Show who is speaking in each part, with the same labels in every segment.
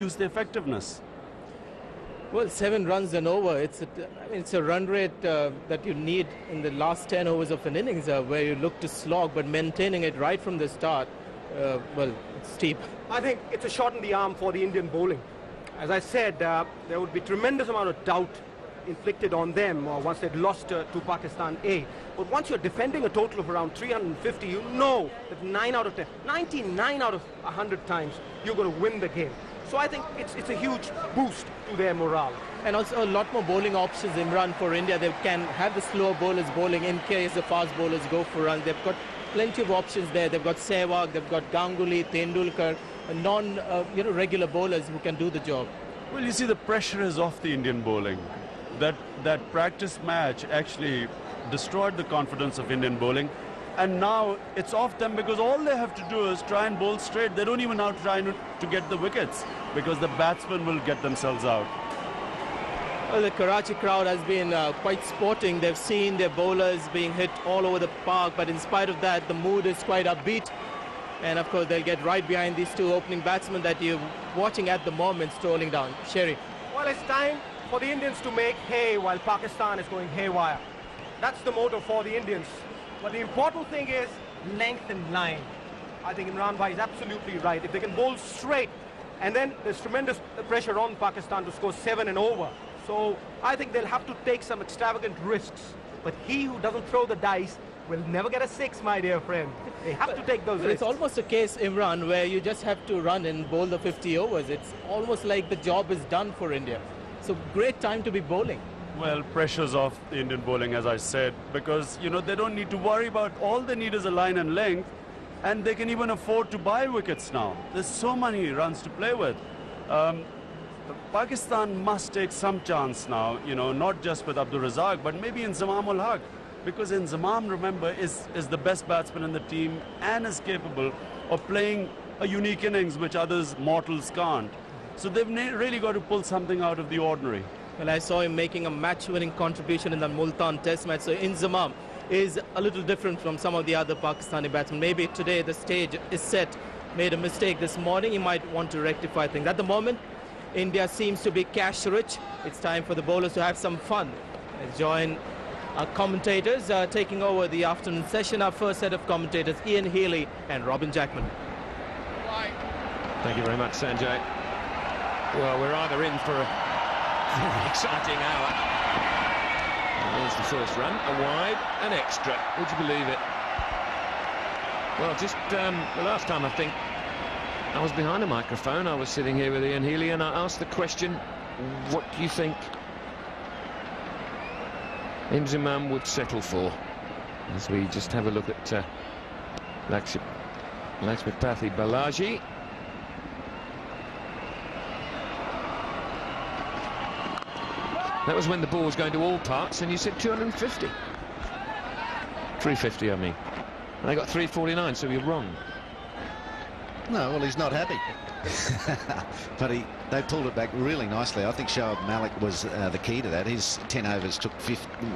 Speaker 1: reduce the effectiveness.
Speaker 2: Well, 7 runs and over. It's a run rate that you need in the last 10 overs of an innings where you look to slog, but maintaining it right from the start, well, it's steep.
Speaker 3: I think it's a shot in the arm for the Indian bowling. As I said, there would be tremendous amount of doubt inflicted on them once they'd lost to Pakistan A. But once you're defending a total of around 350, you know that 9 out of 10, 99 out of 100 times, you're going to win the game. So I think it's a huge boost to their morale.
Speaker 2: And also a lot more bowling options, Imran, for India. They can have the slower bowlers bowling in case the fast bowlers go for runs. They've got plenty of options there. They've got Sehwag, they've got Ganguly, Tendulkar, non-regular bowlers who can do the job.
Speaker 1: Well, you see, the pressure is off the Indian bowling. That practice match actually destroyed the confidence of Indian bowling. And now it's off them because all they have to do is try and bowl straight. They don't even now try to get the wickets because the batsmen will get themselves out.
Speaker 2: Well, the Karachi crowd has been quite sporting. They've seen their bowlers being hit all over the park, but in spite of that, the mood is quite upbeat. And of course, they'll get right behind these 2 opening batsmen that you're watching at the moment strolling down. Sherry.
Speaker 3: Well, it's time for the Indians to make hay while Pakistan is going haywire. That's the motto for the Indians. But the important thing is length and line. I think Imran Bhai is absolutely right. If they can bowl straight, and then there's tremendous pressure on Pakistan to score 7 and over. So I think they'll have to take some extravagant risks. But he who doesn't throw the dice will never get a 6, my dear friend. They have to take those risks.
Speaker 2: It's almost a case, Imran, where you just have to run and bowl the 50 overs. It's almost like the job is done for India. So great time to be bowling.
Speaker 1: Well, pressure's off the Indian bowling, as I said, because, they don't need to worry about, all they need is a line and length, and they can even afford to buy wickets now. There's so many runs to play with. Pakistan must take some chance now, not just with Abdul Razak, but maybe in Zamam ul Haq, because Zamam, remember, is the best batsman in the team and is capable of playing a unique innings which others mortals can't. So they've really got to pull something out of the ordinary.
Speaker 2: Well, I saw him making a match-winning contribution in the Multan Test match. So Inzamam is a little different from some of the other Pakistani batsmen. Maybe today the stage is set. Made a mistake this morning. He might want to rectify things. At the moment, India seems to be cash-rich. It's time for the bowlers to have some fun. Let's join our commentators taking over the afternoon session. Our first set of commentators, Ian Healy and Robin Jackman.
Speaker 4: Thank you very much, Sanjay. Well, we're either in for a very exciting hour. There's the first run, a wide, an extra. Would you believe it? Well, just the last time I think I was behind a microphone, I was sitting here with Ian Healy and I asked the question, what do you think Inzamam would settle for? As we just have a look at Lakshmipathy Balaji. That was when the ball was going to all parts, and you said 250. 350, I mean. And they got 349, so you're wrong.
Speaker 5: No, well, he's not happy. But they pulled it back really nicely. I think Shoaib Malik was the key to that. His 10 overs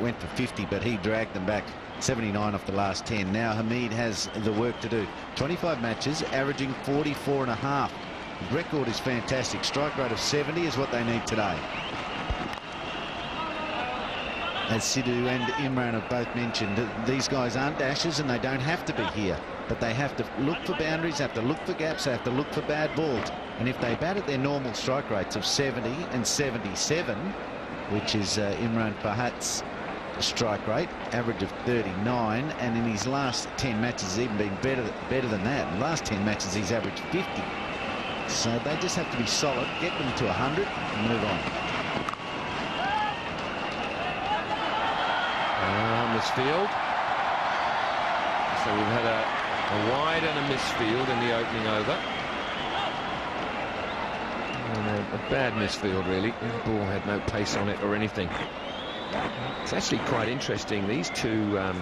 Speaker 5: went for 50, but he dragged them back 79 off the last 10. Now Hamid has the work to do. 25 matches, averaging 44.5. His record is fantastic. Strike rate of 70 is what they need today. As Sidhu and Imran have both mentioned, these guys aren't dashers and they don't have to be here, but they have to look for boundaries, have to look for gaps, they have to look for bad balls. And if they bat at their normal strike rates of 70 and 77, which is Imran Fahat's strike rate, average of 39, and in his last 10 matches he's even been better than that. In the last 10 matches he's averaged 50. So they just have to be solid, get them to 100 and move on.
Speaker 4: Misfield. So we've had a wide and a misfield in the opening over. And a bad misfield, really. The ball had no pace on it or anything. It's actually quite interesting. These two have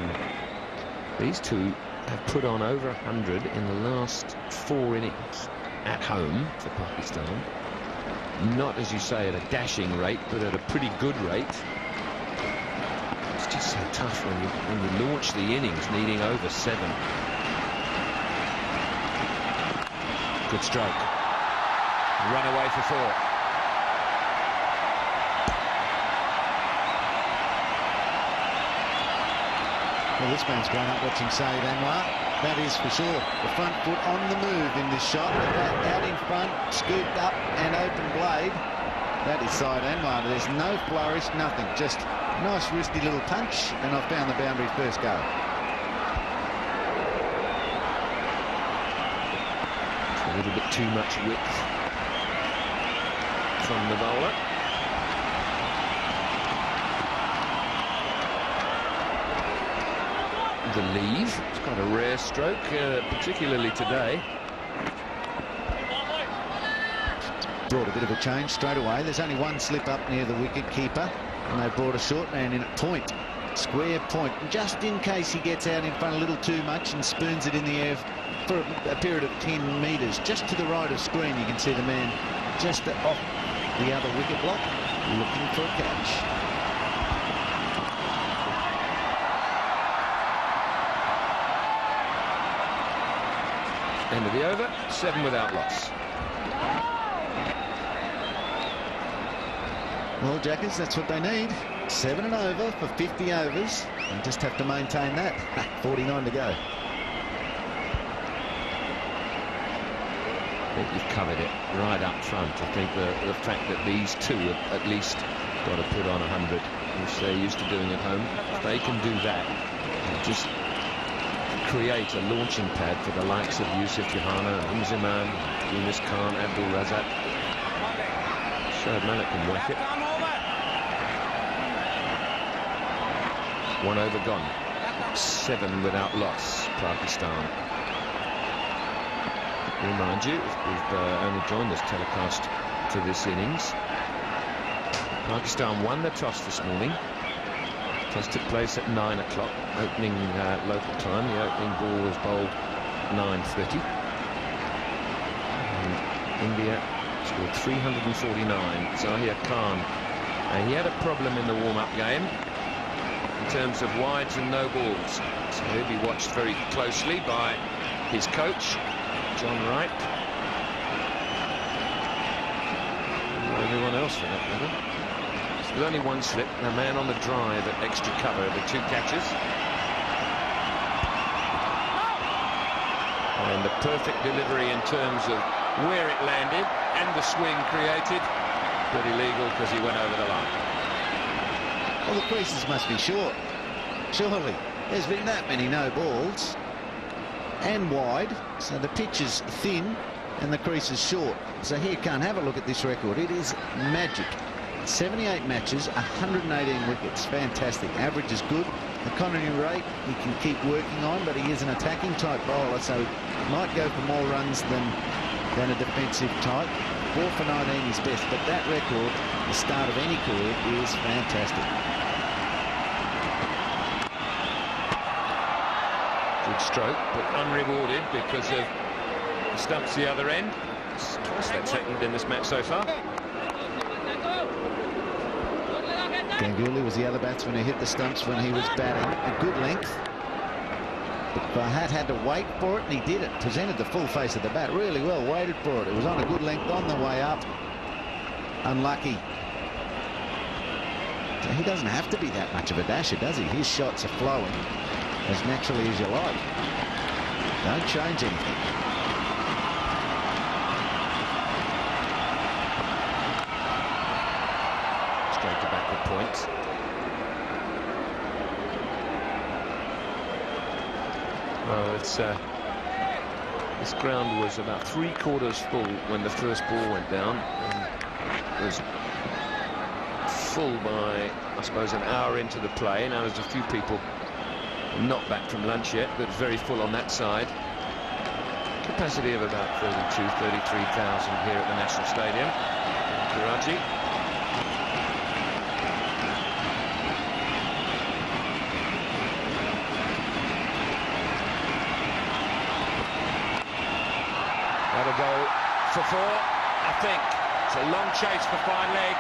Speaker 4: put on over 100 in the last 4 innings at home for Pakistan. Not, as you say, at a dashing rate, but at a pretty good rate. It's just so tough when you launch the innings needing over 7. Good stroke. Run away for 4.
Speaker 5: Well, this man's grown up watching Saeed Anwar. That is for sure. The front foot on the move in this shot. Out in front, scooped up and open blade. That is Saeed Anwar. There's no flourish, nothing. Just nice risky little punch, and I've found the boundary first go.
Speaker 4: A little bit too much width from the bowler. The leave. It's got a rare stroke, particularly today.
Speaker 5: Brought a bit of a change straight away. There's only one slip up near the wicket keeper, and they brought a short man in at point. Square point, just in case he gets out in front a little too much and spoons it in the air for a period of 10 metres. Just to the right of screen, you can see the man just off the other wicket block, looking for a catch.
Speaker 4: End of the over, 7 without loss.
Speaker 5: Well, Jackers, that's what they need. 7 and over for 50 overs. And just have to maintain that. 49 to go.
Speaker 4: I think you've covered it right up front. I think the fact that these two have at least got to put on 100, which they're used to doing at home, if they can do that, just create a launching pad for the likes of Yusuf Johana, Inziman, Yunus Khan, Abdul Razak. Shoaib Malik can whack it. 1 over gone. 7 without loss, Pakistan. Remind you, we've only joined this telecast for this innings. Pakistan won the toss this morning. Test took place at 9 o'clock, opening local time. The opening ball was bowled 9:30. And India scored 349. Zahir Khan, he had a problem in the warm-up game in terms of wides and no balls. So he'll be watched very closely by his coach, John Wright. And everyone else for that matter. With only one slip, a man on the drive at extra cover, the 2 catches. And the perfect delivery in terms of where it landed and the swing created. But illegal because he went over the line.
Speaker 5: Well, the creases must be short. Surely. There's been that many no balls. And wide. So the pitch is thin and the crease is short. So here, can't have a look at this record. It is magic. 78 matches, 118 wickets. Fantastic. Average is good. Economy rate he can keep working on, but he is an attacking type bowler, so might go for more runs than a defensive type. 4 for 19 is best, but that record, the start of any career, is fantastic.
Speaker 4: Good stroke, but unrewarded because of the stumps the other end. It's twice that's happened in this match so far.
Speaker 5: Ganguly was the other batsman who hit the stumps when he was batting. A good length. But Bahat had to wait for it, and he did it. Presented the full face of the bat really well, waited for it. It was on a good length on the way up. Unlucky. So he doesn't have to be that much of a dasher, does he? His shots are flowing as naturally as you like. Don't change anything.
Speaker 4: Straight to backward point. Well, it's this ground was about 3/4 full when the first ball went down. And it was full by, I suppose, an hour into the play. Now there's a few people not back from lunch yet, but very full on that side. Capacity of about 33,000 here at the National Stadium in Karachi. That'll go for 4, I think. It's a long chase for fine leg,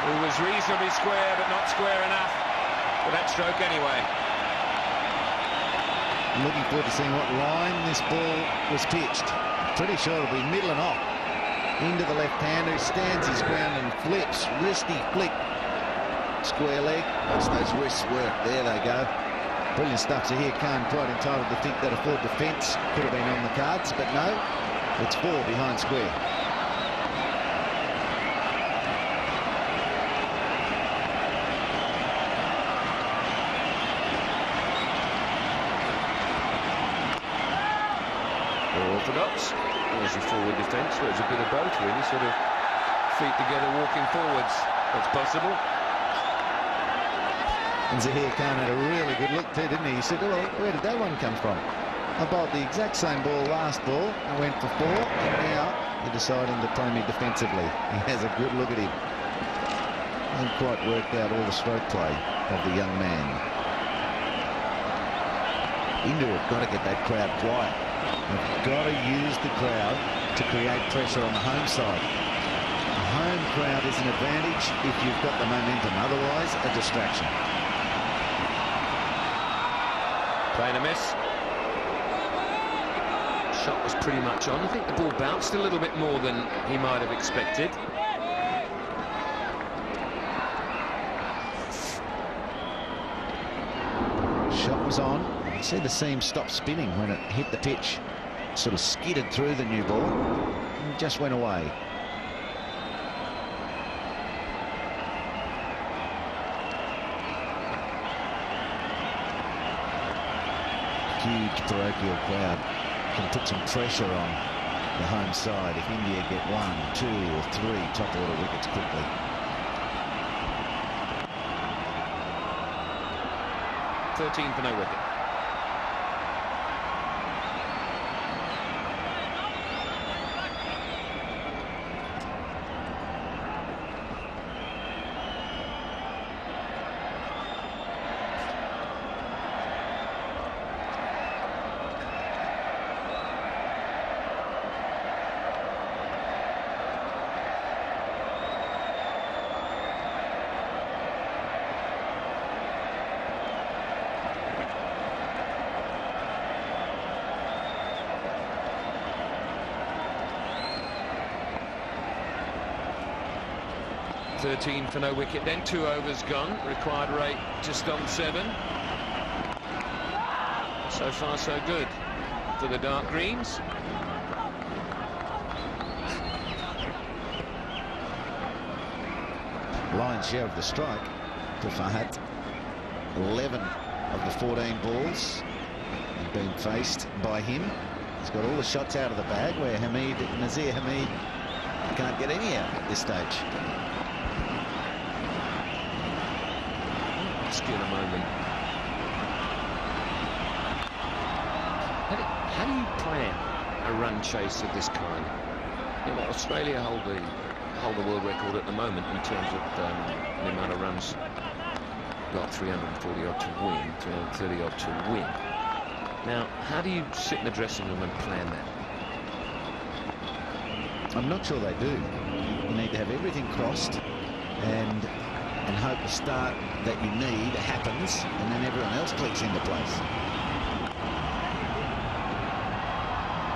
Speaker 4: who was reasonably square but not square enough for that stroke anyway.
Speaker 5: I'm looking forward to seeing what line this ball was pitched. Pretty sure it'll be middle and off. into the left-hander, who stands his ground and flips. Wristy flick. Square leg. Watch those wrists work. There they go. Brilliant stuff. Zahir Khan quite entitled to think that a full defence could have been on the cards, but no, it's 4 behind square.
Speaker 4: Orthodox. There's your forward defence. Well, it's a bit of both, really. Sort of feet together, walking forwards. That's possible.
Speaker 5: And Zahir Khan had a really good look too, didn't he? He said, well, where did that one come from? I bowled the exact same ball last ball. I went for 4, and now you're deciding to play me defensively. He has a good look at him. Hasn't quite worked out all the stroke play of the young man. India have got to get that crowd quiet. They've got to use the crowd to create pressure on the home side. The home crowd is an advantage if you've got the momentum. Otherwise, a distraction.
Speaker 4: Playing a miss. Shot was pretty much on. I think the ball bounced a little bit more than he might have expected.
Speaker 5: Shot was on. You see the seam stop spinning when it hit the pitch. Sort of skidded through the new ball and just went away. Huge parochial crowd can put some pressure on the home side if India get 1, 2 or 3 top order wickets quickly.
Speaker 4: .13 for no wicket. .13 for no wicket, then 2 overs gone. Required rate just on 7. So far, so good for the dark greens.
Speaker 5: Lion's share of the strike to Fahad. 11 of the 14 balls have been faced by him. He's got all the shots out of the bag where Nazir Hamid can't get any out at this stage.
Speaker 4: Skill a moment. How do you plan a run chase of this kind? You know, Australia hold the world record at the moment in terms of the amount of runs. Got 340 odd to win, 330 odd to win. Now, how do you sit in the dressing room and plan that?
Speaker 5: I'm not sure they do. You need to have everything crossed and hope the start that you need happens, and then everyone else clicks into place.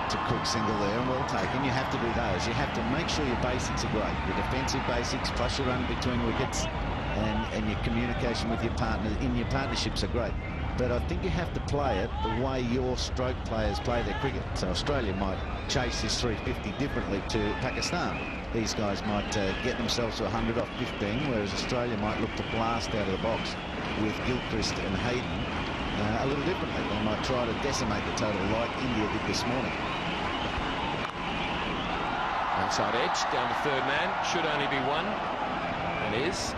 Speaker 5: It's a quick single there and well taken. You have to do those. You have to make sure your basics are great. Your defensive basics plus your run between wickets and your communication with your partner in your partnerships are great. But I think you have to play it the way your stroke players play their cricket. So Australia might chase this 350 differently to Pakistan. These guys might get themselves to 100 off 15, whereas Australia might look to blast out of the box with Gilchrist and Hayden a little differently. They might try to decimate the total like India did this morning.
Speaker 4: Outside edge, down to third man, should only be 1, and is.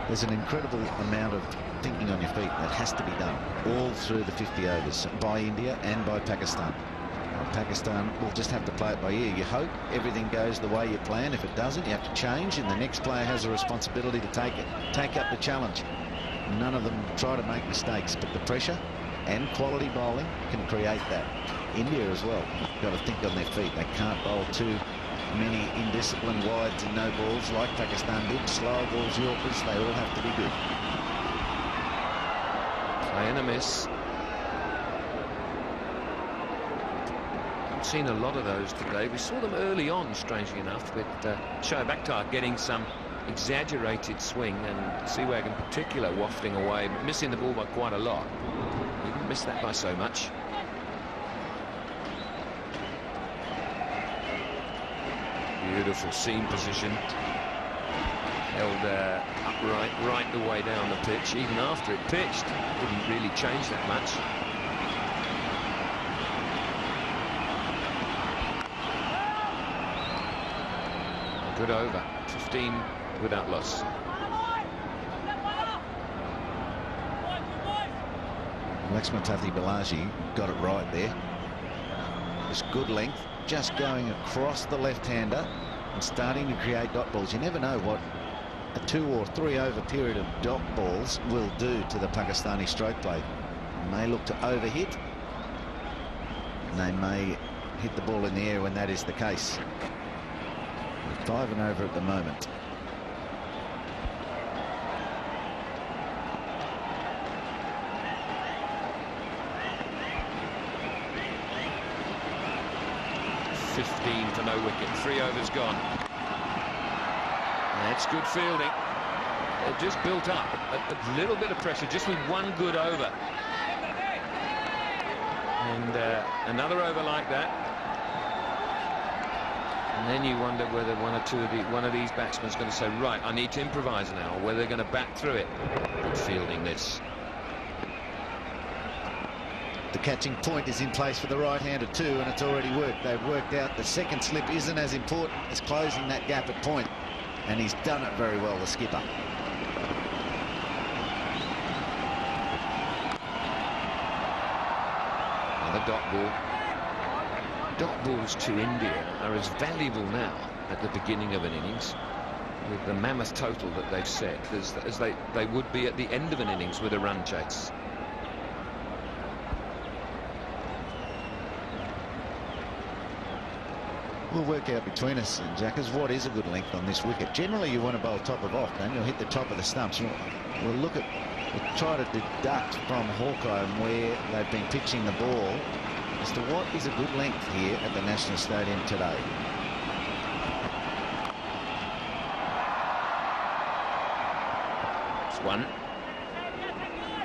Speaker 5: There's an incredible amount of thinking on your feet that has to be done all through the 50 overs by India and by Pakistan. Pakistan will just have to play it by ear. You hope everything goes the way you plan. If it doesn't, you have to change, and the next player has a responsibility to take up the challenge. None of them try to make mistakes, but the pressure and quality bowling can create that. India as well got to think on their feet. They can't bowl too many indisciplined wides and no balls like Pakistan did. Slow balls, Yorkers, they all have to be good. Play and a miss.
Speaker 4: seen a lot of those today. We saw them early on, strangely enough, with Shoaib Akhtar getting some exaggerated swing, and Seawag in particular wafting away, missing the ball by quite a lot. He didn't miss that by so much. Beautiful seam position. Held upright right the way down the pitch. Even after it pitched, didn't really change that much. Good over. 15 without loss.
Speaker 5: Laxman Balaji got it right there. It's good length, just going across the left-hander and starting to create dot balls. You never know what a 2 or 3 over period of dot balls will do to the Pakistani stroke play. They may look to overhit, and they may hit the ball in the air when that is the case. 5 and over at the moment.
Speaker 4: For no wicket. 3 overs gone. That's good fielding. It just built up a little bit of pressure just with 1 good over. And another over like that. And then you wonder whether one of these batsmen is going to say, right, I need to improvise now, or whether they're going to back through it. Good fielding this.
Speaker 5: The catching point is in place for the right-hander too, and it's already worked. They've worked out the second slip isn't as important as closing that gap at point, and he's done it very well, the skipper.
Speaker 4: Another dot ball. Dot balls to India are as valuable now at the beginning of an innings, with the mammoth total that they've set, as they would be at the end of an innings with a run chase.
Speaker 5: We'll work out between us, Jackers, what is a good length on this wicket. Generally, you want to bowl top of off, don't you? You'll hit the top of the stumps. We'll try to deduct from Hawkeye where they've been pitching the ball as to what is a good length here at the National Stadium today.
Speaker 4: It's 1.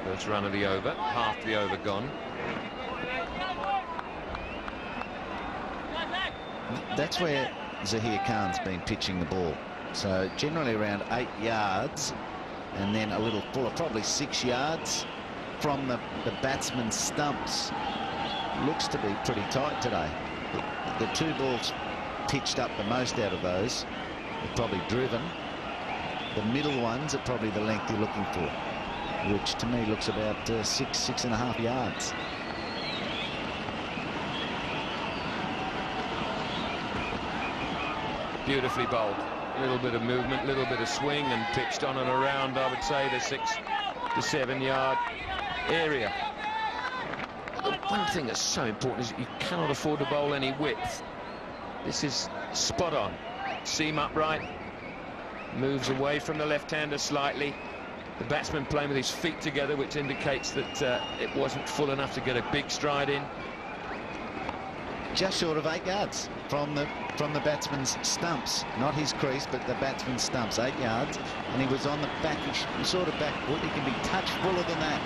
Speaker 4: First run of the over, half the over gone.
Speaker 5: That's where Zaheer Khan's been pitching the ball. So generally around 8 yards, and then a little fuller, probably 6 yards from the batsman's stumps. Looks to be pretty tight today. The 2 balls pitched up the most out of those are probably driven. The middle ones are probably the length you're looking for, which to me looks about 6.5 yards.
Speaker 4: Beautifully bowled. A little bit of movement, a little bit of swing, and pitched on and around, I would say, the 6 to 7 yard area. The one thing that's so important is that you cannot afford to bowl any width. This is spot on. Seam upright, moves away from the left-hander slightly. The batsman playing with his feet together, which indicates that it wasn't full enough to get a big stride in.
Speaker 5: Just short of 8 yards from the batsman's stumps, not his crease, but the batsman's stumps. 8 yards, and he was on the back, sort of back foot. He can be touched fuller than that.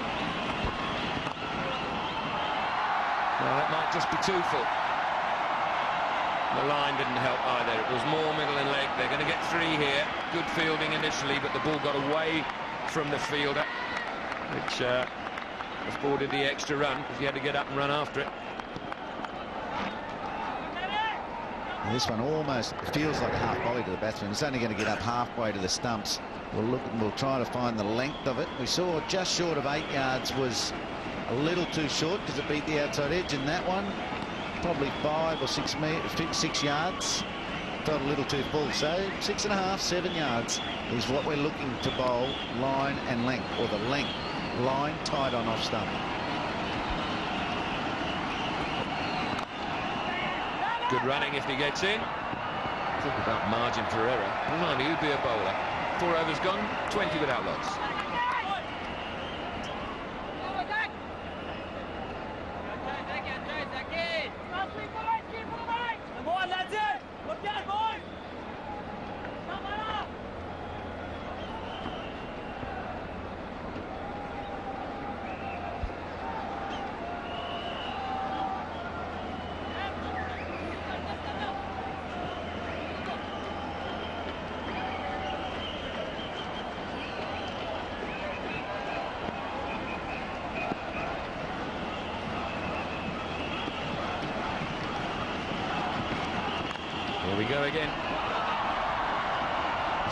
Speaker 4: Well, that might just be too full. The line didn't help either. It was more middle and leg. They're going to get 3 here. Good fielding initially, but the ball got away from the fielder, which afforded the extra run because he had to get up and run after it.
Speaker 5: And this one almost feels like a half volley to the batsman. It's only going to get up halfway to the stumps. We'll look and we'll try to find the length of it. We saw just short of 8 yards was a little too short because it beat the outside edge, and that one probably 5 or 6 yards. Felt a little too full, so 6.5, 7 yards is what we're looking to bowl, line and length, or the length, line tight on off stump.
Speaker 4: Good running if he gets in. Talk about margin for error. Blimey, he'd be a bowler. 4 overs gone, 20 without loss.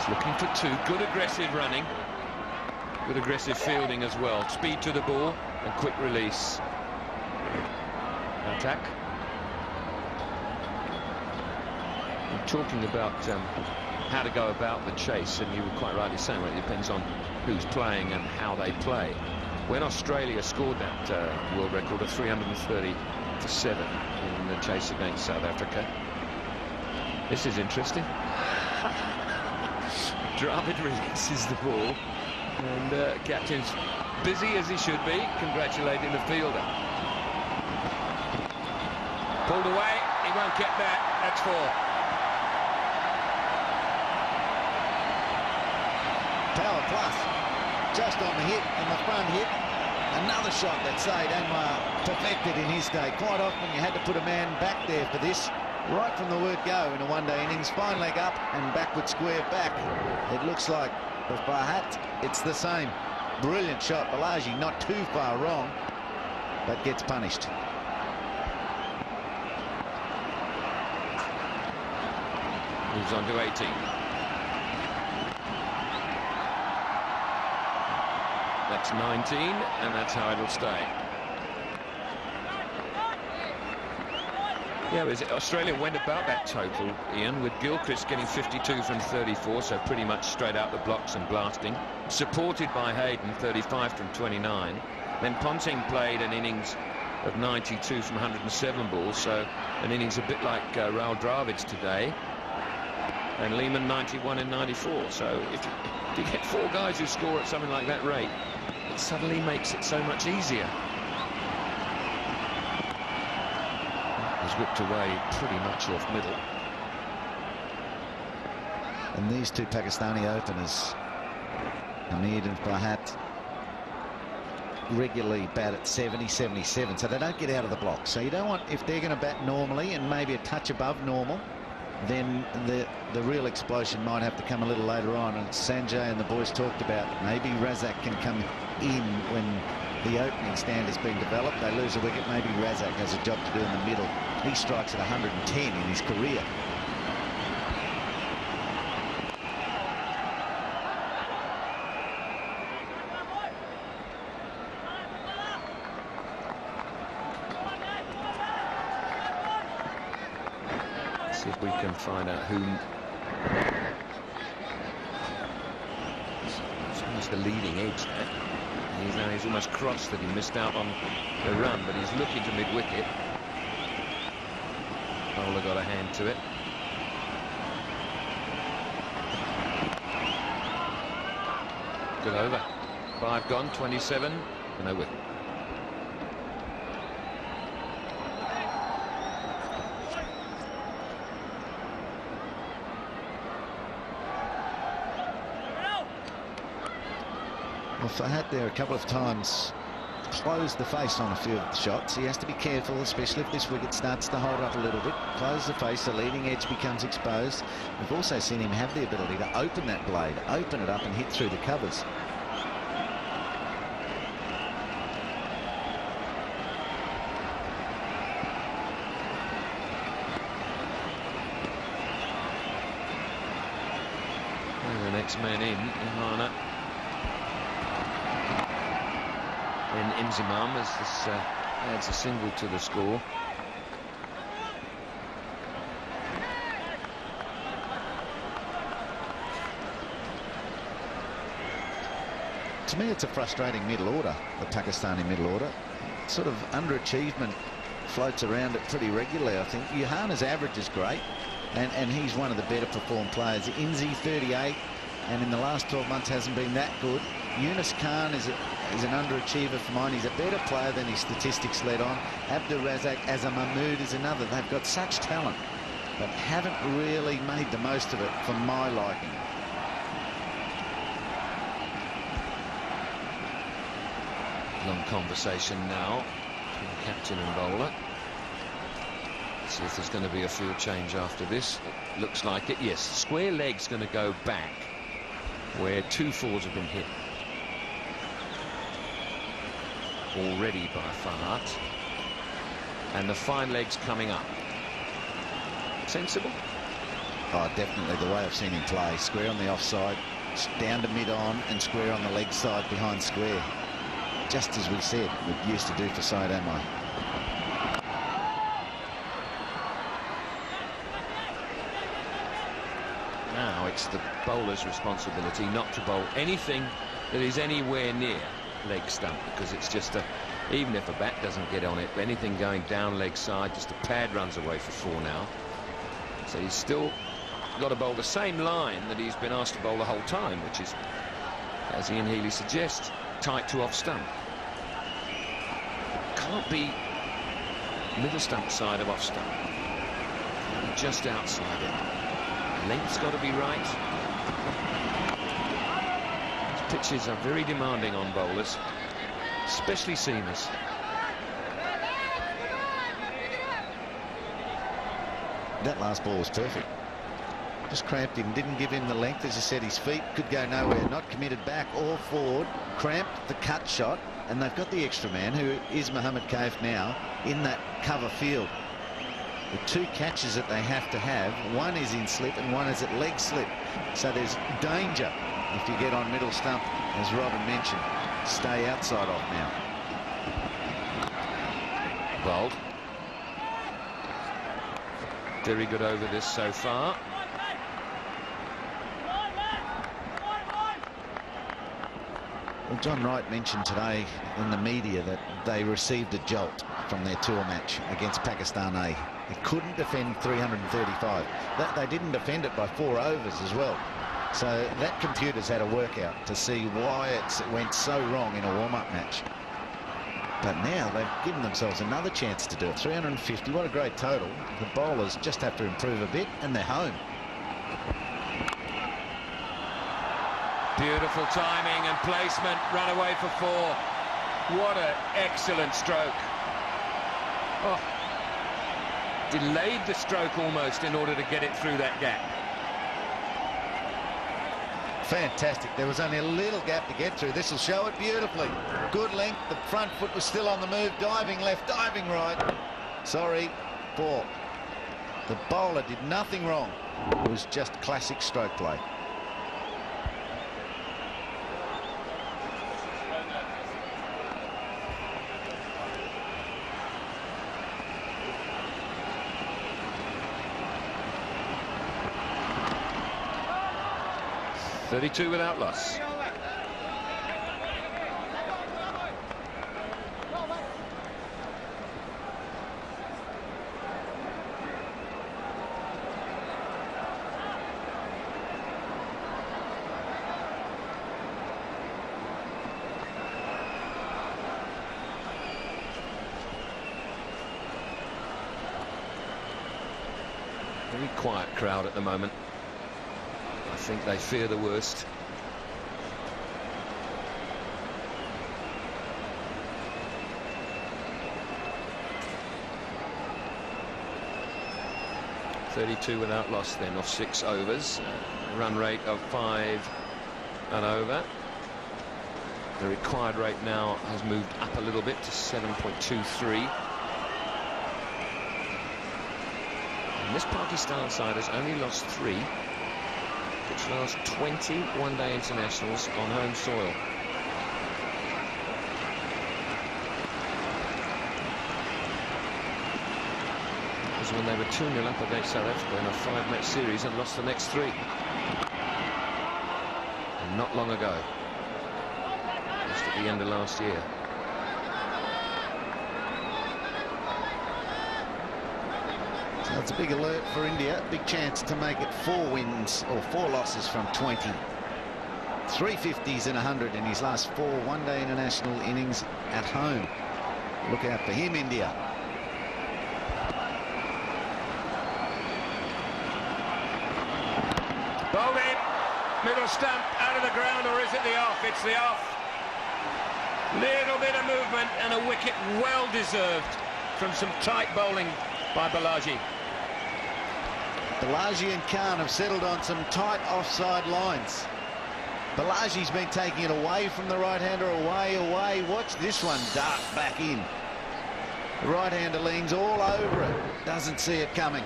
Speaker 4: He's looking for two. Good aggressive running. Good aggressive fielding as well. Speed to the ball and quick release. Attack. I'm talking about how to go about the chase, and you were quite rightly saying, well, it depends on who's playing and how they play. When Australia scored that world record of 330 for 7 in the chase against South Africa, this is interesting. Dravid releases the ball, and captain's busy as he should be, congratulating the fielder. Pulled away, he won't get that. That's 4.
Speaker 5: Power plus, just on the hit, on the front hit. Another shot that Saeed Anwar perfected in his day. Quite often you had to put a man back there for this. Right from the word go in a one-day innings, fine leg up and backward square back. It looks like for Farhat, it's the same. Brilliant shot. Balaji not too far wrong, but gets punished.
Speaker 4: Moves on to 18. That's 19, and that's how it'll stay. Yeah, Australia went about that total, Ian, with Gilchrist getting 52 from 34, so pretty much straight out the blocks and blasting. Supported by Hayden, 35 from 29. Then Ponting played an innings of 92 from 107 balls, so an innings a bit like Rahul Dravid's today. And Lehmann 91 and 94. So if you get 4 guys who score at something like that rate, it suddenly makes it so much easier. He's whipped away pretty much off middle.
Speaker 5: And these two Pakistani openers, Hamid and Farhat, regularly bat at 70, 77, so they don't get out of the block. So you don't want, if they're going to bat normally and maybe a touch above normal, then the real explosion might have to come a little later on. And Sanjay and the boys talked about maybe Razak can come in when the opening stand has been developed. They lose a wicket, maybe Razak has a job to do in the middle. He strikes at 110 in his career.
Speaker 4: See if we can find out who. It's almost the leading edge there. He's almost crossed that he missed out on the run, but he's looking to mid-wicket. Bowler got a hand to it. Good over. 5 gone, 27, and no wicket.
Speaker 5: Well, Farhat there a couple of times closed the face on a few of the shots. He has to be careful, especially if this wicket starts to hold up a little bit. Close the face, the leading edge becomes exposed. We've also seen him have the ability to open that blade, open it up and hit through the covers.
Speaker 4: And the next man in, Imana. In Inzamam, as this adds a single to the score.
Speaker 5: To me, it's a frustrating middle order, the Pakistani middle order. Sort of underachievement floats around it pretty regularly, I think. Yohana's average is great, and he's one of the better performed players. Inzi, 38, and in the last 12 months hasn't been that good. Yunus Khan is an underachiever for mine. He's a better player than his statistics led on. Abdur Razak, Azam Mahmood is another. They've got such talent, but haven't really made the most of it for my liking.
Speaker 4: Long conversation now between captain and bowler. See if there's going to be a field change after this. It looks like it. Yes, square leg's going to go back where 2 4s have been hit already by Farhat, and the fine leg's coming up. Sensible.
Speaker 5: Oh, definitely the way I've seen him play. Square on the offside, down to mid-on, and square on the leg side behind square. Just as we said, we used to do for Said Amai.
Speaker 4: Now it's the bowler's responsibility not to bowl anything that is anywhere near leg stump, because it's just even if a bat doesn't get on it, anything going down leg side, just a pad runs away for 4 now. So he's still got to bowl the same line that he's been asked to bowl the whole time, which is, as Ian Healy suggests, tight to off stump. Can't be middle stump side of off stump, just outside it. Length's got to be right. These pitches are very demanding on bowlers, especially seamers.
Speaker 5: That last ball was perfect. Just cramped him, didn't give him the length. As I said, his feet could go nowhere, not committed back or forward, cramped the cut shot, and they've got the extra man, who is Mohammad Kaif now, in that cover field. The 2 catches that they have to have, one is in slip and one is at leg slip. So there's danger if you get on middle stump, as Robin mentioned. Stay outside off now.
Speaker 4: Bowled. Very good over this so far.
Speaker 5: Well, John Wright mentioned today in the media that they received a jolt from their tour match against Pakistan A. They couldn't defend 335. They didn't defend it by 4 overs as well. So that computer's had a workout to see why it went so wrong in a warm-up match. But now they've given themselves another chance to do it. 350, what a great total. The bowlers just have to improve a bit, and they're home.
Speaker 4: Beautiful timing and placement, run away for 4. What an excellent stroke. Oh, delayed the stroke almost in order to get it through that gap.
Speaker 5: Fantastic. There was only a little gap to get through. This will show it beautifully. Good length. The front foot was still on the move. Diving left, diving right. Sorry, 4. The bowler did nothing wrong. It was just classic stroke play.
Speaker 4: .32 without loss. Very quiet crowd at the moment. I think they fear the worst. .32 without loss then, off 6 overs. Run rate of 5 and over. The required rate now has moved up a little bit to 7.23. And this Pakistan side has only lost 3. Its last 20 one-day internationals on home soil. It was when they were 2-0 up against South Africa in a 5-match series and lost the next 3. And not long ago, just at the end of last year.
Speaker 5: So it's a big alert for India. Big chance to make it 4 wins or 4 losses from 20. 350s and 100 in his last 4 one-day international innings at home. Look out for him, India.
Speaker 4: Bowled in, middle stump, out of the ground, or is it the off? It's the off. Little bit of movement and a wicket well deserved from some tight bowling by Balaji.
Speaker 5: Balaji and Khan have settled on some tight offside lines. Balaji's been taking it away from the right-hander, away. Watch this one dart back in. The right-hander leans all over it. Doesn't see it coming.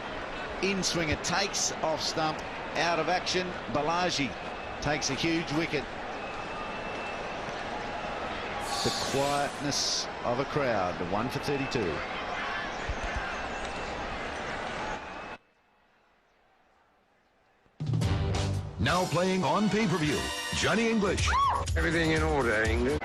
Speaker 5: in-swinger takes off stump, out of action. Balaji takes a huge wicket. The quietness of a crowd. 1 for 32.
Speaker 6: Now playing on pay-per-view, Johnny English.
Speaker 7: Everything in order, England.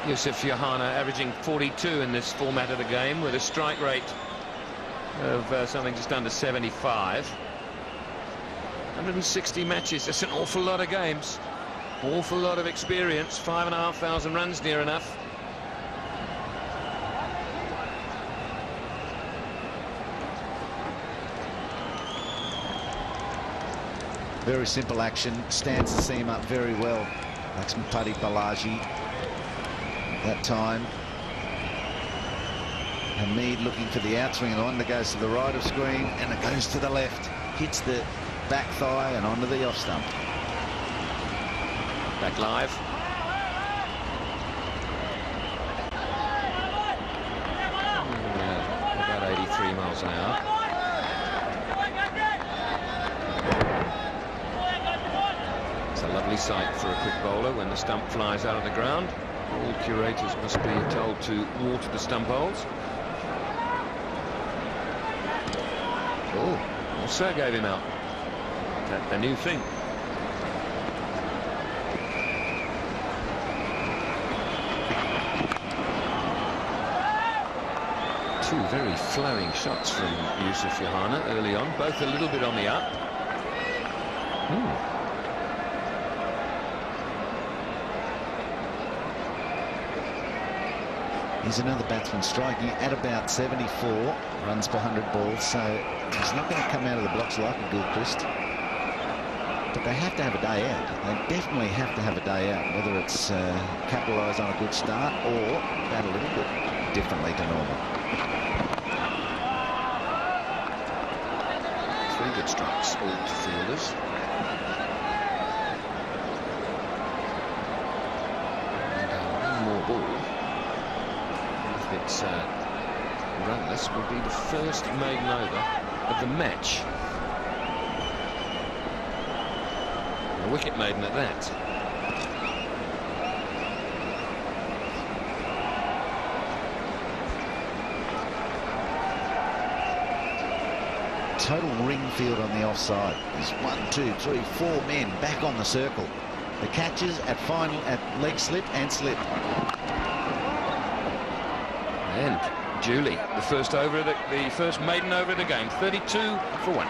Speaker 4: Yusuf Yohana averaging 42 in this format of the game with a strike rate of something just under 75. 160 matches. That's an awful lot of games. Awful lot of experience. 5,500 runs near enough.
Speaker 5: Very simple action. Stands the seam up very well. Lakshmipati Balaji. That time Hamid looking for the outswing, and one that goes to the right of screen and it goes to the left, hits the back thigh and onto the off stump.
Speaker 4: Back live. About 83 miles an hour. It's a lovely sight for a quick bowler when the stump flies out of the ground. All curators must be told to water the stump holes. Oh, also gave him out. That's the new thing. Two very flowing shots from Yusuf Yohana early on, both a little bit on the up.
Speaker 5: He's another batsman striking at about 74 runs per 100 balls, so he's not going to come out of the blocks like a Gilchrist. But they have to have a day out. They definitely have to have a day out, whether it's capitalise on a good start or bat a little bit differently to normal.
Speaker 4: 3 good strikes, all to fielders. And one more ball. It's runless, will be the first maiden over of the match. A wicket maiden at that.
Speaker 5: Total ring field on the offside. There's 1, 2, 3, 4 men back on the circle. The catches at leg slip and slip.
Speaker 4: And Julie, the first over of the first maiden over of the game, 32 for 1.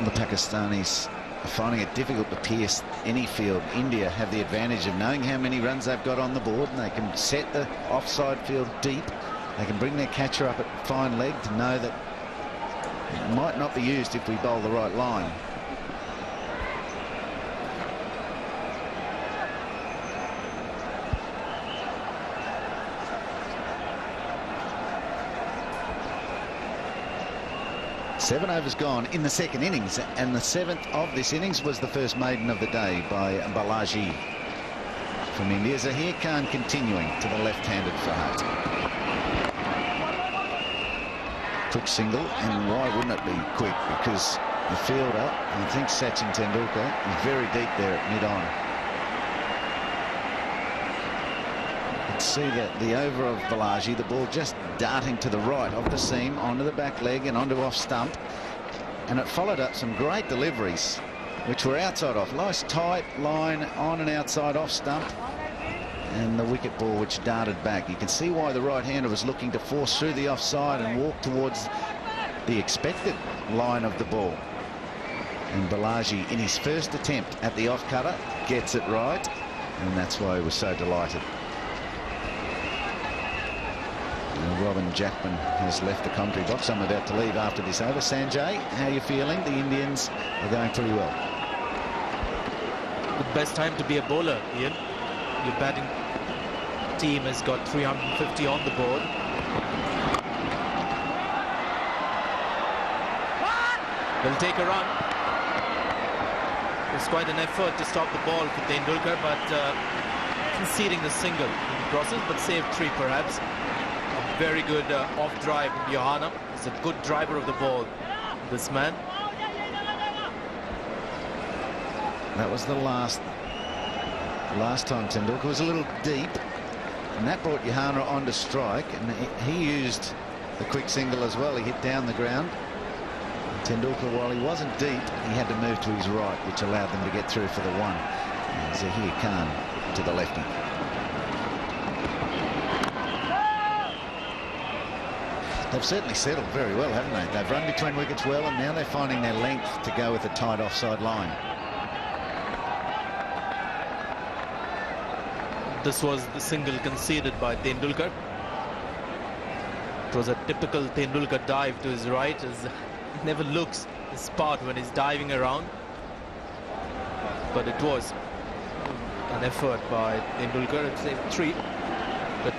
Speaker 5: The Pakistanis are finding it difficult to pierce any field. India have the advantage of knowing how many runs they've got on the board, and they can set the offside field deep. They can bring their catcher up at fine leg to know that it might not be used if we bowl the right line. Seven overs gone in the second innings, and the 7th of this innings was the first maiden of the day by Balaji from India. Zahir Khan continuing to the left-handed fast. Quick single, and why wouldn't it be quick? Because the fielder, I think Sachin Tendulkar, is very deep there at mid-on. Let's see the over of Balaji, the ball just darting to the right of the seam, onto the back leg and onto off stump. And it followed up some great deliveries, which were outside off. Nice tight line on and outside off stump. And the wicket ball which darted back. You can see why the right-hander was looking to force through the offside and walk towards the expected line of the ball. And Balaji, in his first attempt at the off-cutter, gets it right, and that's why he was so delighted. Robin Jackman has left the commentary box. I'm about to leave after this over. Sanjay, how are you feeling? The Indians are going pretty well.
Speaker 2: The best time to be a bowler, Ian. Your batting team has got 350 on the board. They'll take a run. It's quite an effort to stop the ball for Tendulkar, but conceding the single in the process, but saved 3 perhaps. A very good off drive from Johanna. He's a good driver of the ball, this man.
Speaker 5: That was the last time Tendulkar was a little deep, and that brought Johanna onto strike, and he used the quick single as well. He hit down the ground. Tendulkar, while he wasn't deep, he had to move to his right, which allowed them to get through for the 1. And Zahir Khan to the lefty. They've certainly settled very well, haven't they? They've run between wickets well, and now they're finding their length to go with a tight offside line.
Speaker 2: This was the single conceded by Tendulkar. It was a typical Tendulkar dive to his right. He never looks his spot when he's diving around. But it was an effort by Tendulkar. It saved 3, but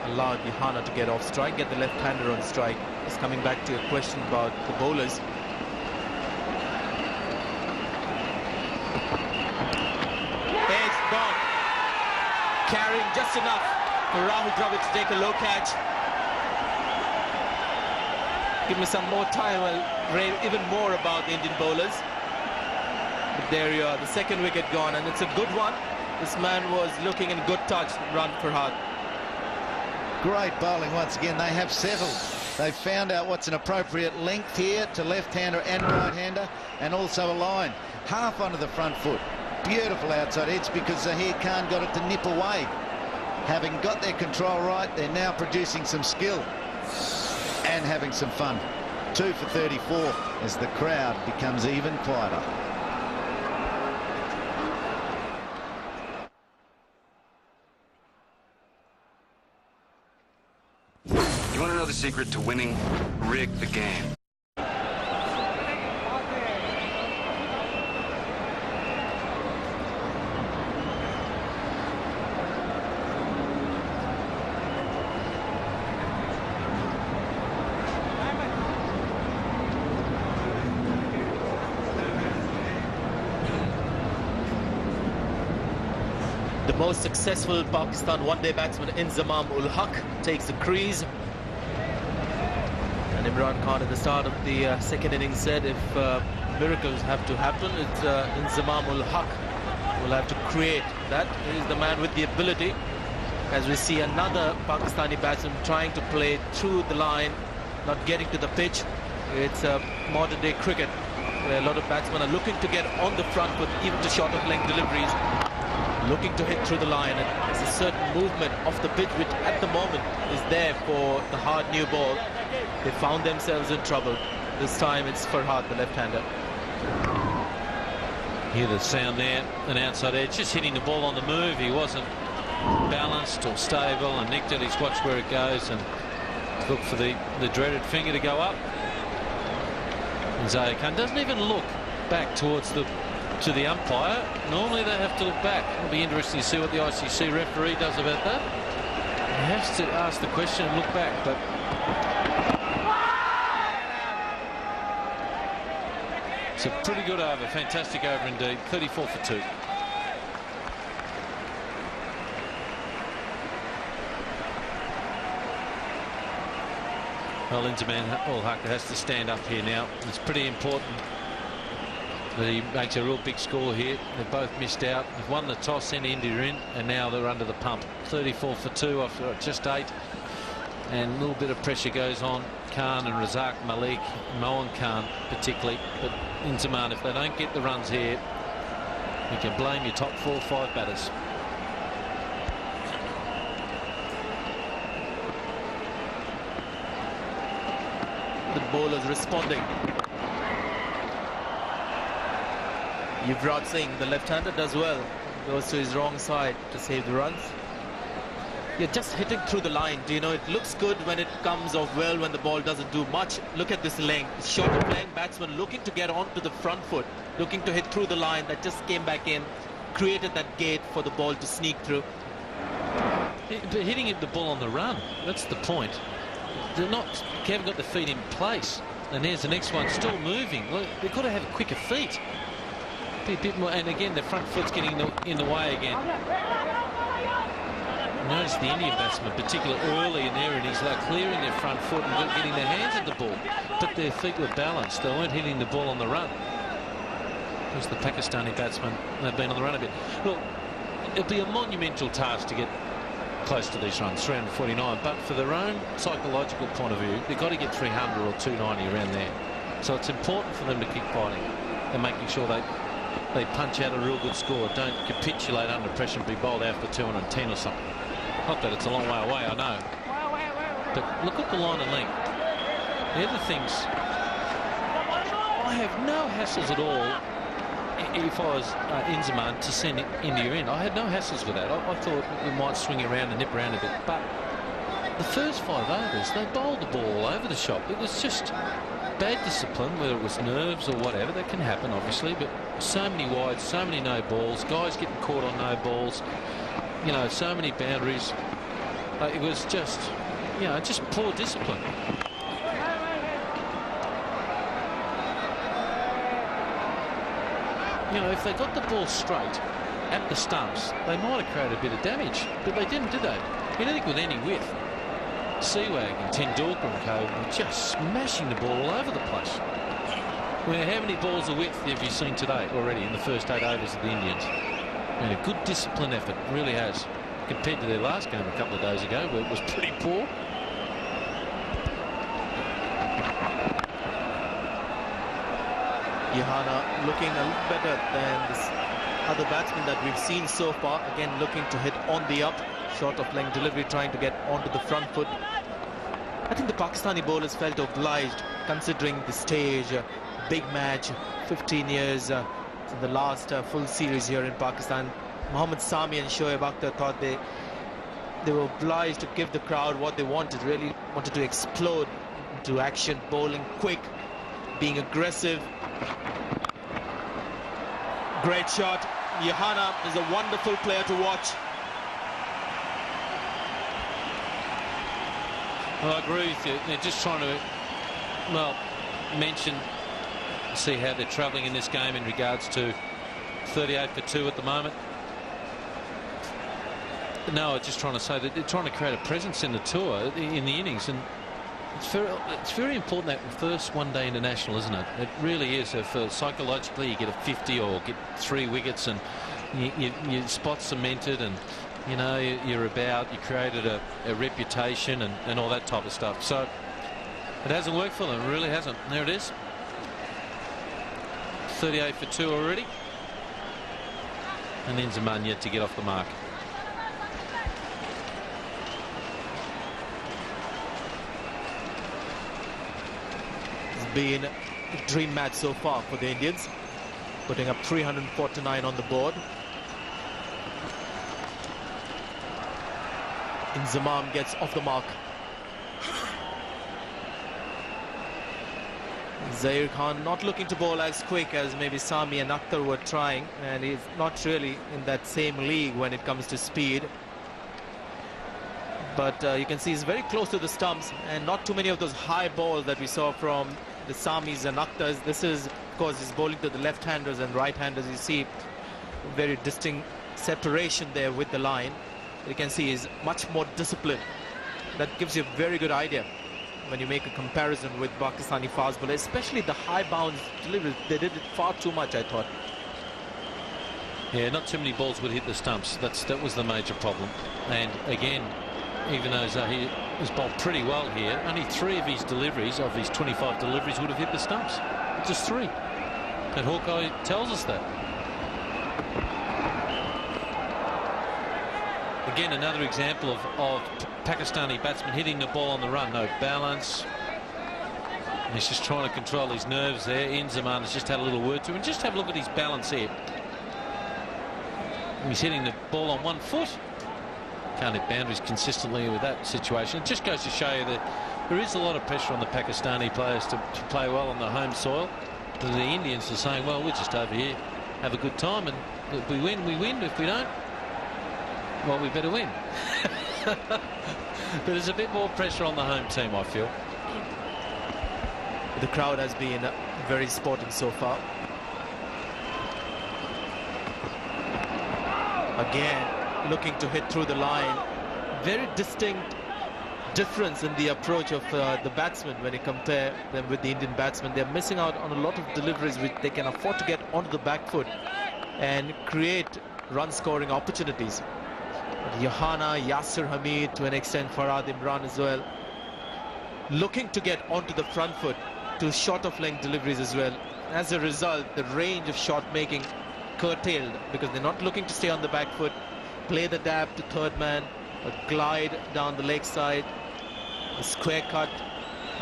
Speaker 2: allowed Johanna to get off strike, get the left-hander on strike. It's coming back to a question about the bowlers. Edge gone. Carrying just enough for Rahul Dravid to take a low catch. Give me some more time, I'll rave even more about the Indian bowlers. But there you are, the second wicket gone, and it's a good one. This man was looking in good touch, run for Farhad.
Speaker 5: Great bowling once again. They have settled. They've found out what's an appropriate length here to left-hander and right-hander, and also a line. Half onto the front foot. Beautiful outside edge because Zahir Khan got it to nip away. Having got their control right, they're now producing some skill and having some fun. 2 for 34 as the crowd becomes even quieter.
Speaker 7: You want to know the secret to winning? Rig the game.
Speaker 2: The most successful Pakistan one-day batsman Inzamam ul Haq takes the crease. And Imran Khan at the start of the second innings said if miracles have to happen, it's Inzamam ul Haq will have to create that. He is the man with the ability. As we see another Pakistani batsman trying to play through the line, not getting to the pitch. It's modern-day cricket where a lot of batsmen are looking to get on the front foot, even to short of length deliveries, looking to hit through the line, and there's a certain movement off the pitch which at the moment is there for the hard new ball. They found themselves in trouble. This time it's Farhad, the left-hander.
Speaker 4: Hear the sound there, an outside edge, just hitting the ball on the move. He wasn't balanced or stable and nicked it. He's watched where it goes and looked for the dreaded finger to go up. And Zahir Khan doesn't even look back towards the umpire. Normally they have to look back. It'll be interesting to see what the ICC referee does about that. He has to ask the question and look back, but it's a pretty good over, fantastic over indeed. 34 for 2. Well, Inzamam ul Haq has to stand up here now. It's pretty important that he makes a real big score here. They've both missed out. They've won the toss, sent India in, and now they're under the pump. 34 for 2 after just 8. And a little bit of pressure goes on Khan and Razak Malik, Mohan Khan particularly. But Inzamam, if they don't get the runs here, you can blame your top 4 or 5 batters.
Speaker 2: The bowlers responding. Yuvraj Singh, the left-hander, does well. Goes to his wrong side to save the runs. You're just hitting through the line. Do you know, it looks good when it comes off well, when the ball doesn't do much. Look at this length. Shorter playing batsman looking to get onto the front foot, looking to hit through the line. That just came back in, created that gate for the ball to sneak through.
Speaker 8: But hitting the ball on the run, that's the point. They haven't got the feet in place. And there's the next one still moving. Look, they've got to have quicker feet. Be a bit more, and again, the front foot's getting in the way again. Notice the Indian batsmen, particularly early in their innings, they're clearing their front foot and getting their hands at the ball. But their feet were balanced. They weren't hitting the ball on the run. Because the Pakistani batsmen have been on the run a bit. Look, it'll be a monumental task to get close to these runs, 349. But for their own psychological point of view, they've got to get 300 or 290 around there. So it's important for them to keep fighting and making sure they punch out a real good score. Don't capitulate under pressure and be bowled out for 210 or something. Not that it's a long way away, I know. But look at the line of length. The other things, I have no hassles at all if I was Inzamam to send India in. I had no hassles with that. I thought we might swing around and nip around a bit. But the first 5 overs, they bowled the ball all over the shop. It was just bad discipline, whether it was nerves or whatever. That can happen, obviously. But so many wides, so many no balls, guys getting caught on no balls. You know, so many boundaries. It was just, you know, just poor discipline. You know, if they got the ball straight at the stumps, they might have created a bit of damage. But they didn't, did they? You don't think with any width. Seawag and Tendulkar and co were just smashing the ball all over the place. Well, how many balls of width have you seen today already in the first 8 overs of the Indians? And a good discipline effort, really has, compared to their last game a couple of days ago, where it was pretty poor.
Speaker 2: Johanna looking a little better than this other batsman that we've seen so far. Again, looking to hit on the up, short of playing delivery, trying to get onto the front foot. I think the Pakistani bowlers felt obliged, considering the stage, big match, 15 years. In the last full series here in Pakistan, Mohammad Sami and Shoaib Akhtar thought they were obliged to give the crowd what they wanted, really wanted to explode into action, bowling quick, being aggressive. Great shot. Johanna is a wonderful player to watch.
Speaker 8: Well, I agree with you. They're just trying to, well, see how they're travelling in this game in regards to 38 for 2 at the moment. No, I'm just trying to say that they're trying to create a presence in the tour, in the innings, and it's very important, that first one-day international, isn't it? It really is. For psychologically, you get a 50 or get 3 wickets, and your spot's cemented, and you know you created a reputation and all that type of stuff. So it hasn't worked for them. It really hasn't. There it is. 38 for 2 already, and then Zaman yet to get off the mark.
Speaker 2: It's been a dream match so far for the Indians, putting up 349 on the board. Inzamam gets off the mark. Zair Khan not looking to bowl as quick as maybe Sami and Akhtar were trying, and he's not really in that same league when it comes to speed. But you can see he's very close to the stumps, and not too many of those high balls that we saw from the Samis and Akhtars. This is, of course, he's bowling to the left-handers and right-handers. You see very distinct separation there with the line. You can see he's much more disciplined. That gives you a very good idea when you make a comparison with Pakistani fast bowlers, especially the high bounce deliveries. They did it far too much, I thought.
Speaker 8: Yeah, not too many balls would hit the stumps. That was the major problem. And again, even though Zahir has bowled pretty well here, only 3 of his deliveries, of his 25 deliveries, would have hit the stumps. Just 3. And Hawkeye tells us that. Again, another example of Pakistani batsmen hitting the ball on the run. No balance. And he's just trying to control his nerves there. Inzamam has just had a little word to him. Just have a look at his balance here. He's hitting the ball on 1 foot. can't hit boundaries consistently with that situation. It just goes to show you that there is a lot of pressure on the Pakistani players to play well on the home soil. The Indians are saying, well, we're just over here, have a good time, and if we win, we win. If we don't, well, we better win. But there's a bit more pressure on the home team, I feel.
Speaker 2: The crowd has been very sporting so far. Again, looking to hit through the line. Very distinct difference in the approach of the batsmen when you compare them with the Indian batsmen. They're missing out on a lot of deliveries which they can afford to get onto the back foot and create run scoring opportunities. Yohana, Yasir Hamid, to an extent Farhad Imran as well, looking to get onto the front foot to short of length deliveries as well. As a result, the range of shot making curtailed because they're not looking to stay on the back foot, play the dab to third man, a glide down the leg side, a square cut,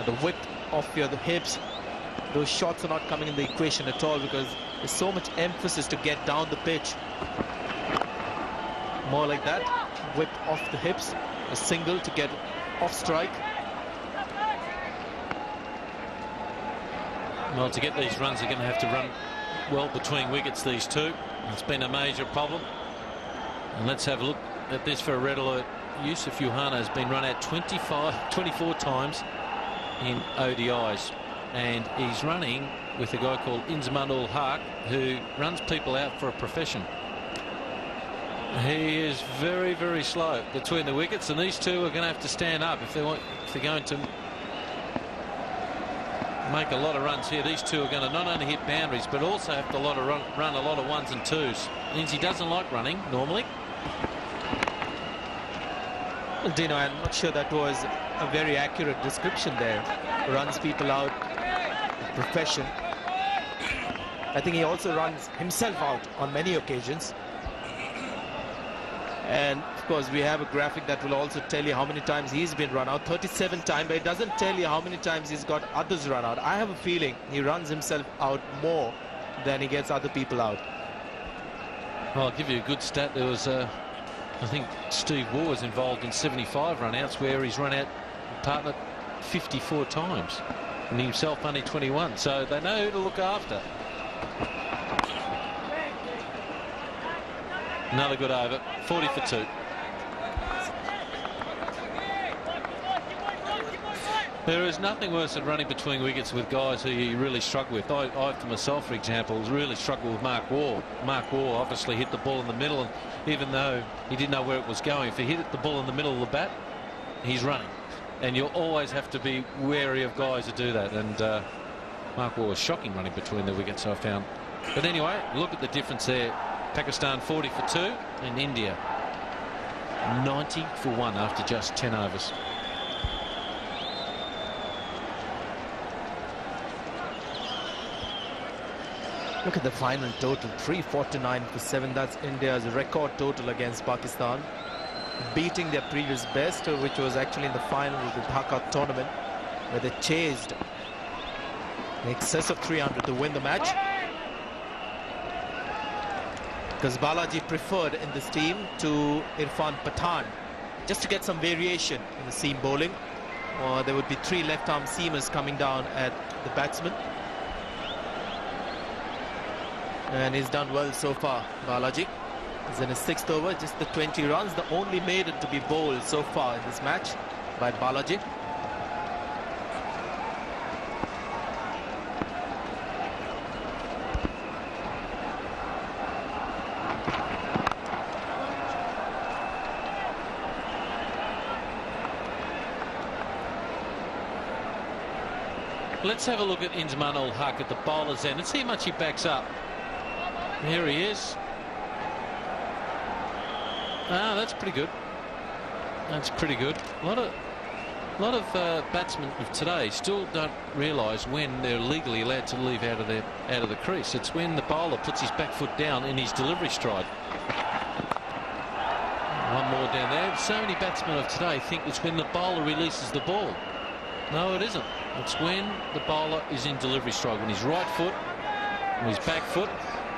Speaker 2: the width of the hips. Those shots are not coming in the equation at all because there's so much emphasis to get down the pitch. More like that, whip off the hips, a single to get off strike.
Speaker 8: Well, to get these runs, they're going to have to run well between wickets, these two. It's been a major problem. And let's have a look at this for a red alert. Yusuf Yohana has been run out 24 times in ODIs. And he's running with a guy called Inzamam ul Haq, who runs people out for a profession. He is very, very slow between the wickets, and these two are going to have to stand up if they're going to make a lot of runs here. These two are going to not only hit boundaries but also have to run a lot of ones and twos. Lindsay doesn't like running normally.
Speaker 2: Well, Dino, I'm not sure that was a very accurate description there. Runs people out, profession. I think he also runs himself out on many occasions. And of course we have a graphic that will also tell you how many times he's been run out. 37 times, but it doesn't tell you how many times he's got others run out. I have a feeling he runs himself out more than he gets other people out.
Speaker 8: Well, I'll give you a good stat. There was I think Steve Waugh was involved in 75 run-outs where he's run out partner 54 times and himself only 21. So they know who to look after. Another good over, 40 for 2. There is nothing worse than running between wickets with guys who you really struggle with. I for myself, for example, really struggled with Mark Waugh. Mark Waugh obviously hit the ball in the middle, and even though he didn't know where it was going, if he hit the ball in the middle of the bat, he's running. And you'll always have to be wary of guys who do that. And Mark Waugh was shocking running between the wickets, I found. But anyway, look at the difference there. Pakistan 40 for 2 and India 90 for 1 after just 10 overs.
Speaker 2: Look at the final total, 349 for 7. That's India's record total against Pakistan, beating their previous best, which was actually in the final of the Dhaka tournament, where they chased in excess of 300 to win the match. Because Balaji preferred in this team to Irfan Pathan, just to get some variation in the seam bowling. Or there would be 3 left-arm seamers coming down at the batsman. And he's done well so far, Balaji. He's in his 6th over, just the 20 runs, the only maiden to be bowled so far in this match by Balaji.
Speaker 8: Let's have a look at Inzamam ul Haq at the bowler's end and see how much he backs up. Here he is. Ah, that's pretty good. That's pretty good. A lot of batsmen of today still don't realise when they're legally allowed to leave out of the crease. It's when the bowler puts his back foot down in his delivery stride. One more down there. So many batsmen of today think it's when the bowler releases the ball. No, it isn't. It's when the bowler is in delivery stride. When his right foot, when his back foot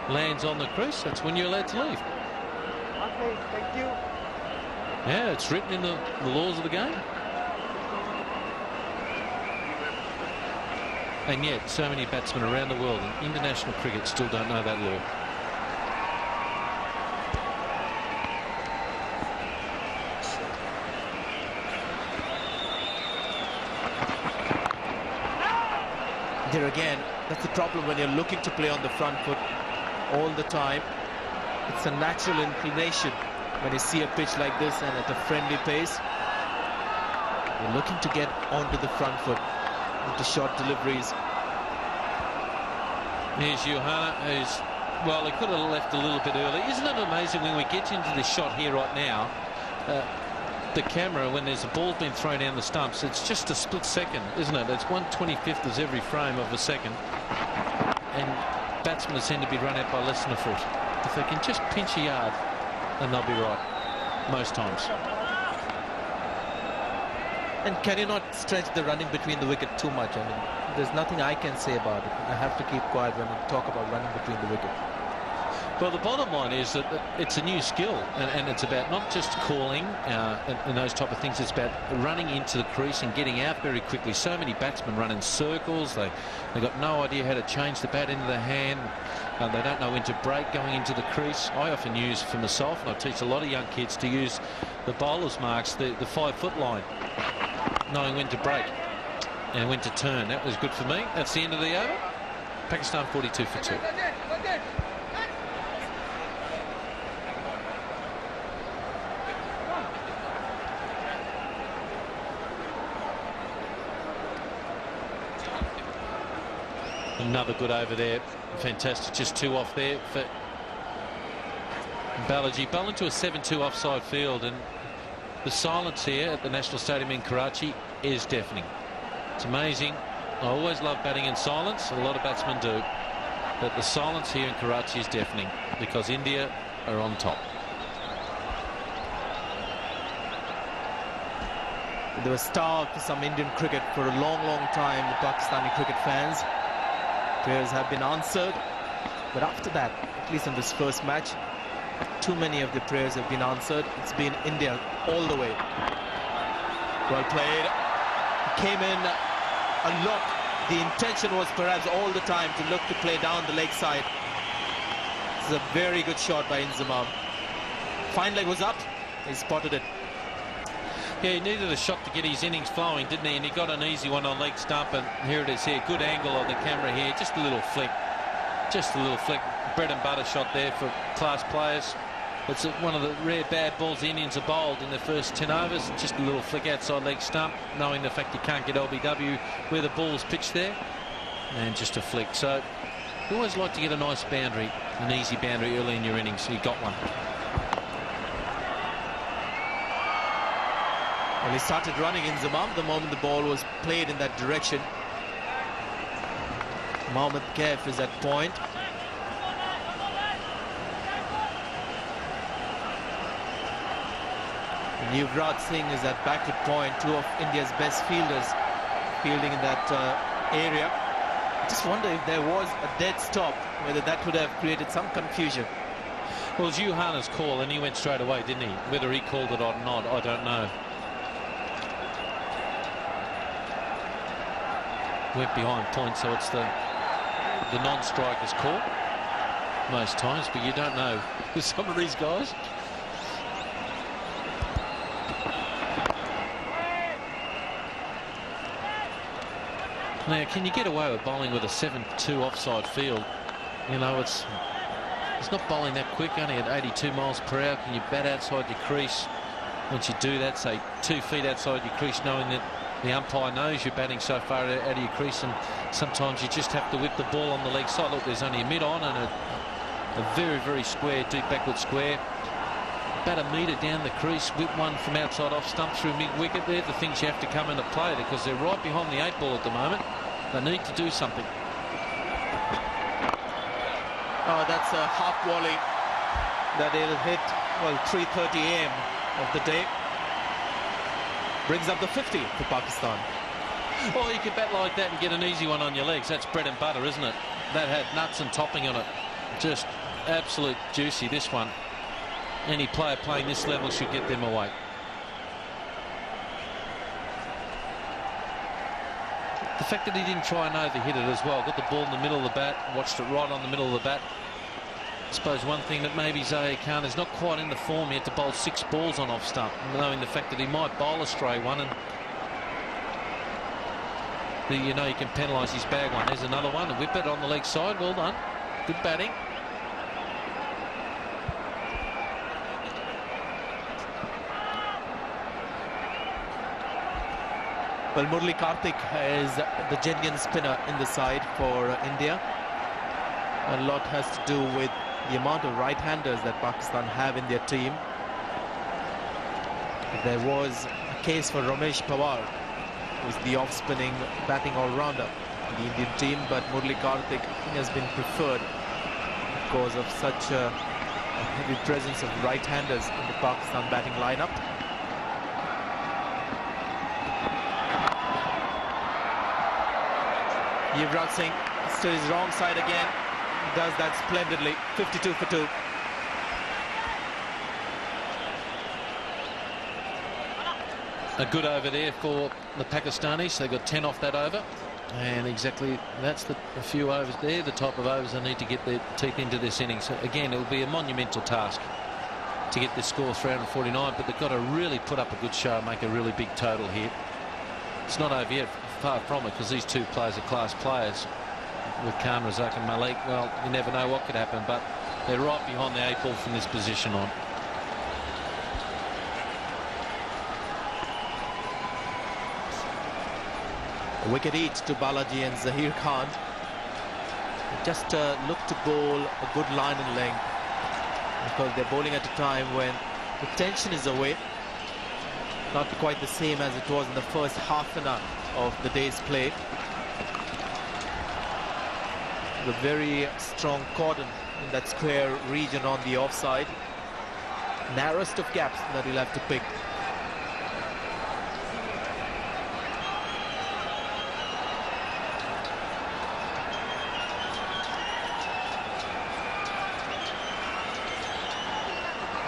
Speaker 8: lands on the crease, that's when you're allowed to leave.
Speaker 3: Okay, thank you.
Speaker 8: Yeah, it's written in the laws of the game. And yet, so many batsmen around the world in international cricket still don't know that law.
Speaker 2: There again, that's the problem when you're looking to play on the front foot all the time. It's a natural inclination when you see a pitch like this and at a friendly pace. You're looking to get onto the front foot into short deliveries.
Speaker 8: Here's Johanna, who's, well, he could have left a little bit early. Isn't it amazing when we get into this shot here right now, the camera, when there's a ball being thrown down the stumps, it's just a split second, isn't it? It's 1/25th of every frame of a second. And batsmen seem to be run out by less than a foot. If they can just pinch a yard, then they'll be right, most times.
Speaker 2: And can you not stretch the running between the wicket too much? I mean, there's nothing I can say about it. I have to keep quiet when I talk about running between the wicket.
Speaker 8: Well, the bottom line is that it's a new skill, and it's about not just calling and those type of things. It's about running into the crease and getting out very quickly. So many batsmen run in circles. They got no idea how to change the bat into the hand. They don't know when to break going into the crease. I often use for myself, and I teach a lot of young kids to use the bowler's marks, the 5-foot line, knowing when to break and when to turn. That was good for me. That's the end of the over. Pakistan 42 for 2. Another good over there. Fantastic. Just 2 off there for Balaji. Bowling to a 7-2 offside field, and the silence here at the National Stadium in Karachi is deafening. It's amazing. I always love batting in silence. A lot of batsmen do. But the silence here in Karachi is deafening because India are on top.
Speaker 2: They were starved for some Indian cricket for a long, long time, the Pakistani cricket fans. Prayers have been answered, but after that, at least in this first match, too many of the prayers have been answered. It's been India all the way. Well played. He came in a lot. The intention was perhaps all the time to look to play down the leg side. This is a very good shot by Inzamam. Fine leg was up. He spotted it.
Speaker 8: Yeah, he needed a shot to get his innings flowing, didn't he? And he got an easy one on leg stump, and here it is here. Good angle on the camera here. Just a little flick. Just a little flick. Bread and butter shot there for class players. It's one of the rare bad balls the Indians are bowled in the first 10 overs. Just a little flick outside leg stump, knowing the fact you can't get LBW where the ball's pitched there. And just a flick. So you always like to get a nice boundary, an easy boundary early in your innings. So you got one.
Speaker 2: Well, he started running Inzamam the moment the ball was played in that direction. Mohammad Kaif is at point. And Yuvraj Singh is at backward point. 2 of India's best fielders fielding in that area. I just wonder if there was a dead stop, whether that would have created some confusion.
Speaker 8: Well, it was Johanna's call, and he went straight away, didn't he? Whether he called it or not, I don't know. Went behind point, so it's the non-striker's call most times, but you don't know with some of these guys. Now, can you get away with bowling with a 7-2 offside field? You know, it's not bowling that quick, only at 82 miles per hour. Can you bat outside your crease? Once you do that, say 2 feet outside your crease, knowing that the umpire knows you're batting so far out of your crease, and sometimes you just have to whip the ball on the leg side. Look, there's only a mid on and a very, very square, deep backward square. Bat a metre down the crease, whip one from outside off stump through mid-wicket. They're the things you have to come into play because they're right behind the 8 ball at the moment. They need to do something.
Speaker 2: Oh, that's a half volley that he'll hit, well, 3:30 a.m. of the day. Brings up the 50 for Pakistan.
Speaker 8: Well, you can bat like that and get an easy one on your legs. That's bread and butter, isn't it? That had nuts and topping on it. Just absolute juicy, this one. Any player playing this level should get them away. The fact that he didn't try and overhit it as well, got the ball in the middle of the bat, watched it right on the middle of the bat. I suppose one thing that maybe Zaire Khan is not quite in the form yet to bowl 6 balls on off stump, knowing the fact that he might bowl a stray one, and you know, you can penalise his bag one. There's another one, a whip it on the leg side. Well done, good batting.
Speaker 2: Well, Murali Karthik is the genuine spinner in the side for India. A lot has to do with the amount of right-handers that Pakistan have in their team. There was a case for Ramesh Pawar, who's the off-spinning batting all-rounder in the Indian team, but Murali Karthik has been preferred because of such a heavy presence of right-handers in the Pakistan batting lineup. Yuvraj Singh still his wrong side again. He does that splendidly. 52 for 2.
Speaker 8: A good over there for the Pakistanis. They got 10 off that over, and exactly that's a few overs there, the type of overs they need to get their teeth into this innings. So again, it will be a monumental task to get this score 349, but they've got to really put up a good show and make a really big total here. It's not over yet, far from it, because these two players are class players with Khan, Razak and Malik. Well, you never know what could happen, but they're right behind the 8 ball from this position on.
Speaker 2: A wicket each to Balaji and Zahir Khan. They just look to bowl a good line and length, because they're bowling at a time when the tension is away. Not quite the same as it was in the first half an hour of the day's play. The very strong cordon in that square region on the offside. Narrowest of gaps that he'll have to pick.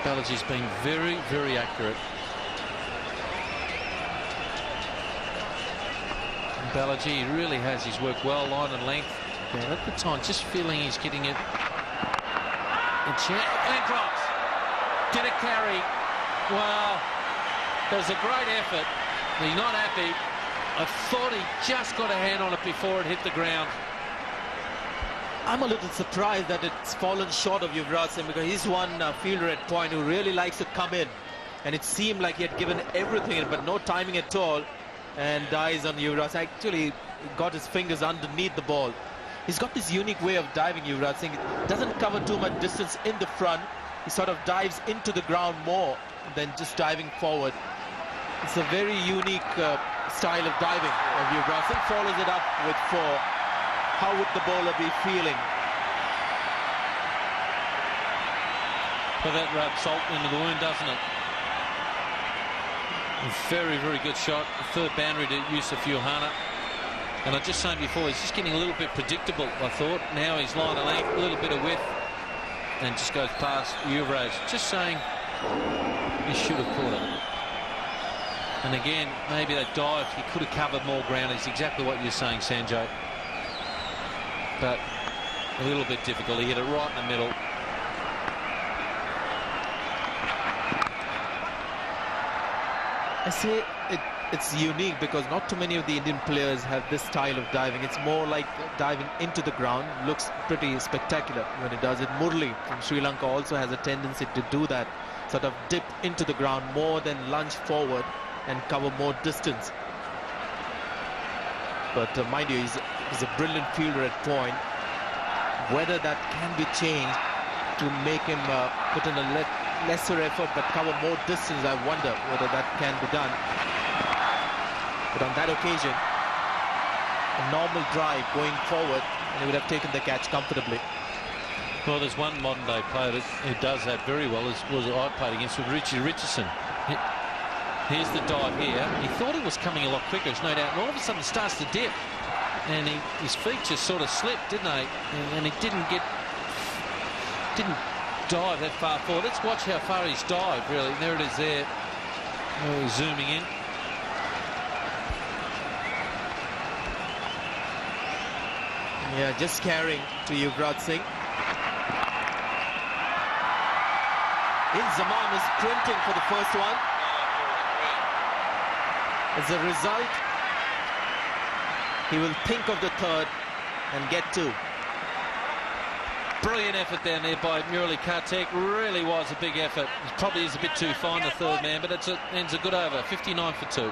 Speaker 8: Balaji's been very, very accurate. Balaji really has his work well, line and length. Yeah, at the time, just feeling he's getting it. And drops. Did it carry? Well, there was a great effort. He's not happy. I thought he just got a hand on it before it hit the ground.
Speaker 2: I'm a little surprised that it's fallen short of Yuvraj Singh, because he's one fielder at point who really likes to come in. And it seemed like he had given everything, but no timing at all. And dies on Yuvraj Singh. Actually got his fingers underneath the ball. He's got this unique way of diving, Yuvraj Singh. Doesn't cover too much distance in the front. He sort of dives into the ground more than just diving forward. It's a very unique style of diving of Yuvraj Singh. Follows it up with 4. How would the bowler be feeling?
Speaker 8: Well, that rubs salt into the wound, doesn't it? Very, very good shot. Third boundary to Yusuf Yohana. And I was just saying before, he's just getting a little bit predictable, I thought. Now he's line of length, a little bit of width, and just goes past Yuvraj. Just saying he should have caught it. And again, maybe that dive, he could have covered more ground. It's exactly what you're saying, Sanjay. But a little bit difficult. He hit it right in the middle.
Speaker 2: I say it's unique because not too many of the Indian players have this style of diving. It's more like diving into the ground. Looks pretty spectacular when it does it. Murali from Sri Lanka also has a tendency to do that, sort of dip into the ground more than lunge forward and cover more distance. But mind you, he's a brilliant fielder at point. Whether that can be changed to make him put in a lesser effort but cover more distance, I wonder whether that can be done. But on that occasion, a normal drive going forward, and he would have taken the catch comfortably.
Speaker 8: Well, there's one modern day player who does that very well, was I played against with Richie Richardson. Here's the dive here. He thought he was coming a lot quicker, there's no doubt, and all of a sudden starts to dip. And his feet just sort of slipped, didn't they? And he didn't dive that far forward. Let's watch how far he's dived, really. There it is there. Oh, zooming in.
Speaker 2: Yeah, just carrying to Yuvraj Singh. Zaman is sprinting for the first one. As a result, he will think of the third and get two.
Speaker 8: Brilliant effort down there by Murali Kartik. Really was a big effort. It probably is a bit too fine, the third man, but ends a good over. 59 for 2.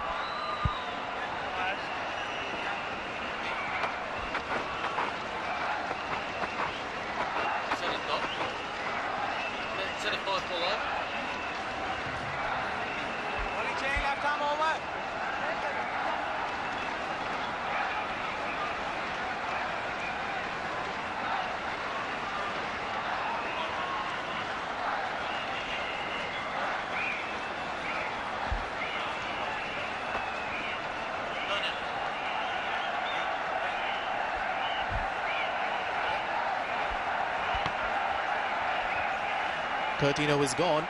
Speaker 2: Is gone.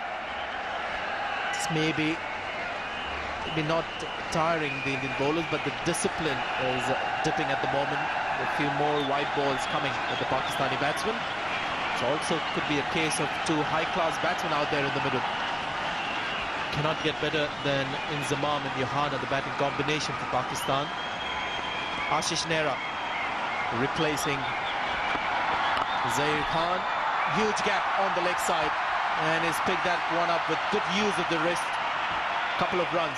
Speaker 2: It's maybe not tiring the Indian bowlers, but the discipline is dipping at the moment. A few more wide balls coming at the Pakistani batsmen. It also could be a case of two high-class batsmen out there in the middle. Cannot get better than Inzamam and Johanna, the batting combination for Pakistan. Ashish Nehra replacing Zair Khan. Huge gap on the leg side. And he's picked that one up with good use of the wrist. Couple of runs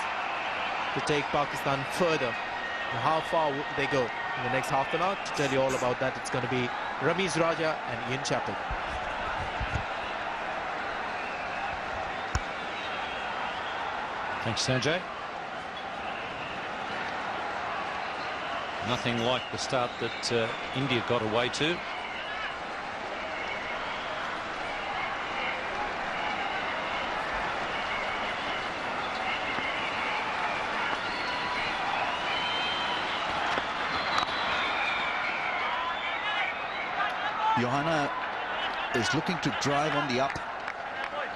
Speaker 2: to take Pakistan further. And how far would they go in the next half an hour? To tell you all about that, it's going to be Ramiz Raja and Ian Chappell.
Speaker 8: Thanks, Sanjay. Nothing like the start that India got away to.
Speaker 5: Johanna is looking to drive on the up,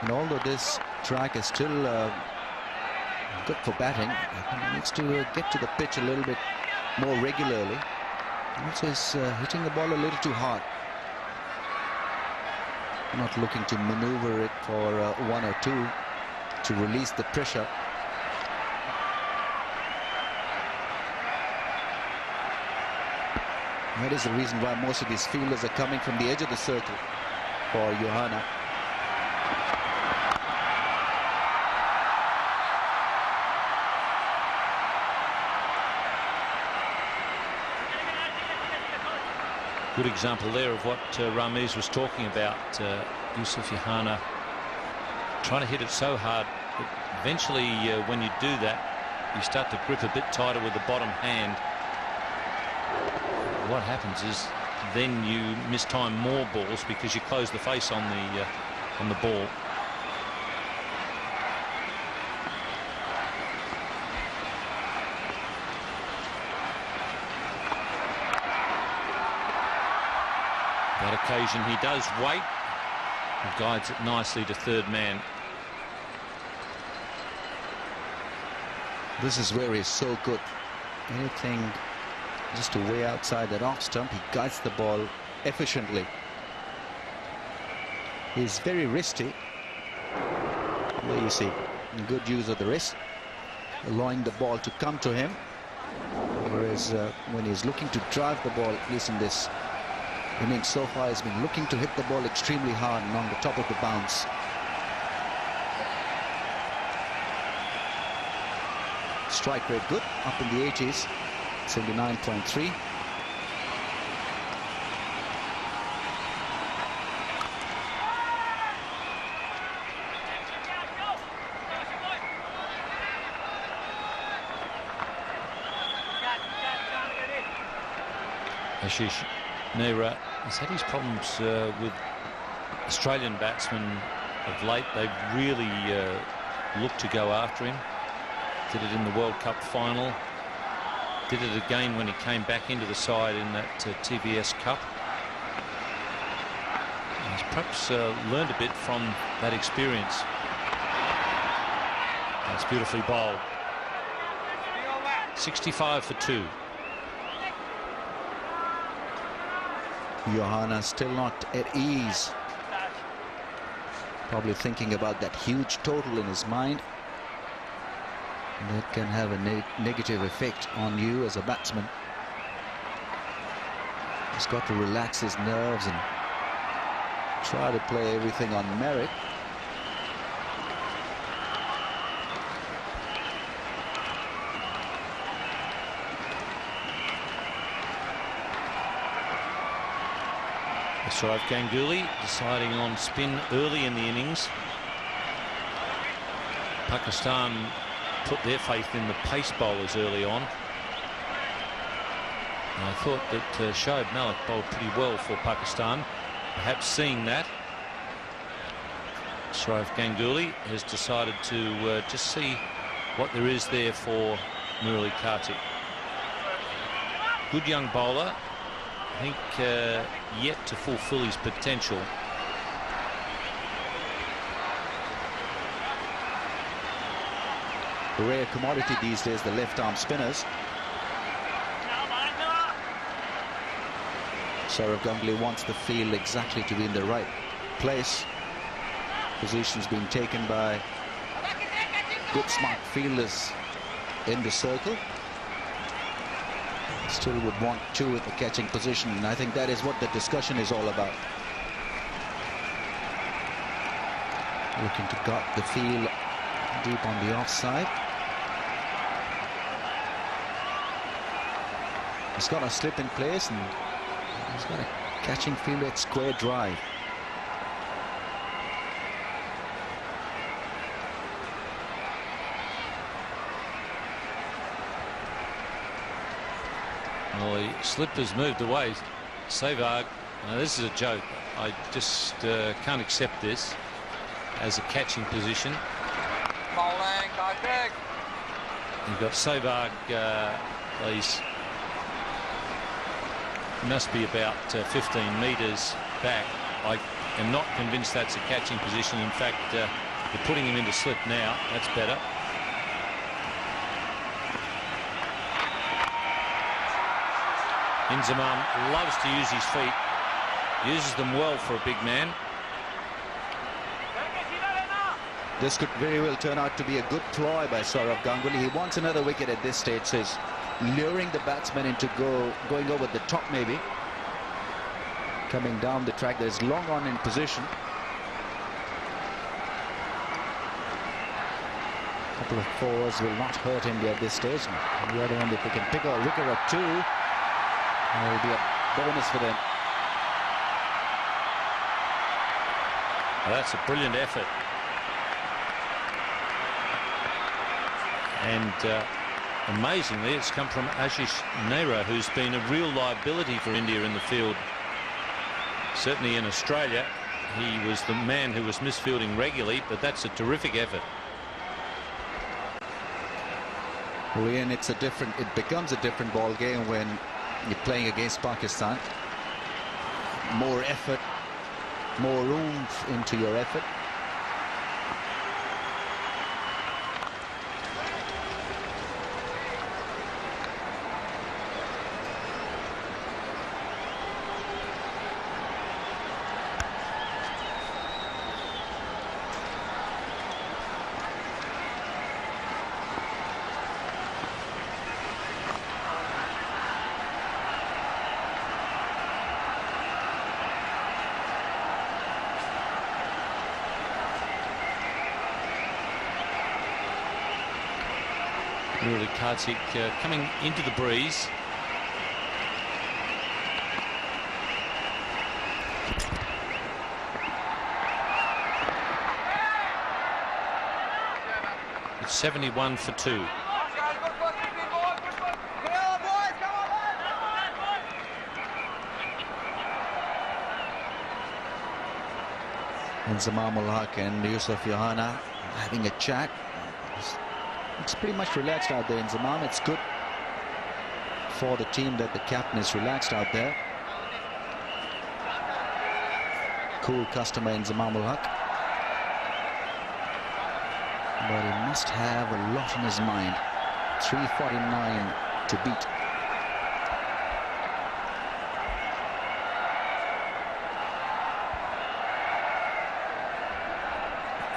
Speaker 5: and although this track is still good for batting, he needs to get to the pitch a little bit more regularly. Also, he's hitting the ball a little too hard. Not looking to maneuver it for 1 or 2 to release the pressure. That is the reason why most of these fielders are coming from the edge of the circle for Johanna.
Speaker 8: Good example there of what Ramiz was talking about. Yusuf Johanna trying to hit it so hard that eventually when you do that, you start to grip a bit tighter with the bottom hand. What happens is then you mistime more balls because you close the face on the ball. That occasion he does wait and guides it nicely to third man.
Speaker 5: This is where he's so good. Anything just way outside that off stump, he guides the ball efficiently. He's very wristy. There you see, good use of the wrist, allowing the ball to come to him. Whereas when he's looking to drive the ball, at least in this innings so far, he's been looking to hit the ball extremely hard and on the top of the bounce. Strike rate good, up in the 80s. 79.3.
Speaker 8: Ashish Nehra has had his problems with Australian batsmen of late. They've really looked to go after him. Did it in the World Cup final. Did it again when he came back into the side in that TVS Cup. And he's perhaps learned a bit from that experience. That's beautifully bowled. 65 for 2.
Speaker 5: Johanna still not at ease. Probably thinking about that huge total in his mind. And that can have a negative effect on you as a batsman. He's got to relax his nerves and try to play everything on merit.
Speaker 8: Sourav Ganguly deciding on spin early in the innings. Pakistan put their faith in the pace bowlers early on. And I thought that Shoaib Malik bowled pretty well for Pakistan. Perhaps seeing that, Sourav Ganguly has decided to just see what there is there for Murali Kartik. Good young bowler. I think yet to fulfill his potential.
Speaker 5: A rare commodity these days, the left-arm spinners. Sourav Ganguly wants the field exactly to be in the right place. Positions being taken by good, smart fielders in the circle. Still would want two at the catching position, and I think that is what the discussion is all about. Looking to gut the field deep on the offside. He's got a slip in place, and he's got a catching field at square drive.
Speaker 8: Well, the slip has moved away. Sehwag, now this is a joke. I just can't accept this as a catching position. You've got Sehwag, he must be about 15 metres back. I am not convinced that's a catching position. In fact, you're putting him into slip now. That's better. Inzamam loves to use his feet, uses them well for a big man.
Speaker 5: This could very well turn out to be a good ploy by Sourav Ganguly. He wants another wicket at this stage, so he's luring the batsman into going over the top maybe. Coming down the track, there's long on in position. A couple of fours will not hurt India at this stage. On the other hand, if they can pick a wicket or two, it will be a bonus for them.
Speaker 8: Well, that's a brilliant effort. And amazingly, it's come from Ashish Nehra, who's been a real liability for India in the field. Certainly in Australia, he was the man who was misfielding regularly, but that's a terrific effort.
Speaker 5: Well, Ian, it becomes a different ball game when you're playing against Pakistan. More effort, more room into your effort.
Speaker 8: Murali Kartik coming into the breeze. It's 71 for 2.
Speaker 5: And Zamamul Haq and Yusuf Johanna having a chat. It's pretty much relaxed out there in Zamam. It's good for the team that the captain is relaxed out there. Cool customer in Zamamul Haq. But he must have a lot on his mind. 349 to beat.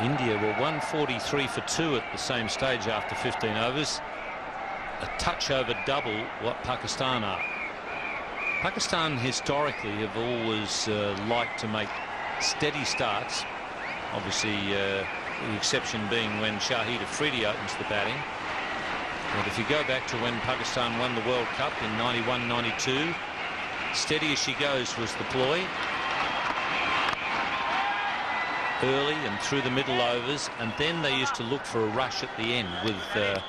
Speaker 8: India were 143 for 2 at the same stage after 15 overs. A touch over double what Pakistan are. Pakistan historically have always liked to make steady starts. Obviously, the exception being when Shahid Afridi opens the batting. But if you go back to when Pakistan won the World Cup in 91-92, steady as she goes was the ploy. Early and through the middle overs, and then they used to look for a rush at the end with a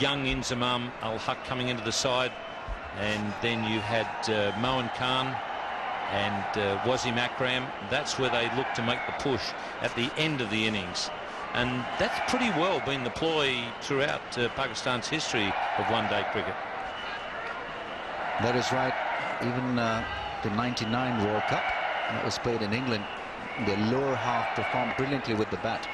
Speaker 8: young Inzamam Al-Haq coming into the side, and then you had Moin Khan and Wasim Akram. That's where they looked to make the push at the end of the innings, and that's pretty well been the ploy throughout Pakistan's history of one-day cricket.
Speaker 5: That is right. Even the '99 World Cup that was played in England, the lower half performed brilliantly with the bat.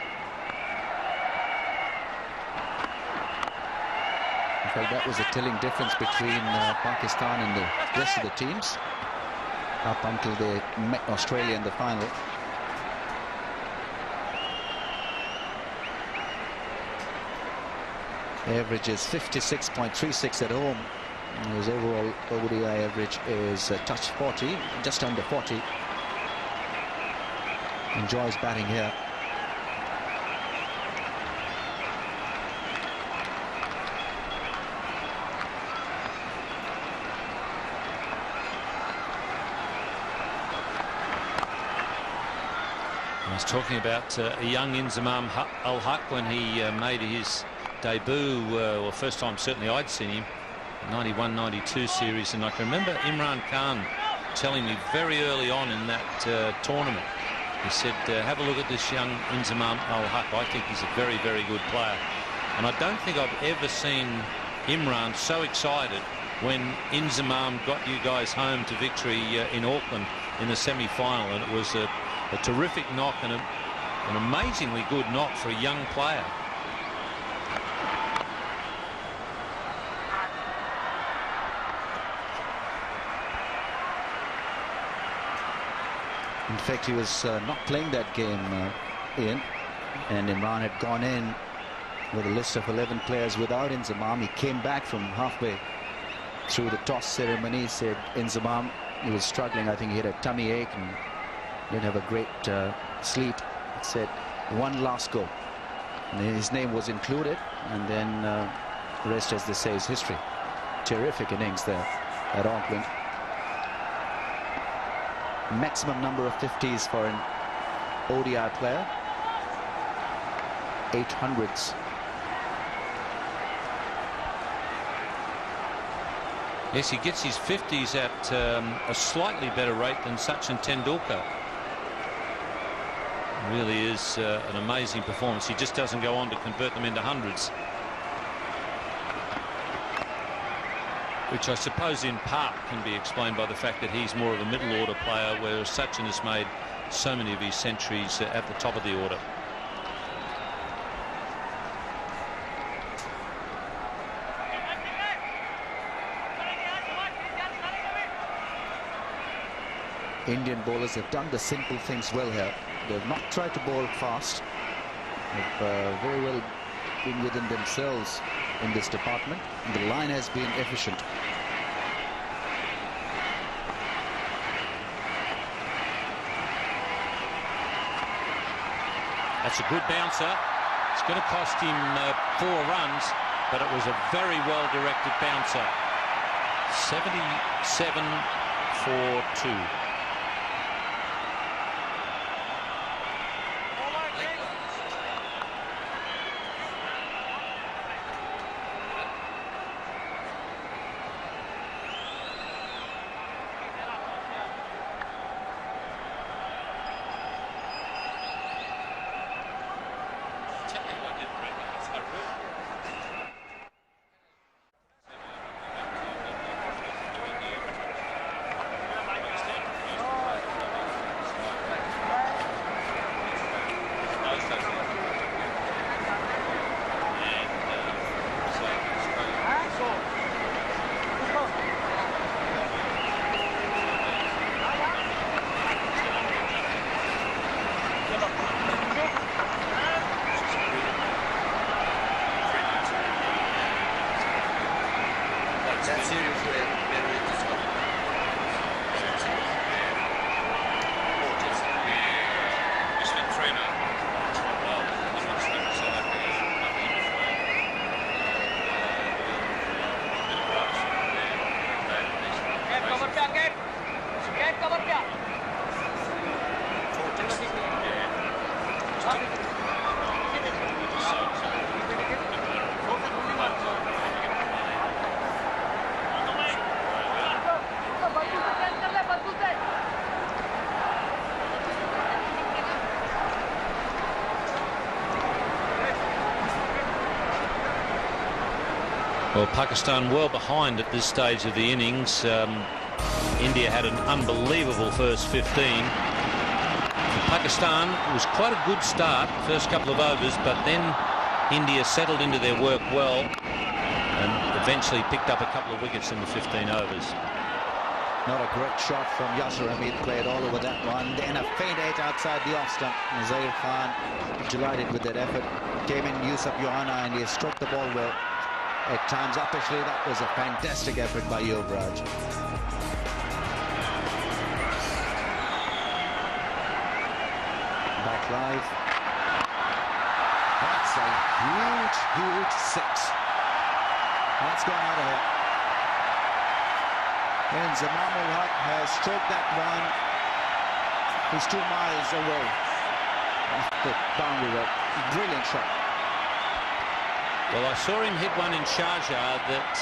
Speaker 5: In fact, that was a telling difference between Pakistan and the rest of the teams up until they met Australia in the final. The average is 56.36 at home. His overall ODI average is a touch 40, just under 40. Enjoys batting here.
Speaker 8: I was talking about a young Inzamam Al-Haq when he made his debut, or first time certainly I'd seen him, 91-92 series, and I can remember Imran Khan telling me very early on in that tournament, he said, have a look at this young Inzamam Al-Haq. I think he's a very, very good player. And I don't think I've ever seen Imran so excited when Inzamam got you guys home to victory in Auckland in the semi-final, and it was a terrific knock and an amazingly good knock for a young player.
Speaker 5: In fact, he was not playing that game, Ian, and Imran had gone in with a list of 11 players without Inzamam. He came back from halfway through the toss ceremony, said Inzamam, he was struggling. I think he had a tummy ache and didn't have a great sleep. He said, one last go. And his name was included, and then the rest, as they say, is history. Terrific innings there at Auckland. Maximum number of 50s for an ODI player, 800s.
Speaker 8: Yes, he gets his 50s at a slightly better rate than Sachin Tendulkar. Really is an amazing performance. He just doesn't go on to convert them into hundreds, which I suppose in part can be explained by the fact that he's more of a middle order player, whereas Sachin has made so many of his centuries at the top of the order.
Speaker 5: Indian bowlers have done the simple things well here. They've not tried to bowl fast. They've very well been within themselves in this department. And the line has been efficient.
Speaker 8: That's a good bouncer. It's going to cost him 4 runs, but it was a very well directed bouncer. 77 for 2. Well, Pakistan well behind at this stage of the innings. India had an unbelievable first 15. For Pakistan, it was quite a good start, first couple of overs, but then India settled into their work well and eventually picked up a couple of wickets in the 15 overs.
Speaker 5: Not a great shot from Yasir Hamid, played all over that one. Then a faint edge outside the off stump. Zair Khan delighted with that effort. Came in Yusuf Johanna and he struck the ball well. At times uppishly, that was a fantastic effort by Yuvraj. Back live. That's a huge, huge six. That's gone out of here. And Zamamul Haq has stroked that one. He's 2 miles away off the boundary rope. Brilliant shot.
Speaker 8: Well, I saw him hit one in Sharjah that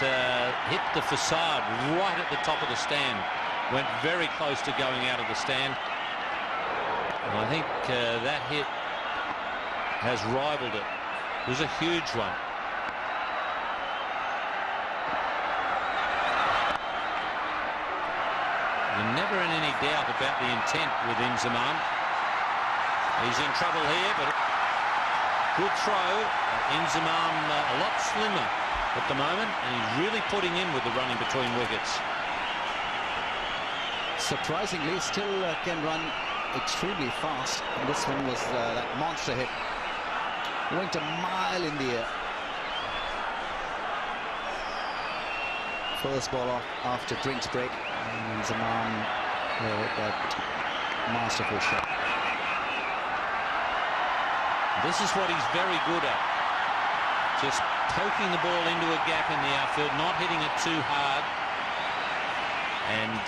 Speaker 8: hit the facade right at the top of the stand. Went very close to going out of the stand. And I think that hit has rivaled it. It was a huge one. You're never in any doubt about the intent with Inzamam. He's in trouble here, but good throw. Inzamam a lot slimmer at the moment, and he's really putting in with the running between wickets.
Speaker 5: Surprisingly, still can run extremely fast. And this one was that monster hit. Went a mile in the air. First ball off after drinks break. And Zaman that masterful shot.
Speaker 8: This is what he's very good at. Just poking the ball into a gap in the outfield, not hitting it too hard, and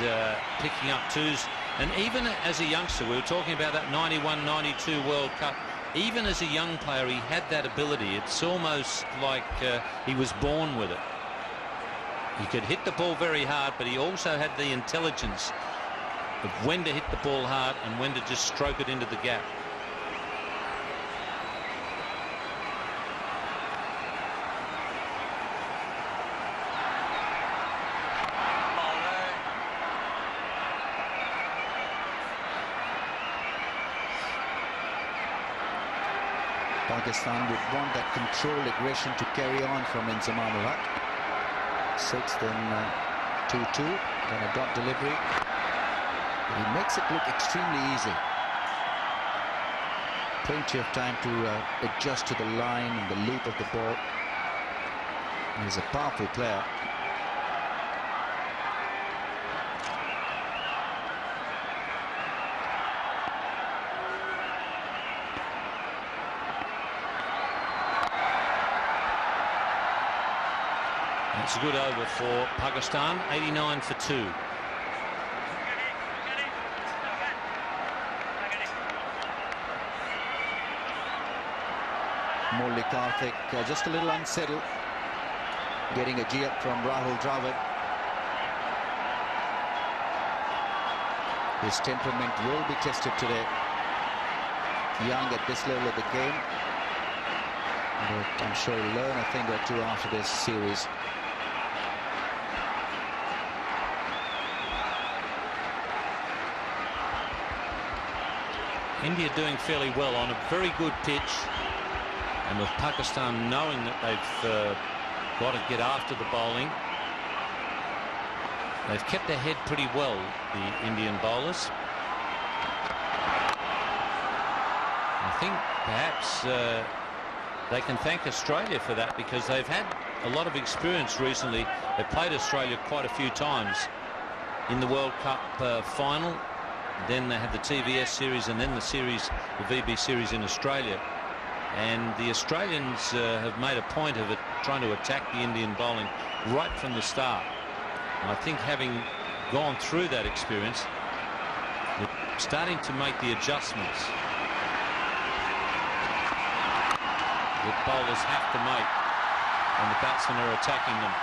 Speaker 8: picking up twos. And even as a youngster, we were talking about that 91-92 World Cup, even as a young player, he had that ability. It's almost like he was born with it. He could hit the ball very hard, but he also had the intelligence of when to hit the ball hard and when to just stroke it into the gap.
Speaker 5: Pakistan would want that controlled aggression to carry on from Zamamul Haq. 6, then 2-2, then a dot delivery. He makes it look extremely easy. Plenty of time to adjust to the line and the loop of the ball. He's a powerful player.
Speaker 8: It's a good over for Pakistan, 89 for 2.
Speaker 5: Molly Karthik just a little unsettled. Getting a G up from Rahul Dravid. His temperament will be tested today. Young at this level of the game. But I'm sure he'll learn a thing or two after this series.
Speaker 8: India doing fairly well on a very good pitch, and with Pakistan knowing that they've got to get after the bowling, they've kept their head pretty well, the Indian bowlers. I think perhaps they can thank Australia for that, because they've had a lot of experience recently. They've played Australia quite a few times in the World Cup final. Then they had the TVS series, and then the series, the VB series in Australia. And the Australians have made a point of it, trying to attack the Indian bowling right from the start. And I think having gone through that experience, they're starting to make the adjustments. that bowlers have to make when the batsmen are attacking them.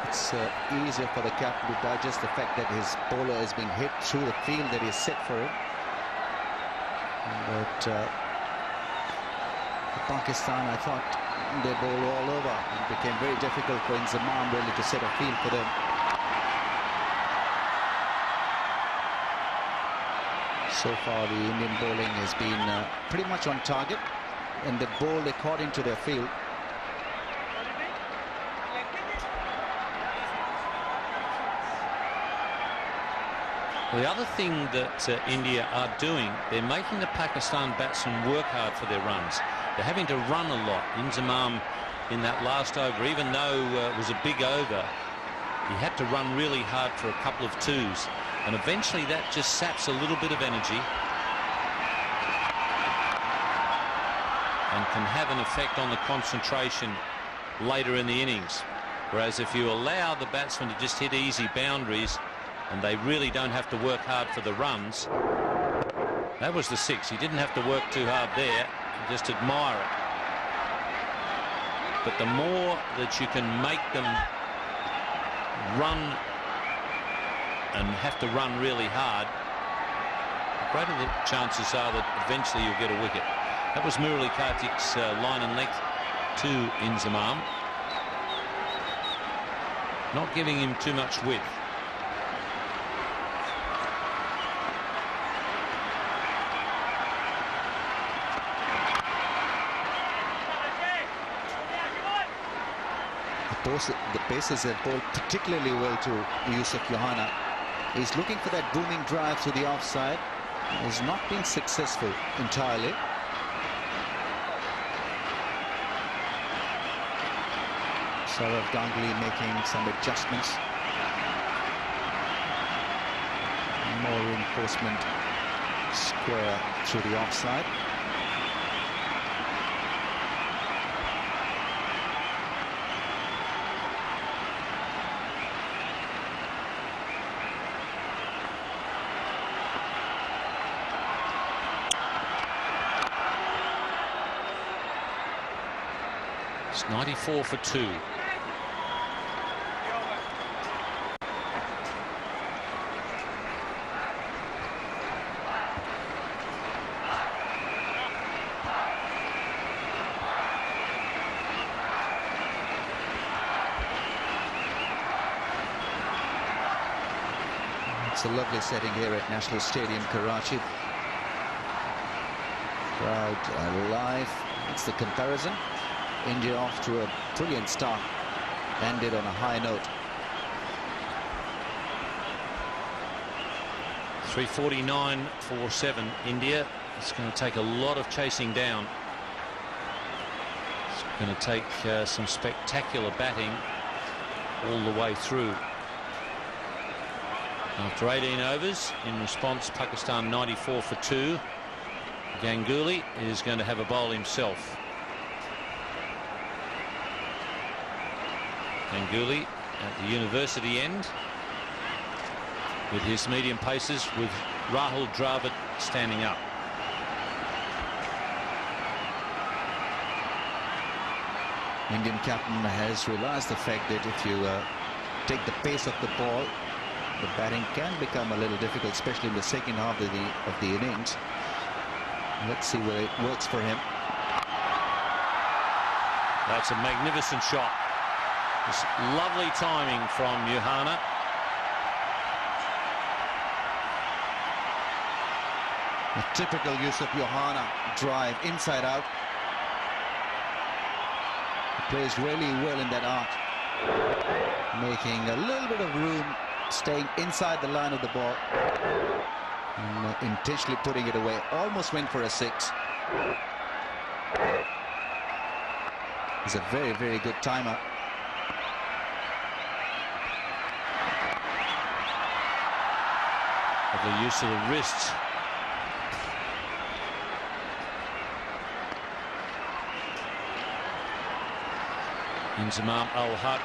Speaker 5: It's easier for the captain to digest the fact that his bowler has been hit through the field that is set for him. But Pakistan, I thought they bowled all over. It became very difficult for Inzamam really to set a field for them. So far, the Indian bowling has been pretty much on target, and they bowled according to their field.
Speaker 8: The other thing that India are doing, they're making the Pakistan batsmen work hard for their runs. They're having to run a lot. Inzamam in that last over, even though it was a big over, he had to run really hard for a couple of twos. And eventually that just saps a little bit of energy and can have an effect on the concentration later in the innings. Whereas if you allow the batsmen to just hit easy boundaries, and they really don't have to work hard for the runs. That was the 6. He didn't have to work too hard there, just admire it. But the more that you can make them run and have to run really hard, the greater the chances are that eventually you'll get a wicket. That was Murali Kartik's line and length to Inzamam, not giving him too much width.
Speaker 5: The Pacers have bowled particularly well to Yusuf Johanna. He's looking for that booming drive to the offside. Has not been successful entirely. Saurav Ganguly making some adjustments. More reinforcement square through the offside.
Speaker 8: It's 94 for 2.
Speaker 5: It's a lovely setting here at National Stadium, Karachi. Crowd alive. It's the comparison. India off to a brilliant start, ended on a high note.
Speaker 8: 349 for 7 India. It's going to take a lot of chasing down. It's going to take some spectacular batting all the way through. After 18 overs, in response, Pakistan 94 for 2. Ganguly is going to have a bowl himself. Ganguly at the university end with his medium paces, with Rahul Dravid standing up.
Speaker 5: Indian captain has realized the fact that if you take the pace of the ball, the batting can become a little difficult, especially in the second half of the innings. Let's see where it works for him.
Speaker 8: That's a magnificent shot. Just lovely timing from Johanna.
Speaker 5: A typical use of Johanna drive inside out. He plays really well in that arc, making a little bit of room, staying inside the line of the ball and intentionally putting it away. Almost went for a 6. He's a very, very good timer.
Speaker 8: Of the use of the wrists Inzamam Al-Haq,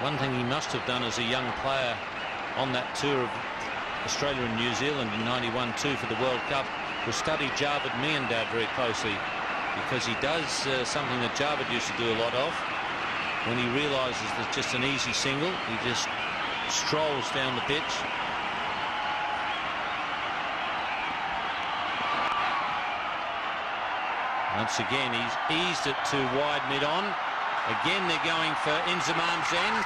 Speaker 8: one thing he must have done as a young player on that tour of Australia and New Zealand in 91-2 for the World Cup was study Javed Miandad very closely, because he does something that Javed used to do a lot of. When he realises there's just an easy single, he just strolls down the pitch. Once again, he's eased it to wide mid-on. Again, they're going for Inzamam's end.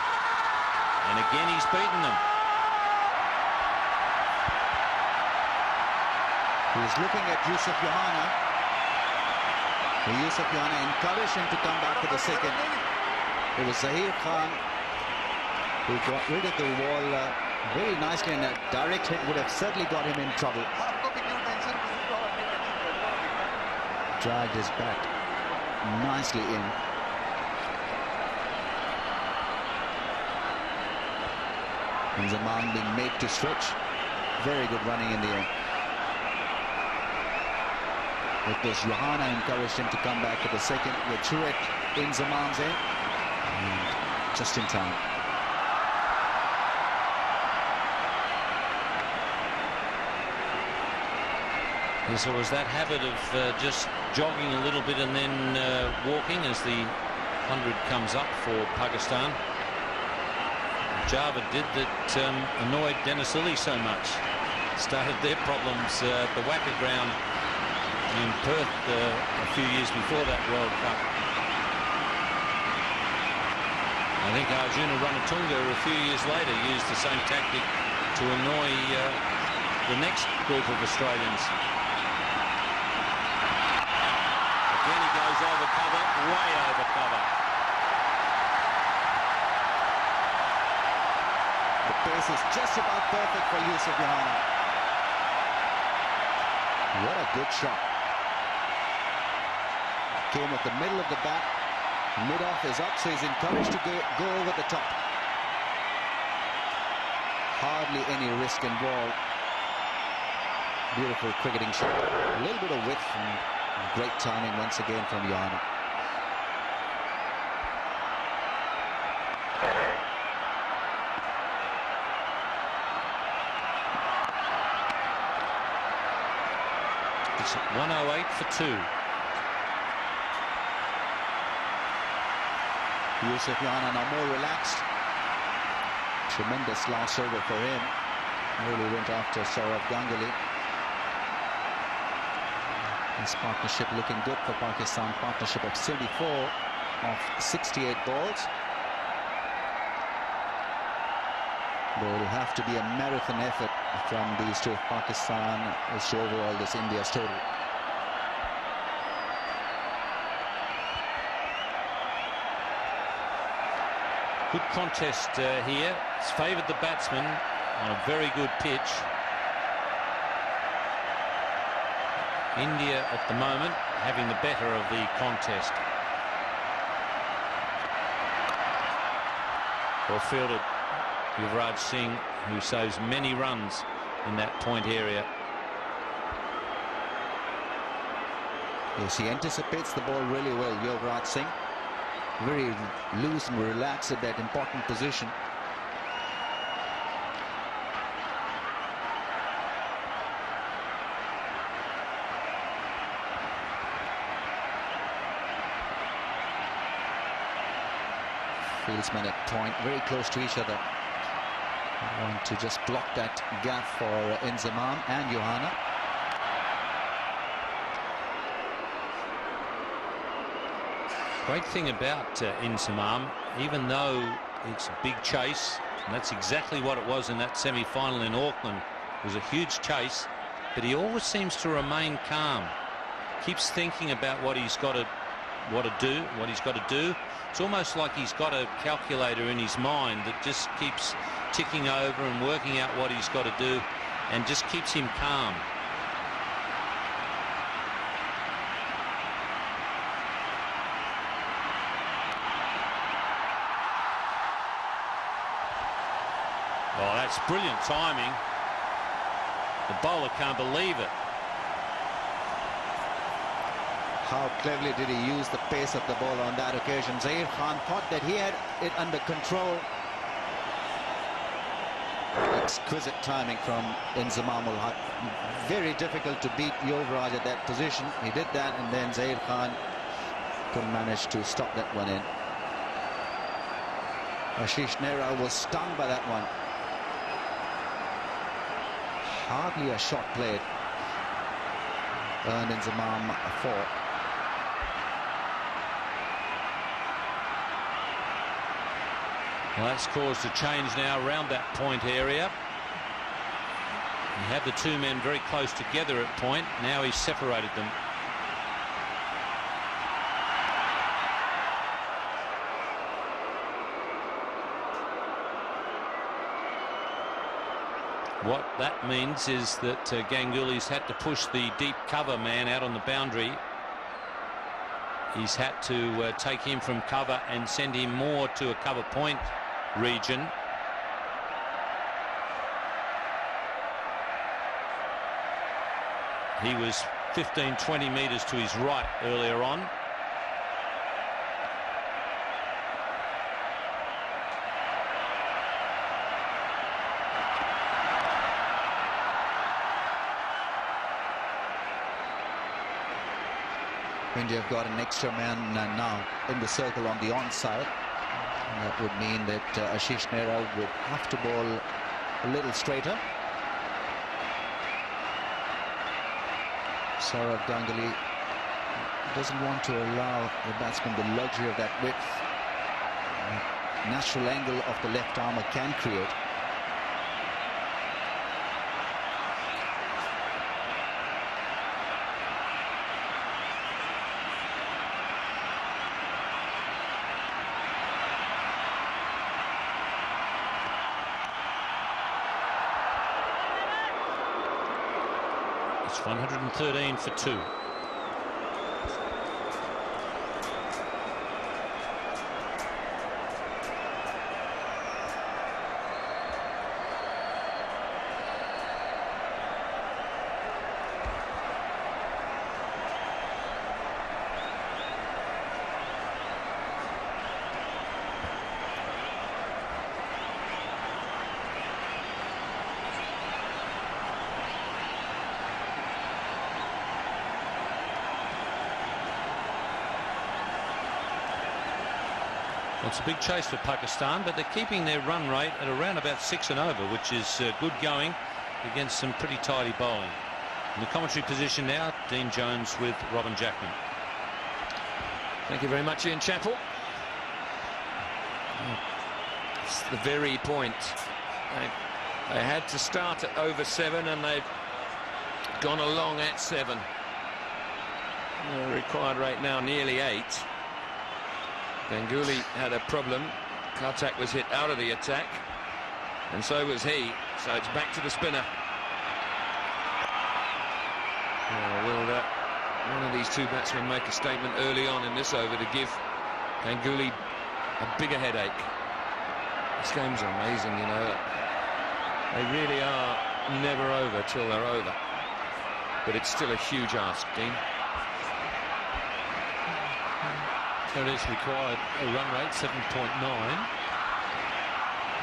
Speaker 8: And again, he's beaten them.
Speaker 5: He's looking at Yusuf Yohana. Yusuf Yohana encouraged him to come back for the second. It was Zahir Khan who got rid of the wall very nicely, and a direct hit would have certainly got him in trouble. Dragged his bat nicely in. Inzamam being made to switch. Very good running in the air. It was Yohana encouraged him to come back for the second. They threw it Inzamam's end. And just in time.
Speaker 8: Yes, it was that habit of just jogging a little bit and then walking as the 100 comes up for Pakistan. Javed did that annoyed Dennis Lilly so much. Started their problems at the Wacker ground in Perth a few years before that World Cup. I think Arjuna Ranatunga a few years later used the same tactic to annoy the next group of Australians. Again he goes over cover, way over cover.
Speaker 5: The pace is just about perfect for Yusuf Yohana. What a good shot. Came at the middle of the bat. Mid-off is up, so he's encouraged to go over the top. Hardly any risk involved. Beautiful cricketing shot. A little bit of width and great timing once again from Yohana.
Speaker 8: It's 108 for 2.
Speaker 5: Yusuf Yohana now more relaxed. Tremendous last over for him. Really went after Saurav Ganguly. This partnership looking good for Pakistan. Partnership of 74 of 68 balls. There will have to be a marathon effort from these two. Pakistan is to overall this India's total.
Speaker 8: Good contest here. It's favoured the batsman on a very good pitch. India at the moment having the better of the contest. Well fielded Yuvraj Singh, who saves many runs in that point area.
Speaker 5: Yes, he anticipates the ball really well, Yuvraj Singh. Very loose and relaxed at that important position. Fieldsmen at point, very close to each other. Want to just block that gap for Inzamam and Yohana.
Speaker 8: Great thing about Inzamam, even though it's a big chase, and that's exactly what it was in that semi-final in Auckland, it was a huge chase, but he always seems to remain calm. Keeps thinking about what he's got to do. It's almost like he's got a calculator in his mind that just keeps ticking over and working out what he's got to do, and just keeps him calm. Oh, that's brilliant timing. The bowler can't believe it.
Speaker 5: How cleverly did he use the pace of the ball on that occasion. Zahir Khan thought that he had it under control. Exquisite timing from Inzamam ul Haq. Very difficult to beat Yuvraj at that position. He did that, and then Zahir Khan couldn't manage to stop that one in. Ashish Nehra was stung by that one. Hardly a shot played. Earned Inzamam a 4.
Speaker 8: Well, that's caused a change now around that point area. You have the two men very close together at point. Now he's separated them. What that means is that Ganguly's had to push the deep cover man out on the boundary. He's had to take him from cover and send him more to a cover point region. He was 15-20 metres to his right earlier on.
Speaker 5: India have got an extra man now in the circle on the onside. And that would mean that Ashish Nehra would have to bowl a little straighter. Saurav Ganguly doesn't want to allow the batsman the luxury of that width. Natural angle of the left armour can create.
Speaker 8: It's 113 for 2. It's a big chase for Pakistan, but they're keeping their run rate at around about 6 and over, which is good going against some pretty tidy bowling. In the commentary position now, Dean Jones with Robin Jackman.
Speaker 4: Thank you very much, Ian Chappell. It's the very point. They had to start at over 7 and they've gone along at 7. The required rate now nearly 8. Ganguly had a problem. Kartak was hit out of the attack, and so was he. So it's back to the spinner. Will one of these two batsmen make a statement early on in this over to give Ganguly a bigger headache? This game's amazing, you know. They really are never over till they're over. But it's still a huge ask, Dean.
Speaker 8: It is required a run rate 7.9,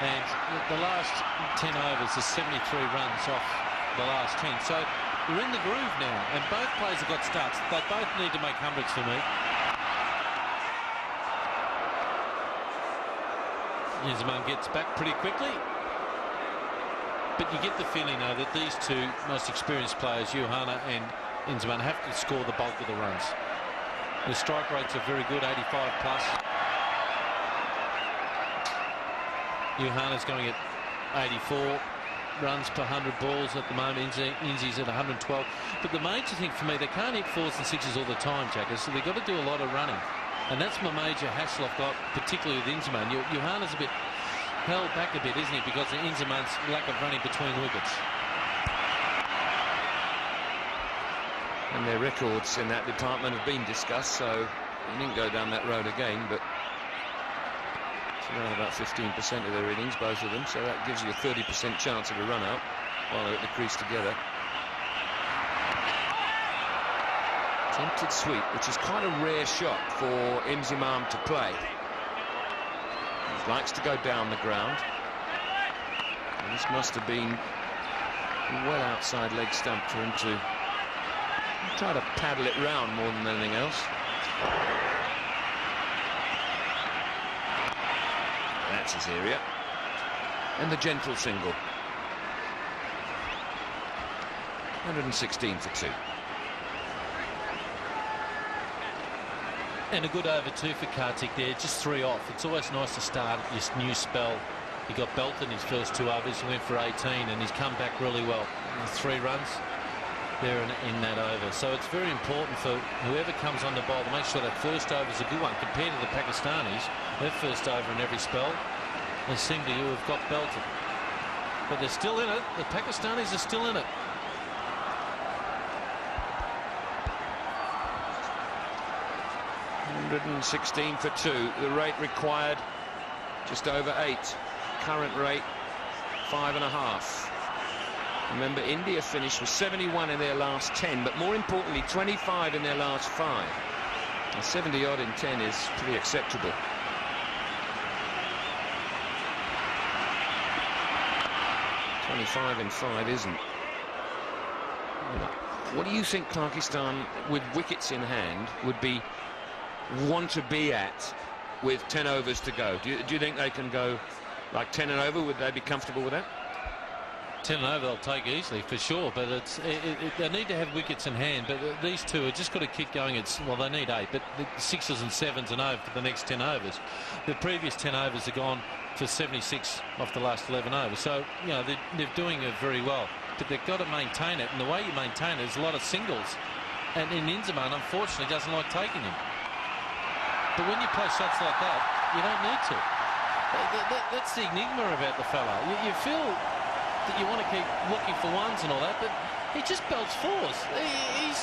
Speaker 8: and the last 10 overs is 73 runs off the last 10. So we're in the groove now, and both players have got starts. They both need to make hundreds for me. Inzamam gets back pretty quickly, but you get the feeling now that these two most experienced players, Yuhana and Inzamam, have to score the bulk of the runs. The strike rates are very good, 85 plus. Yuhana's going at 84 runs per 100 balls at the moment. Inzi's at 112. But the major thing for me, they can't hit 4s and 6s all the time, Jackers, so they've got to do a lot of running. And that's my major hassle I've got, particularly with Inzamam. Yuhana's a bit held back a bit, isn't he, because of Inzamam's lack of running between wickets.
Speaker 4: And their records in that department have been discussed, so they didn't go down that road again, but it's around about 15% of their innings, both of them, so that gives you a 30% chance of a run out while they're at the crease together. Attempted sweep, which is quite a rare shot for Inzamam to play. He likes to go down the ground. And this must have been well outside leg stump for him to try to paddle it round more than anything else. That's his area. And the gentle single. 116 for 2.
Speaker 8: And a good over 2 for Kartik there, just 3 off. It's always nice to start this new spell. He got belted in his first 2 overs, he went for 18, and he's come back really well. 3 runs there in that over. So it's very important for whoever comes on the bowl to make sure that first over is a good one. Compared to the Pakistanis, their first over in every spell, they seem to have got belted. But they're still in it. The Pakistanis are still in it.
Speaker 4: $116 for 2. The rate required just over 8. Current rate 5.5. Remember, India finished with 71 in their last 10, but more importantly 25 in their last 5. And 70 odd in 10 is pretty acceptable. .25 in 5 isn't. What do you think Pakistan, with wickets in hand, would want to be at with 10 overs to go? Do you think they can go like 10 and over? Would they be comfortable with that?
Speaker 8: 10 and over they'll take easily for sure, but they need to have wickets in hand. But these two are just got to keep going. Well, they need 8, but the 6s and 7s and over for the next 10 overs. The previous 10 overs are gone for 76 off the last 11 overs. So you know they're doing it very well, but they've got to maintain it. And the way you maintain it is a lot of singles. And Inzamam unfortunately doesn't like taking them. But when you play shots like that, you don't need to. That's the enigma about the fella. You feel that you want to keep looking for ones and all that, but he just belts 4s. He's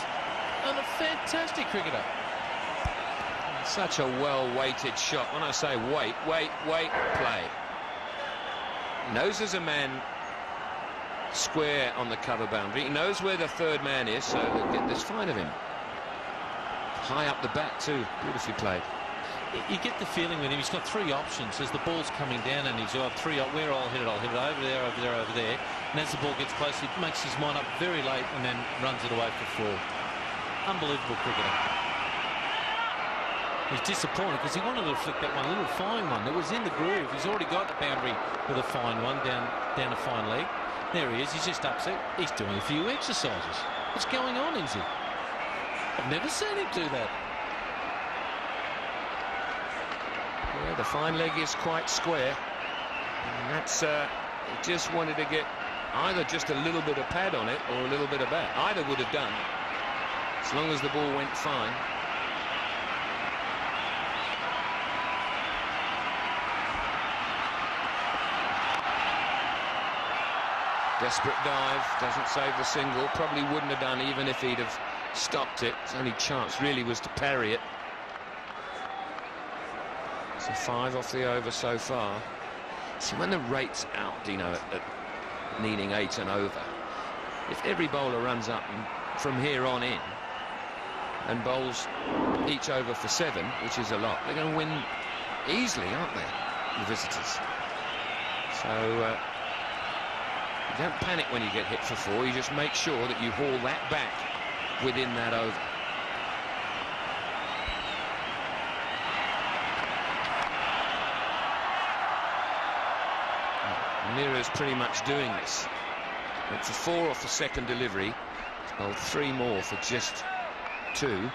Speaker 8: a fantastic cricketer.
Speaker 4: Such a well-weighted shot. When I say wait, play. He knows there's a man square on the cover boundary. He knows where the third man is, so they'll get this fine of him. High up the bat too. Beautifully played.
Speaker 8: You get the feeling with him, he's got 3 options as the ball's coming down, and he's got 3 op where I'll hit it over there, over there, over there. And as the ball gets close, he makes his mind up very late and then runs it away for 4. Unbelievable cricketer. He's disappointed because he wanted to flick that one, a little fine one that was in the groove. He's already got the boundary with a fine one down a fine leg. There he is. He's just upset. He's doing a few exercises. What's going on, Inzi? I've never seen him do that.
Speaker 4: Yeah, the fine leg is quite square. And that's he just wanted to get either just a little bit of pad on it or a little bit of bat. Either would have done, as long as the ball went fine. Desperate dive, doesn't save the single. Probably wouldn't have done even if he'd have stopped it. His only chance really was to parry it. So 5 off the over so far. See, when the rate's out, Dino, at needing 8 and over, if every bowler runs up and from here on in and bowls each over for 7, which is a lot, they're going to win easily, aren't they, the visitors? So you don't panic when you get hit for 4. You just make sure that you haul that back within that over. Mira's pretty much doing this. Went for 4 off the second delivery. He's bowled 3 more for just 2.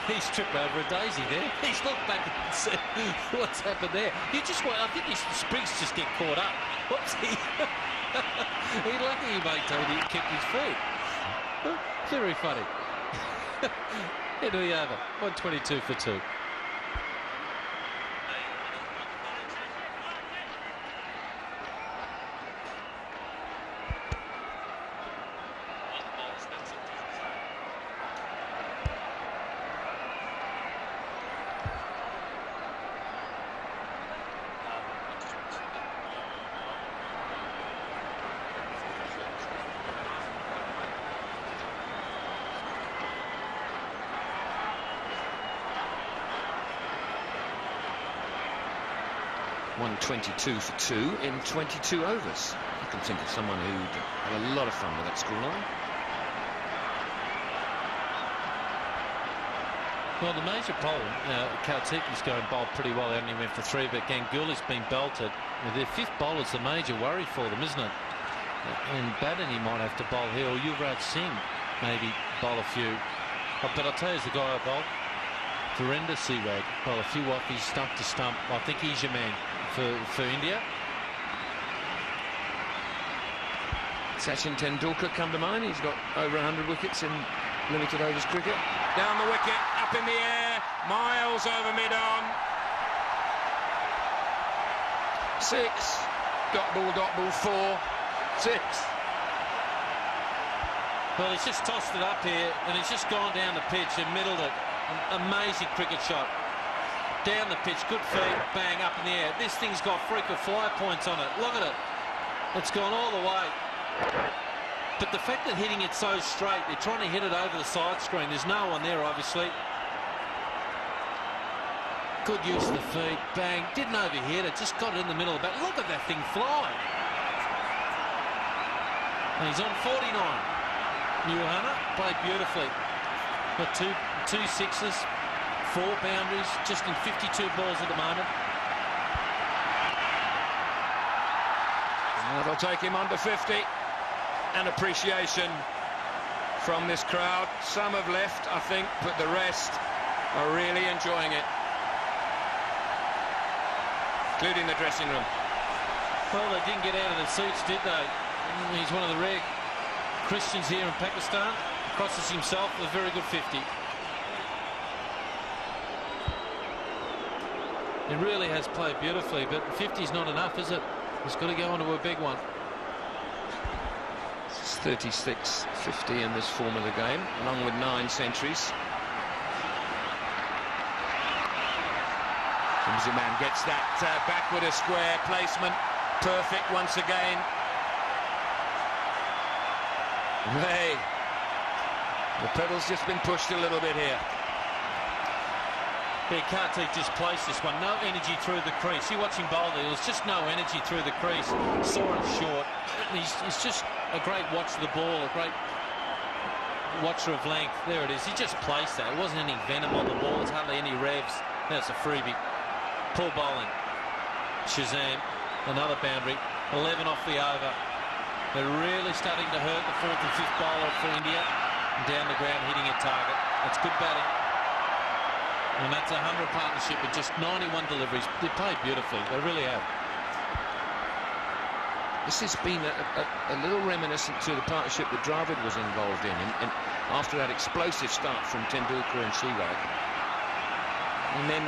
Speaker 8: He's tripped over a daisy there. He's looked back and said, what's happened there? I think his sprigs just get caught up. Whoopsie. He lucky he maintained it, kept his feet. Very funny. Into the over. 122 for 2.
Speaker 4: 122 for 2 in 22 overs. I can think of someone who'd have a lot of fun with that scoreline.
Speaker 8: Well, the major problem, Kautiki's going bowled pretty well. He only went for 3, but Gangula's been belted. Their 5th bowler's the major worry for them, isn't it? And Batten, he might have to bowl here, or Yuvraj Singh maybe bowl a few. But I'll tell you, the guy I bowled, Virender Sehwag, bowl a few off, he's stump to stump. I think he's your man for India.
Speaker 4: Sachin Tendulkar come to mind. He's got over 100 wickets in limited overs cricket. Down the wicket, up in the air, miles over mid-on. 6. Dot ball, 4. 6.
Speaker 8: Well, he's just tossed it up here, and he's just gone down the pitch and middled it. An amazing cricket shot. Down the pitch, good feet, bang, up in the air. This thing's got freak of fly points on it. Look at it. It's gone all the way. But the fact that hitting it so straight, they're trying to hit it over the side screen. There's no one there, obviously. Good use of the feet, bang. Didn't overhit it, just got it in the middle of the bat. Look at that thing fly. And he's on 49. Newhunter played beautifully. Got two sixes, 4 boundaries, just in 52 balls at the moment.
Speaker 4: They'll take him under 50. And appreciation from this crowd. Some have left, I think, but the rest are really enjoying it, including the dressing room.
Speaker 8: Well, they didn't get out of the seats, did they? He's one of the rare Christians here in Pakistan. Crosses himself with a very good 50. He really has played beautifully, but 50's not enough, is it? He's got to go into a big one.
Speaker 4: 36-50 in this form of the game, along with 9 centuries. Zimmerman gets that backward a square placement. Perfect once again. Hey, the pedal's just been pushed a little bit here.
Speaker 8: Yeah, Kartik just placed this one. No energy through the crease. You watch him bowl there, there was just no energy through the crease. Saw it short. He's just a great watcher of the ball, a great watcher of length. There it is. He just placed that. It wasn't any venom on the ball. There's hardly any revs. That's a freebie. Poor bowling. Shazam, another boundary. 11 off the over. They're really starting to hurt the 4th and 5th bowler for India. Down the ground, hitting a target. That's good batting. And that's a 100 partnership with just 91 deliveries. They played beautifully. They really have.
Speaker 4: This has been a little reminiscent to the partnership that Dravid was involved in, and after that explosive start from Tendulkar and Sehwag. And then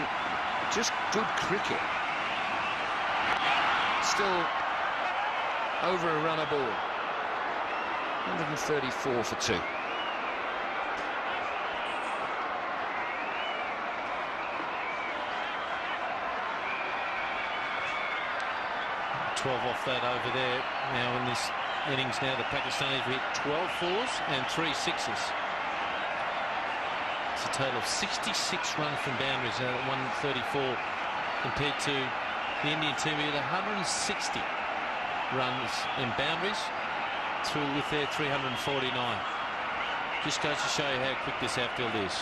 Speaker 4: just good cricket. Still over a run a ball. 134 for 2.
Speaker 8: 12 off that over there. Now in this innings now, the Pakistanis hit 12 4s and 3 6s. It's a total of 66 runs from boundaries at 134 compared to the Indian team with 160 runs in boundaries through with their 349. Just goes to show you how quick this outfield is.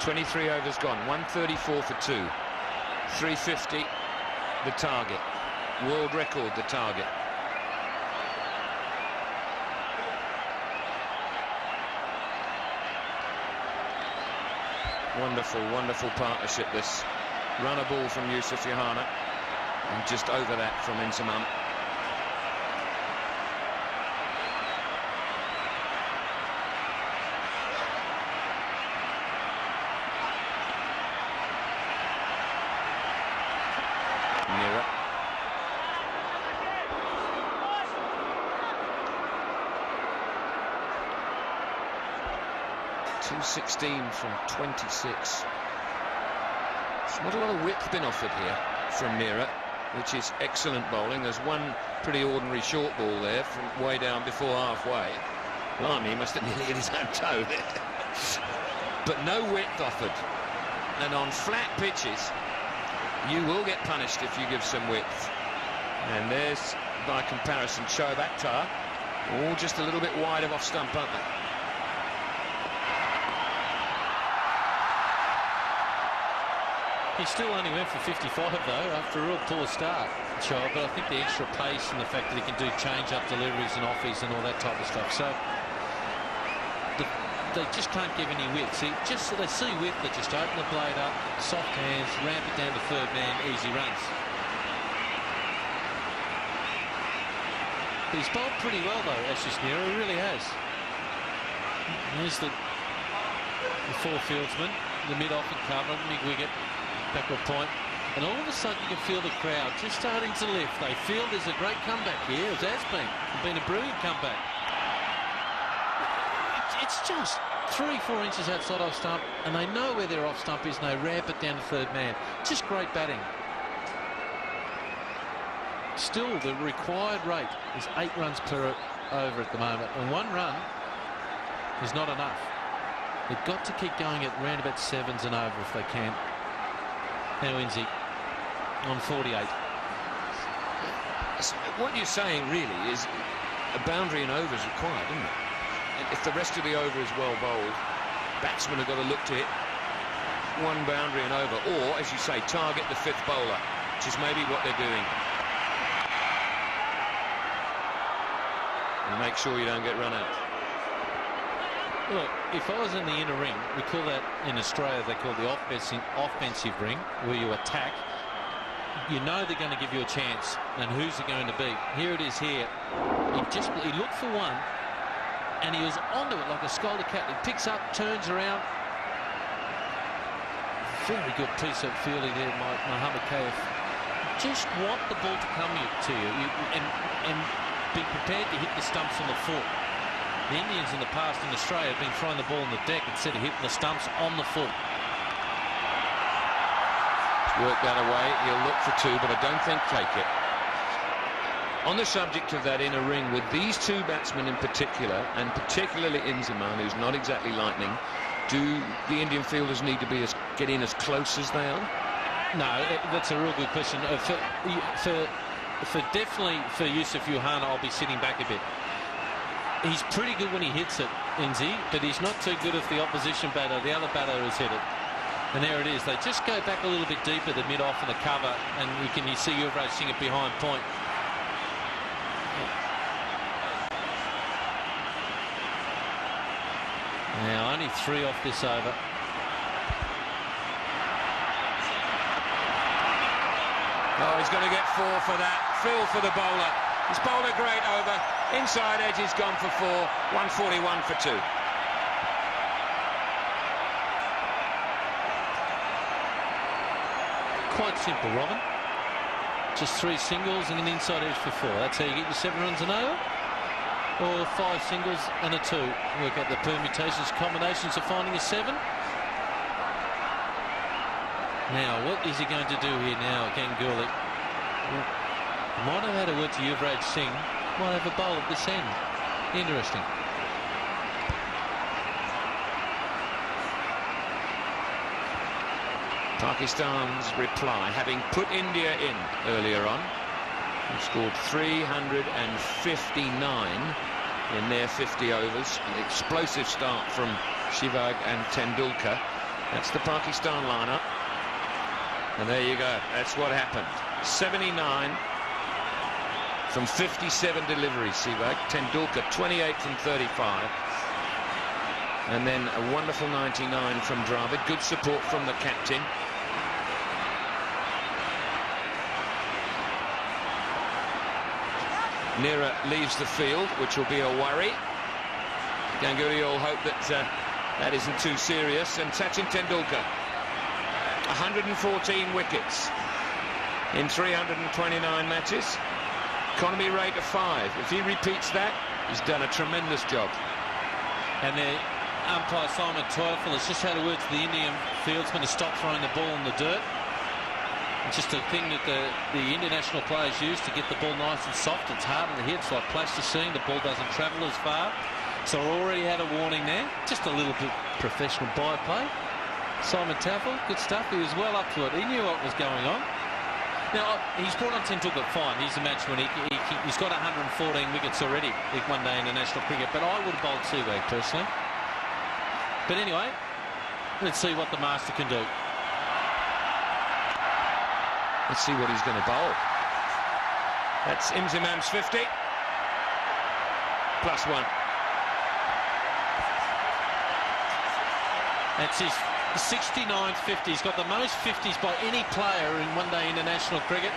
Speaker 4: 23 overs gone, 134 for 2. 350 the target. World record the target. Wonderful, wonderful partnership this. Run a ball from Yusuf Yohana and just over that from Inzamam. Nearer. .216 from 26. There's not a lot of width been offered here from Mira, which is excellent bowling. There's one pretty ordinary short ball there from way down before halfway. Blimey, he must have nearly hit his own toe there. But no width offered. And on flat pitches, You will get punished if you give some width. And there's, by comparison, Shoaib Akhtar, all just a little bit wide of off stump, aren't they?
Speaker 8: He still only went for 55 though after a real poor start, Shoaib, but I think the extra pace and the fact that he can do change-up deliveries and offies and all that type of stuff. So they just can't give any width. See, just so they see width, they just open the blade up, soft hands, ramp it down to third man, easy runs. He's bowled pretty well though, Ashish Nehra, he really has. There's the four fieldsmen, the mid-off and cover, big wicket, backward point, and all of a sudden you can feel the crowd just starting to lift. They feel there's a great comeback here, as has been a brilliant comeback. It's just 3-4 inches outside off stump, and they know where their off stump is, and they ramp it down to third man. Just great batting. Still, the required rate is 8 runs per over at the moment, and 1 run is not enough. They've got to keep going at round about 7s and over if they can. Now Inzi on 48.
Speaker 4: What you're saying really is a boundary and over is required, isn't it? And if the rest of the over is well bowled, batsmen have got to look to hit 1 boundary and over, or as you say, target the 5th bowler, which is maybe what they're doing. And make sure you don't get run out.
Speaker 8: Look, if I was in the inner ring, we call that in Australia, they call the offensive ring, where you attack. You know they're going to give you a chance, and who's it going to be? Here it is here. He looked for 1, and he was onto it like a scolded cat. He picks up, turns around. Very good piece of fielding there, Mohammad Kaif. Just want the ball to come to you, and be prepared to hit the stumps on the foot. The Indians in the past in Australia have been throwing the ball on the deck instead of hitting the stumps on the foot.
Speaker 4: Work that away. He'll look for 2, but I don't think take it. On the subject of that inner ring, with these 2 batsmen in particular, and particularly Inzamam, who's not exactly lightning, do the Indian fielders need to get in as close as they are?
Speaker 8: No, that's a real good question. Definitely for Yusuf Yohana, I'll be sitting back a bit. He's pretty good when he hits it, Inzi, but he's not too good if the opposition batter, the other batter, has hit it. And there it is. They just go back a little bit deeper, the mid-off and the cover, and you see Yuvraj Singh it behind point. Now, only 3 off this over.
Speaker 4: Oh, he's going to get 4 for that. Phil for the bowler. He's bowled a great over. Inside edge, he's gone for 4. 141 for 2.
Speaker 8: Quite simple, Robin. Just 3 singles and an inside edge for 4. That's how you get your 7 runs and over. Or 5 singles and a 2. Work out the permutations, combinations of finding a 7. Now, what is he going to do here now, Ganguly? Might have had a word to Yuvraj Singh. Might have a bowl at this end. Interesting.
Speaker 4: Pakistan's reply, having put India in earlier on, who scored 359 in their 50 overs. An explosive start from Sehwag and Tendulkar. That's the Pakistan lineup. And there you go. That's what happened. 79 from 57 deliveries, Sehwag. Tendulkar 28 from 35. And then a wonderful 99 from Dravid. Good support from the captain. Nehra leaves the field, which will be a worry. Ganguly will hope that that isn't too serious. And Sachin Tendulkar, 114 wickets in 329 matches. Economy rate of 5. If he repeats that, he's done a tremendous job.
Speaker 8: And the umpire Simon Teufel has just had a word to the Indian fieldsman to stop throwing the ball in the dirt. It's just a thing that the international players use to get the ball nice and soft. It's harder to hit. It's like plasticine. The ball doesn't travel as far. So already had a warning there. Just a little bit professional byplay. Simon Taffel, good stuff. He was well up to it. He knew what was going on. Now, he's brought on Tendulkar, fine. He's a match winner. He's got 114 wickets already in one-day international cricket, but I would have bowled Seawag personally. But anyway, let's see what the master can do.
Speaker 4: Let's see what he's going to bowl. That's Imzimam's 50. +1.
Speaker 8: That's his 69th 50. He's got the most 50s by any player in one-day international cricket.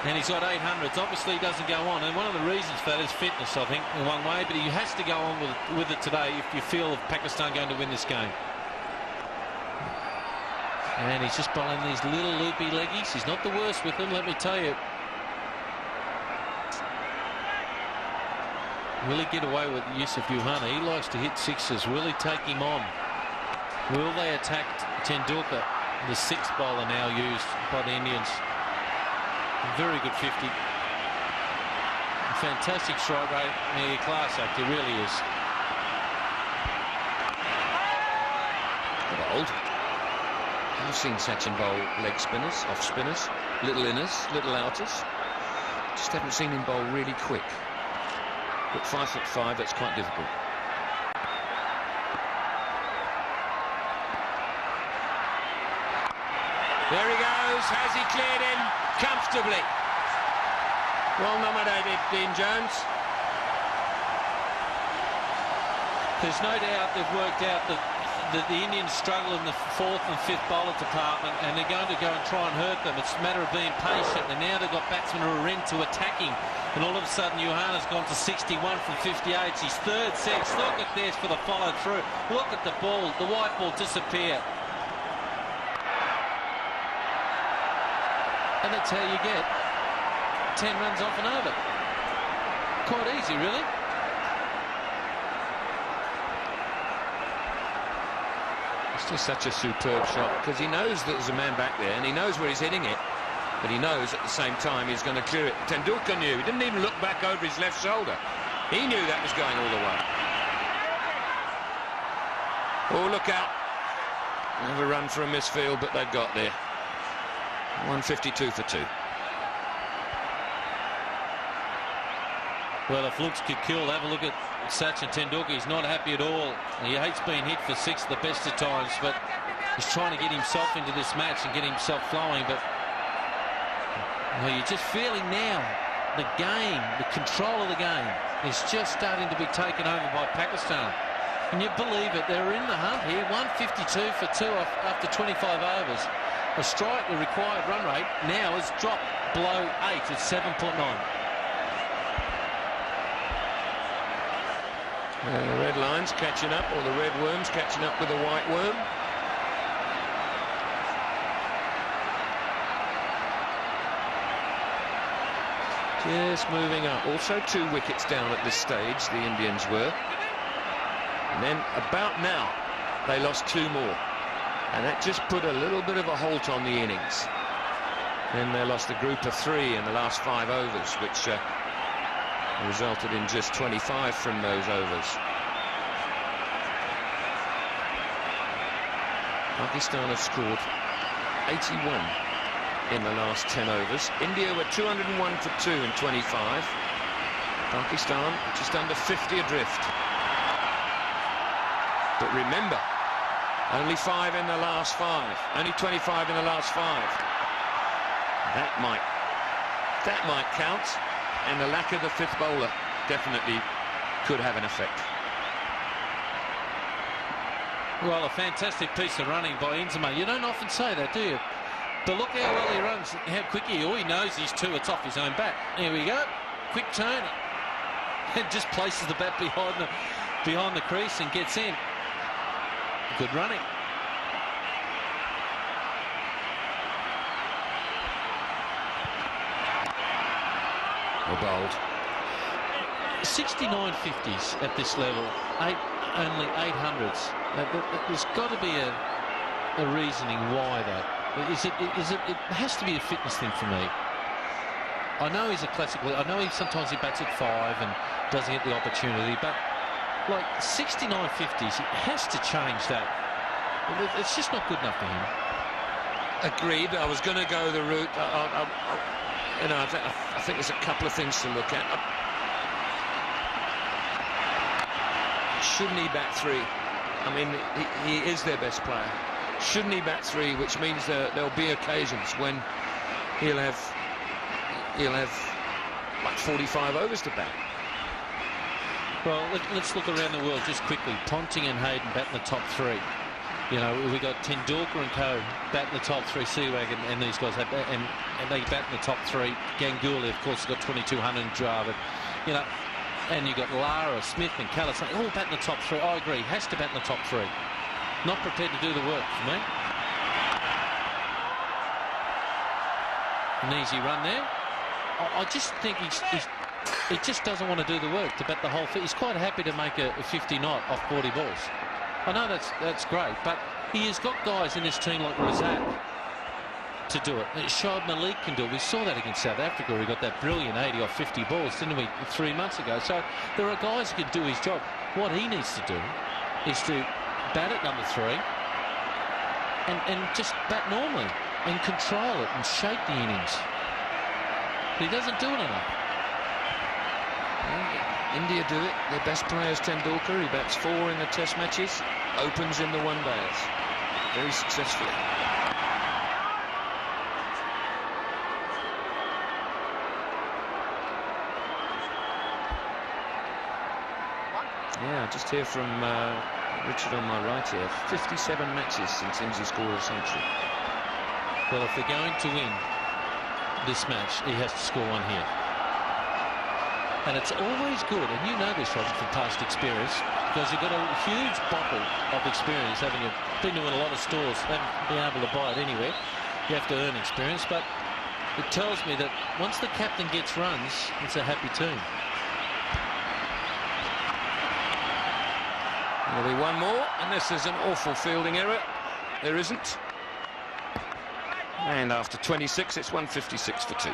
Speaker 8: And he's got 800s. Obviously, he doesn't go on. And one of the reasons for that is fitness, I think, in one way. But he has to go on with it today if you feel of Pakistan going to win this game. And he's just bowling these little loopy leggies. He's not the worst with them, let me tell you. Will he get away with Yusuf Yuhana? He likes to hit sixes. Will he take him on? Will they attack Tendulkar, the sixth bowler now used by the Indians? A very good 50. A fantastic strike rate. A class act, it really is.
Speaker 4: Bowled. I've seen Sachin bowl leg spinners, off spinners, little inners, little outers. Just haven't seen him bowl really quick. But 5'5", that's quite difficult. There he goes. Has he cleared in comfortably? Well nominated, Dean Jones.
Speaker 8: There's no doubt they've worked out that the Indians struggle in the fourth and fifth bowler department, and they're going to go and try and hurt them. It's a matter of being patient, and now they've got batsmen who are into attacking, and all of a sudden Yuhana's gone to 61 from 58. It's his third six. Look at this for the follow through. Look at the ball, the white ball disappear. And that's how you get 10 runs off and over. Quite easy, really.
Speaker 4: It's just such a superb shot, because he knows that there's a man back there, and he knows where he's hitting it, but he knows at the same time he's going to clear it. Tendulkar knew. He didn't even look back over his left shoulder. He knew that was going all the way. Oh, look out. Another run for a misfield, but they've got there. 152 for 2.
Speaker 8: Well, if looks could kill, have a look at Sachin Tendulkar. He's not happy at all. He hates being hit for six at the best of times, but he's trying to get himself into this match and get himself flowing. But well, you're just feeling now the game, the control of the game is just starting to be taken over by Pakistan. Can you believe it? They're in the hunt here. 152 for 2 after 25 overs. A strike, the required run rate now has dropped below 8. It's 7.9.
Speaker 4: The red line's catching up, or the red worm's catching up with the white worm. Just moving up. Also 2 wickets down at this stage, the Indians were. And then about now, they lost 2 more. And that just put a little bit of a halt on the innings. Then they lost a group of 3 in the last 5 overs, which resulted in just 25 from those overs. Pakistan have scored 81 in the last 10 overs. India were 201 for 2 in 25. Pakistan just under 50 adrift. But remember, only 5 in the last 5. Only 25 in the last 5. That might count. And the lack of the 5th bowler definitely could have an effect.
Speaker 8: Well, a fantastic piece of running by Inzamam. You don't often say that, do you? But look how well he runs, how quick all he knows is 2, it's off his own bat. Here we go. Quick turn. And just places the bat behind the crease and gets in. Good running.
Speaker 4: Well bowled.
Speaker 8: 69 50s at this level, only 800s. There's got to be a reasoning why that. It has to be a fitness thing for me. I know he's a classical. I know sometimes he bats at 5 and doesn't get the opportunity, but like 69 50s, he has to change that. It's just not good enough for him.
Speaker 4: Agreed. I was going to go the route. You know, I think there's a couple of things to look at. Shouldn't he bat 3? I mean, he is their best player. Shouldn't he bat 3? Which means there'll be occasions when he'll have like 45 overs to bat.
Speaker 8: Well, let's look around the world just quickly. Ponting and Hayden bat in the top 3. You know, we got Tendulkar and co bat in the top 3. Sehwag and these guys have, and they bat in the top 3. Ganguly, of course, has got 2,200 in Dravid. You know, and you got Lara, Smith, and Callis all bat in the top 3. I agree, has to bat in the top 3. Not prepared to do the work for me. An easy run there. I just think he just doesn't want to do the work to bat the whole thing. He's quite happy to make a 50 knot off 40 balls. I know that's great, but he has got guys in his team like Razak to do it. Shoaib Malik can do it. We saw that against South Africa. He got that brilliant 80 off 50 balls, didn't we, 3 months ago? So there are guys who can do his job. What he needs to do is to bat at number 3 and just bat normally and control it and shape the innings. But he doesn't do it enough.
Speaker 4: India do it. Their best player is Tendulkar. He bats 4 in the test matches, opens in the one-days very successfully. Yeah, just hear from Richard on my right here. 57 matches since India scored a century.
Speaker 8: Well, if they're going to win this match, he has to score one here. And it's always good, and you know this, Roger, from past experience, because you've got a huge bottle of experience, haven't you? Been to a lot of stores, haven't been able to buy it anywhere. You have to earn experience, but it tells me that once the captain gets runs, it's a happy team.
Speaker 4: There'll be one more, unless there's an awful fielding error. There isn't. And after 26, it's 156 for 2.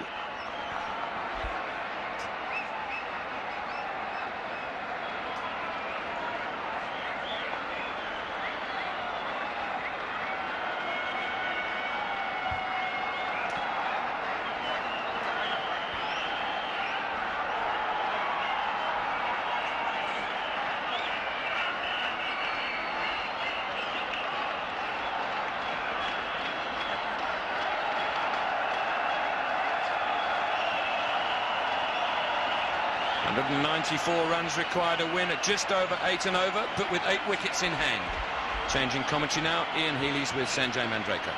Speaker 4: .94 runs required to win at just over 8 and over, but with 8 wickets in hand. Changing commentary now, Ian Healy's with Sanjay Mandraker.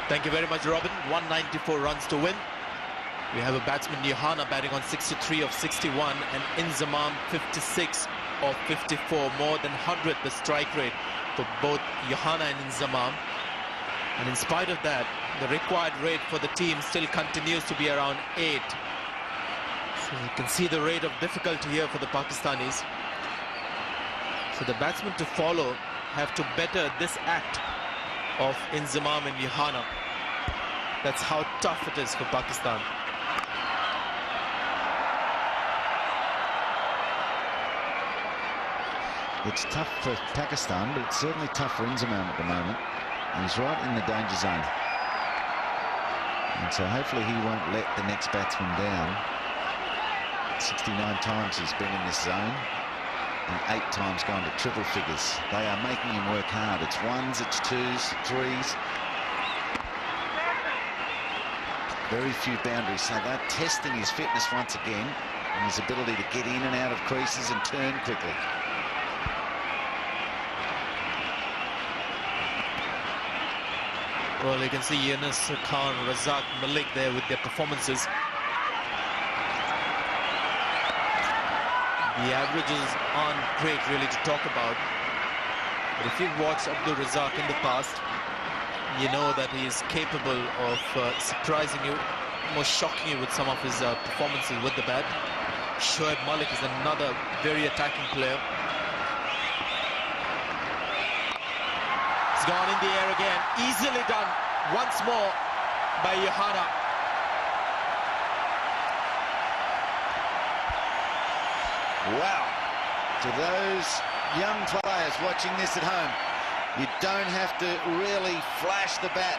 Speaker 2: Thank you very much, Robin. 194 runs to win. We have a batsman, Yohana, batting on 63 of 61, and Inzamam 56 of 54, more than 100 the strike rate for both Yohana and Inzamam. And in spite of that, the required rate for the team still continues to be around 8. So you can see the rate of difficulty here for the Pakistanis. So the batsmen to follow have to better this act of Inzamam and Yohana. That's how tough it is for Pakistan.
Speaker 5: It's tough for Pakistan, but it's certainly tough for Inzamam at the moment. He's right in the danger zone. And so hopefully he won't let the next batsman down. 69 times he's been in this zone, and 8 times gone to triple figures. They are making him work hard. It's 1s, it's 2s, 3s. Very few boundaries, so they're testing his fitness once again and his ability to get in and out of creases and turn quickly.
Speaker 2: Well, you can see Yunus Khan, Razak, Malik there with their performances. The averages aren't great really to talk about. But if you've watched Abdul Razak in the past, you know that he is capable of surprising you, almost shocking you with some of his performances with the bat. Shoaib Malik is another very attacking player. It's gone in the air again, easily done once more by Yohana.
Speaker 5: Wow. To those young players watching this at home, you don't have to really flash the bat.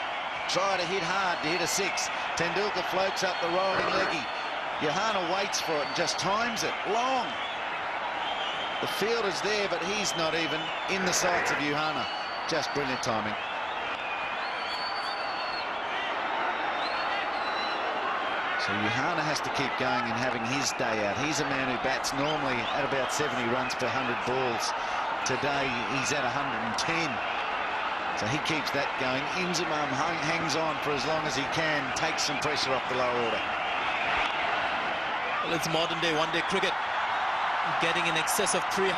Speaker 5: Try to hit hard to hit a 6. Tendulkar floats up the rolling leggy. Johanna waits for it and just times it long. The fielder's there, but he's not even in the sights of Johanna. Just brilliant timing. So Johanna has to keep going and having his day out. He's a man who bats normally at about 70 runs per 100 balls. Today he's at 110. So he keeps that going. Inzamam hangs on for as long as he can, takes some pressure off the lower order.
Speaker 2: Well, it's modern day one-day cricket. Getting in excess of 300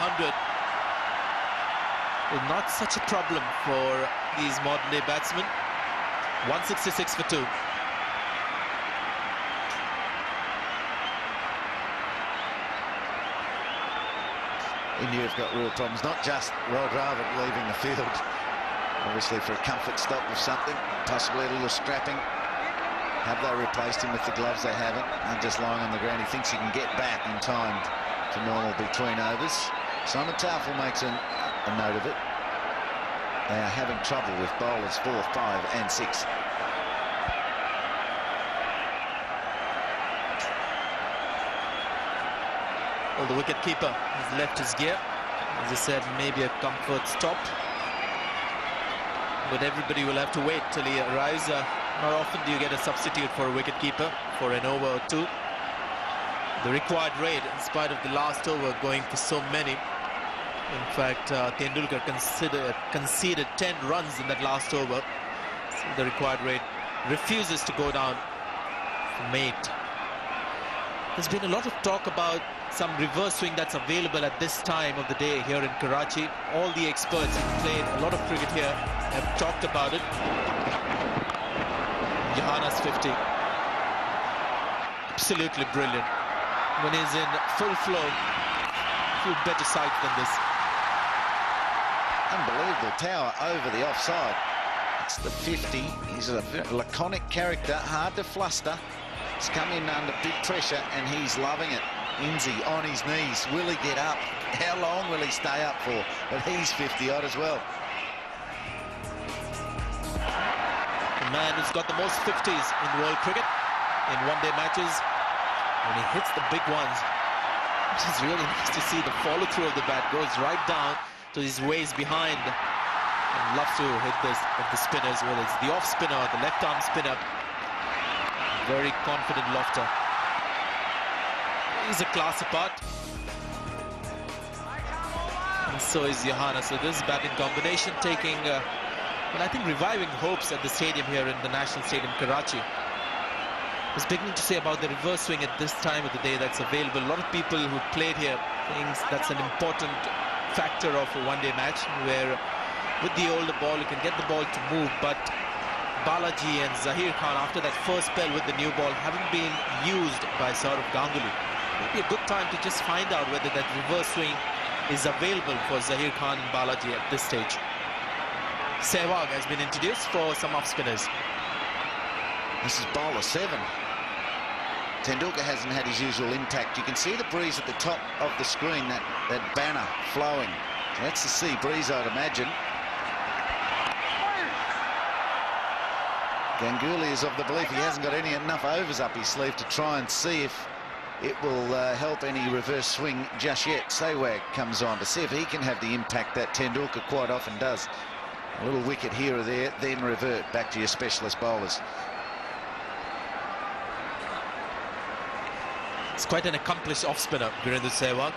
Speaker 2: is not such a problem for these modern day batsmen. 166 for 2.
Speaker 5: India have got real problems, not just Rod Dravid leaving the field, obviously for a comfort stop of something, possibly a little strapping. Have they replaced him with the gloves? They haven't. And just lying on the ground, he thinks he can get back in time to normal between overs. Simon Taufel makes a note of it. They are having trouble with bowlers 4, 5 and 6.
Speaker 2: Well, the wicket-keeper has left his gear. As I said, maybe a comfort stop. But everybody will have to wait till he arrives. Not often do you get a substitute for a wicket-keeper for an over or 2. The required rate, in spite of the last over going for so many. In fact, Tendulkar conceded 10 runs in that last over. So the required rate refuses to go down from 8. There's been a lot of talk about some reverse swing that's available at this time of the day here in Karachi. All the experts who've played a lot of cricket here have talked about it. Johanna's 50. Absolutely brilliant. When he's in full flow, few better sides than this.
Speaker 5: Unbelievable power over the offside. It's the 50. He's a very laconic character, hard to fluster. He's come in under big pressure and he's loving it. Inzi on his knees. Will he get up? How long will he stay up for? But he's 50 odd as well.
Speaker 2: The man who's got the most 50s in world cricket in one-day matches. When he hits the big ones, which is really nice to see. The follow-through of the bat goes right down to his waist behind. And loves to hit this at the spinners, whether it's the off spinner or the left-arm spinner. Very confident lofter. He's a class apart. And so is Johanna. So this batting combination taking, well, I think reviving hopes at the stadium here in the National Stadium, Karachi. I was beginning to say about the reverse swing at this time of the day that's available. A lot of people who played here think that's an important factor of a one-day match, where with the older ball you can get the ball to move, but Balaji and Zahir Khan, after that first spell with the new ball, haven't been used by Saurav Ganguly. Maybe a good time to just find out whether that reverse swing is available for Zahir Khan and Balaji at this stage. Sehwag has been introduced for some off-spinners.
Speaker 5: This is bowler 7. Tendulkar hasn't had his usual impact. You can see the breeze at the top of the screen, that banner flowing. So that's the sea breeze, I'd imagine. Ganguly is of the belief he hasn't got enough overs up his sleeve to try and see if it will help any reverse swing just yet. Sehwag comes on to see if he can have the impact that Tendulkar quite often does. A little wicket here or there, then revert back to your specialist bowlers.
Speaker 2: It's quite an accomplished off-spinner, Virendra Sehwag.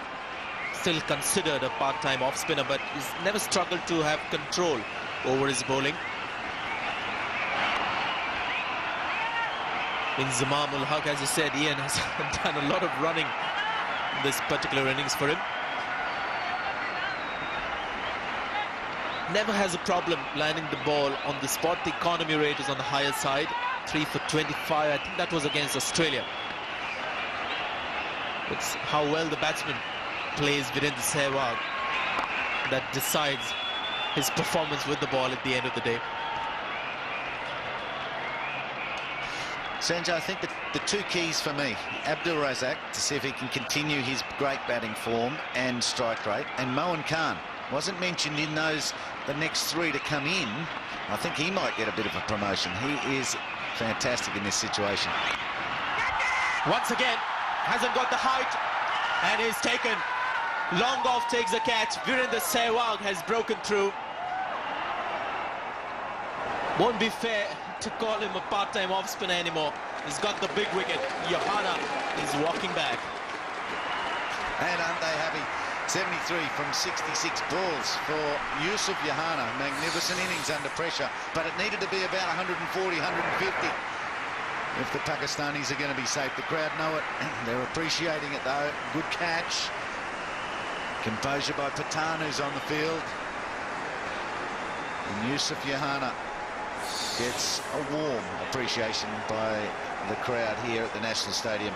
Speaker 2: Still considered a part-time off-spinner, but he's never struggled to have control over his bowling. Inzamam ul Haq, as you said, Ian has done a lot of running in this particular innings for him. Never has a problem landing the ball on the spot. The economy rate is on the higher side, 3 for 25. I think that was against Australia. It's how well the batsman plays Virendra Sehwag that decides his performance with the ball at the end of the day.
Speaker 5: Sanjay, I think the two keys for me, Abdul Razak to see if he can continue his great batting form and strike rate, and Moeen Khan wasn't mentioned in the next 3 to come in. I think he might get a bit of a promotion. He is fantastic in this situation.
Speaker 2: Once again, hasn't got the height and is taken. Long off takes the catch. Virendra Sehwag has broken through. Won't be fair to call him a part-time off-spinner anymore. He's got the big wicket. Johanna is walking back.
Speaker 5: And aren't they happy? 73 from 66 balls for Yusuf Johanna. Magnificent innings under pressure, but it needed to be about 140, 150 if the Pakistanis are going to be safe. The crowd know it. They're appreciating it, though. Good catch. Composure by Pathan, who's on the field. And Yusuf Johanna gets a warm appreciation by the crowd here at the National Stadium.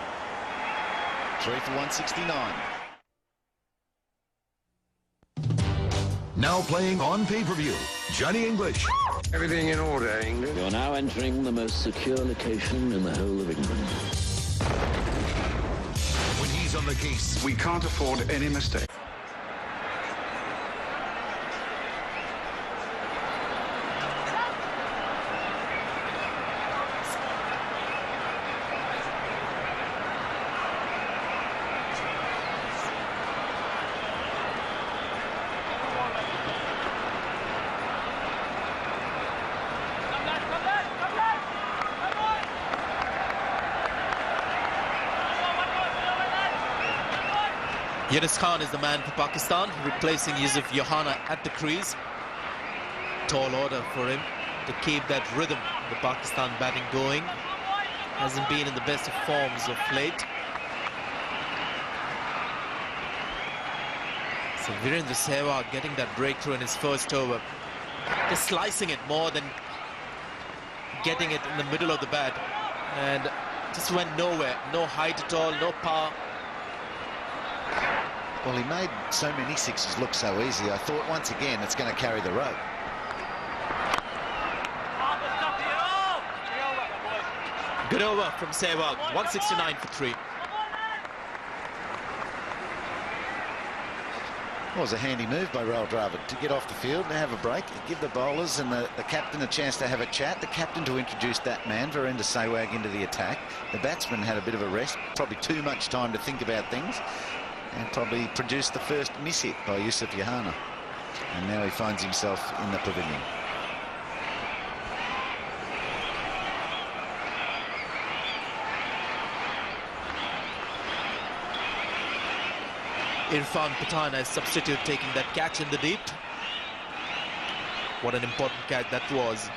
Speaker 5: 3 for 169.
Speaker 6: Now playing on pay-per-view, Johnny English.
Speaker 7: Everything in order, England.
Speaker 9: You're now entering the most secure location in the whole of England.
Speaker 6: When he's on the case,
Speaker 7: We can't afford any mistake.
Speaker 2: Yunus Khan is the man for Pakistan, replacing Yusuf Johanna at the crease. Tall order for him to keep that rhythm, the Pakistan batting going. Hasn't been in the best of forms of late. So Virendra Sehwag getting that breakthrough in his first over. Just slicing it more than getting it in the middle of the bat. And just went nowhere. No height at all, no power.
Speaker 5: Well, he made so many sixes look so easy. I thought once again it's going to carry the rope.
Speaker 2: Good over from Sehwag, 169 for 3.
Speaker 5: Well, it was a handy move by Rahul Dravid to get off the field and have a break, give the bowlers and the captain a chance to have a chat, the captain to introduce that man, Virendra Sehwag, into the attack. The batsman had a bit of a rest, probably too much time to think about things, and probably produced the first miss hit by Yusuf Johanna. And now he finds himself in the pavilion.
Speaker 2: Irfan Pathan as substitute taking that catch in the deep. What an important catch that was.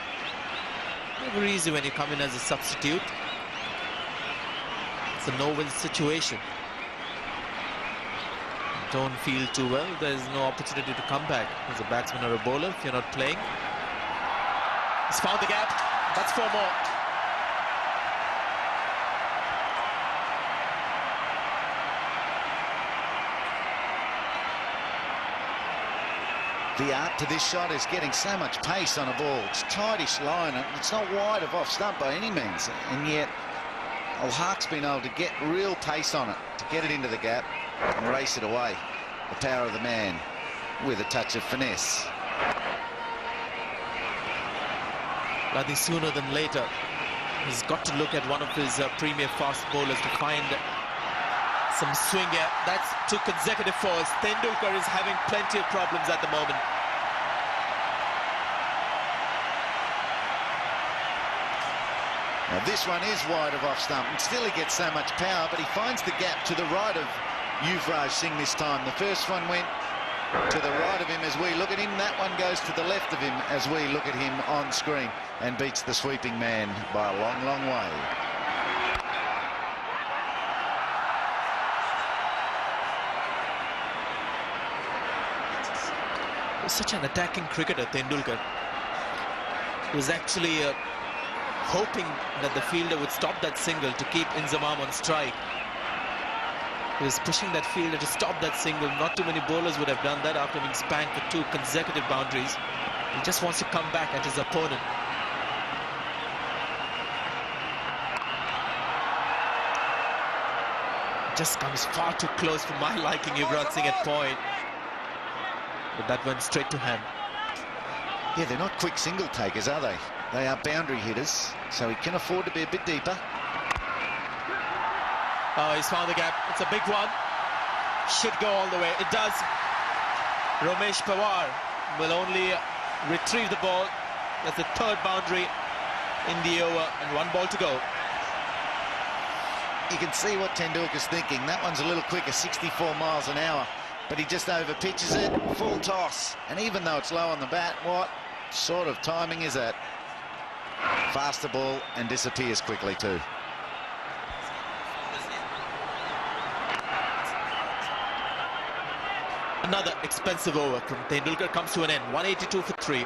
Speaker 2: Never easy when you come in as a substitute. It's a no-win situation. Don't feel too well, there's no opportunity to come back as a batsman or a bowler if you're not playing. He's found the gap. That's 4 more.
Speaker 5: The art to this shot is getting so much pace on a ball. It's tightish line, and it's not wide of off stump by any means, and yet Hark's been able to get real pace on it, to get it into the gap and race it away. The power of the man with a touch of finesse.
Speaker 2: I think sooner than later, he's got to look at one of his premier fast bowlers to find some swing here. That's 2 consecutive fours. Tendulkar is having plenty of problems at the moment.
Speaker 5: Now this one is wide of off stump, and still he gets so much power, but he finds the gap to the right of Yuvraj Singh this time. The first one went to the right of him as we look at him. That one goes to the left of him as we look at him on screen, and beats the sweeping man by a long, long way.
Speaker 2: Such an attacking cricketer, Tendulkar. He was actually hoping that the fielder would stop that single to keep Inzamam on strike. He was pushing that fielder to stop that single. Not too many bowlers would have done that after being spanked for 2 consecutive boundaries. He just wants to come back at his opponent. Just comes far too close for my liking, Yuvraj Singh at point. but that went straight to hand.
Speaker 5: Yeah, they're not quick single takers, are they? They are boundary hitters, so he can afford to be a bit deeper.
Speaker 2: Oh, he's found the gap. It's a big one. Should go all the way. It does. Ramesh Pawar will only retrieve the ball. That's the third boundary in the over, and 1 ball to go.
Speaker 5: You can see what Tendulkar's thinking. That one's a little quicker, 64 miles an hour, but he just over pitches it. Full toss, and even though it's low on the bat, what sort of timing is that? Faster ball and disappears quickly too.
Speaker 2: Another expensive over from Tendulkar comes to an end. 182 for 3.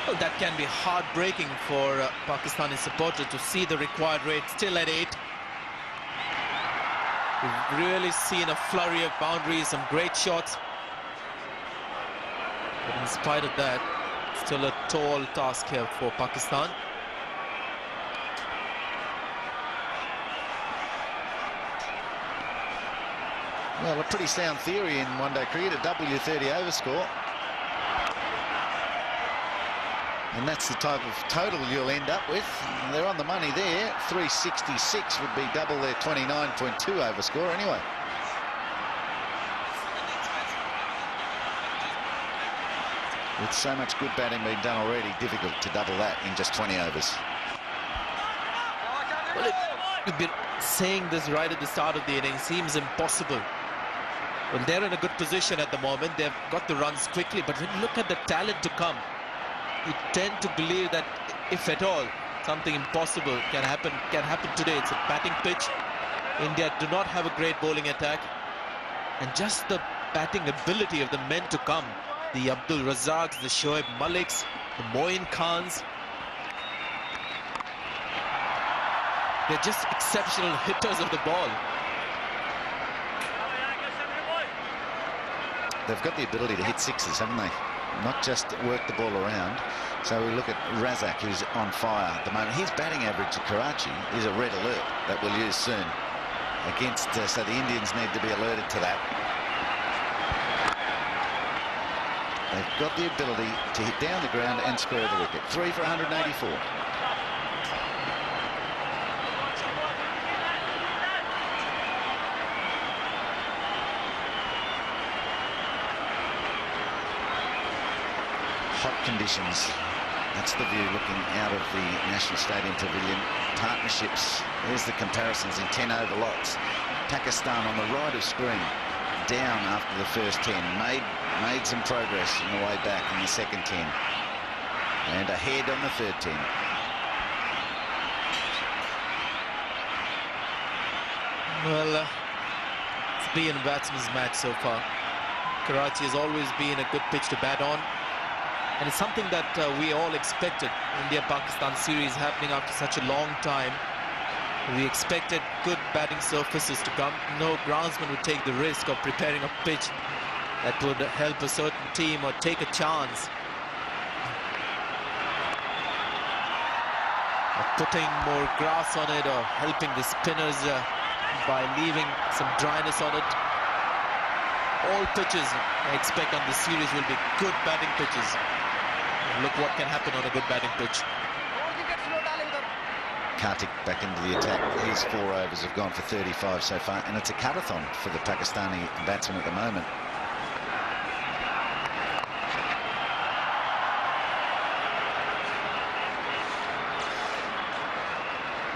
Speaker 2: Well, that can be heartbreaking for Pakistani supporters to see the required rate still at 8. We've really seen a flurry of boundaries, some great shots. But in spite of that, still a tall task here for Pakistan.
Speaker 5: Well, a pretty sound theory in one-day cricket, a W30 over score. And that's the type of total you'll end up with. They're on the money there. 366 would be double their 29.2 over score anyway. With so much good batting being done already, difficult to double that in just 20 overs.
Speaker 2: Well, we've been saying this right at the start of the inning. Seems impossible. Well, they're in a good position at the moment. They've got the runs quickly. But when you look at the talent to come, you tend to believe that if at all something impossible can happen today. It's a batting pitch. India do not have a great bowling attack, and just the batting ability of the men to come, the Abdul Razaks, the Shoaib Maliks, the Moin Khans, they're just exceptional hitters of the ball.
Speaker 5: They've got the ability to hit sixes, haven't they? Not just work the ball around. So we look at Razak, who's on fire at the moment. His batting average at Karachi is a red alert that we'll use soon against, so the Indians need to be alerted to that. They've got the ability to hit down the ground and square the wicket. 3 for 184. Hot conditions. That's the view looking out of the National Stadium Pavilion. Partnerships. There's the comparisons in 10 over lots. Pakistan on the right of screen, down after the first 10. Made some progress on the way back in the second 10. And ahead on the third 10.
Speaker 2: Well, it's been a batsman's match so far. Karachi has always been a good pitch to bat on. And it's something that we all expected. India-Pakistan series happening after such a long time. We expected good batting surfaces to come. No groundsman would take the risk of preparing a pitch that would help a certain team or take a chance of putting more grass on it or helping the spinners by leaving some dryness on it. All pitches I expect on this series will be good batting pitches. Look what can happen on a good batting pitch.
Speaker 5: Kartik back into the attack. His 4 overs have gone for 35 so far, and it's a cut-a-thon for the Pakistani batsman at the moment.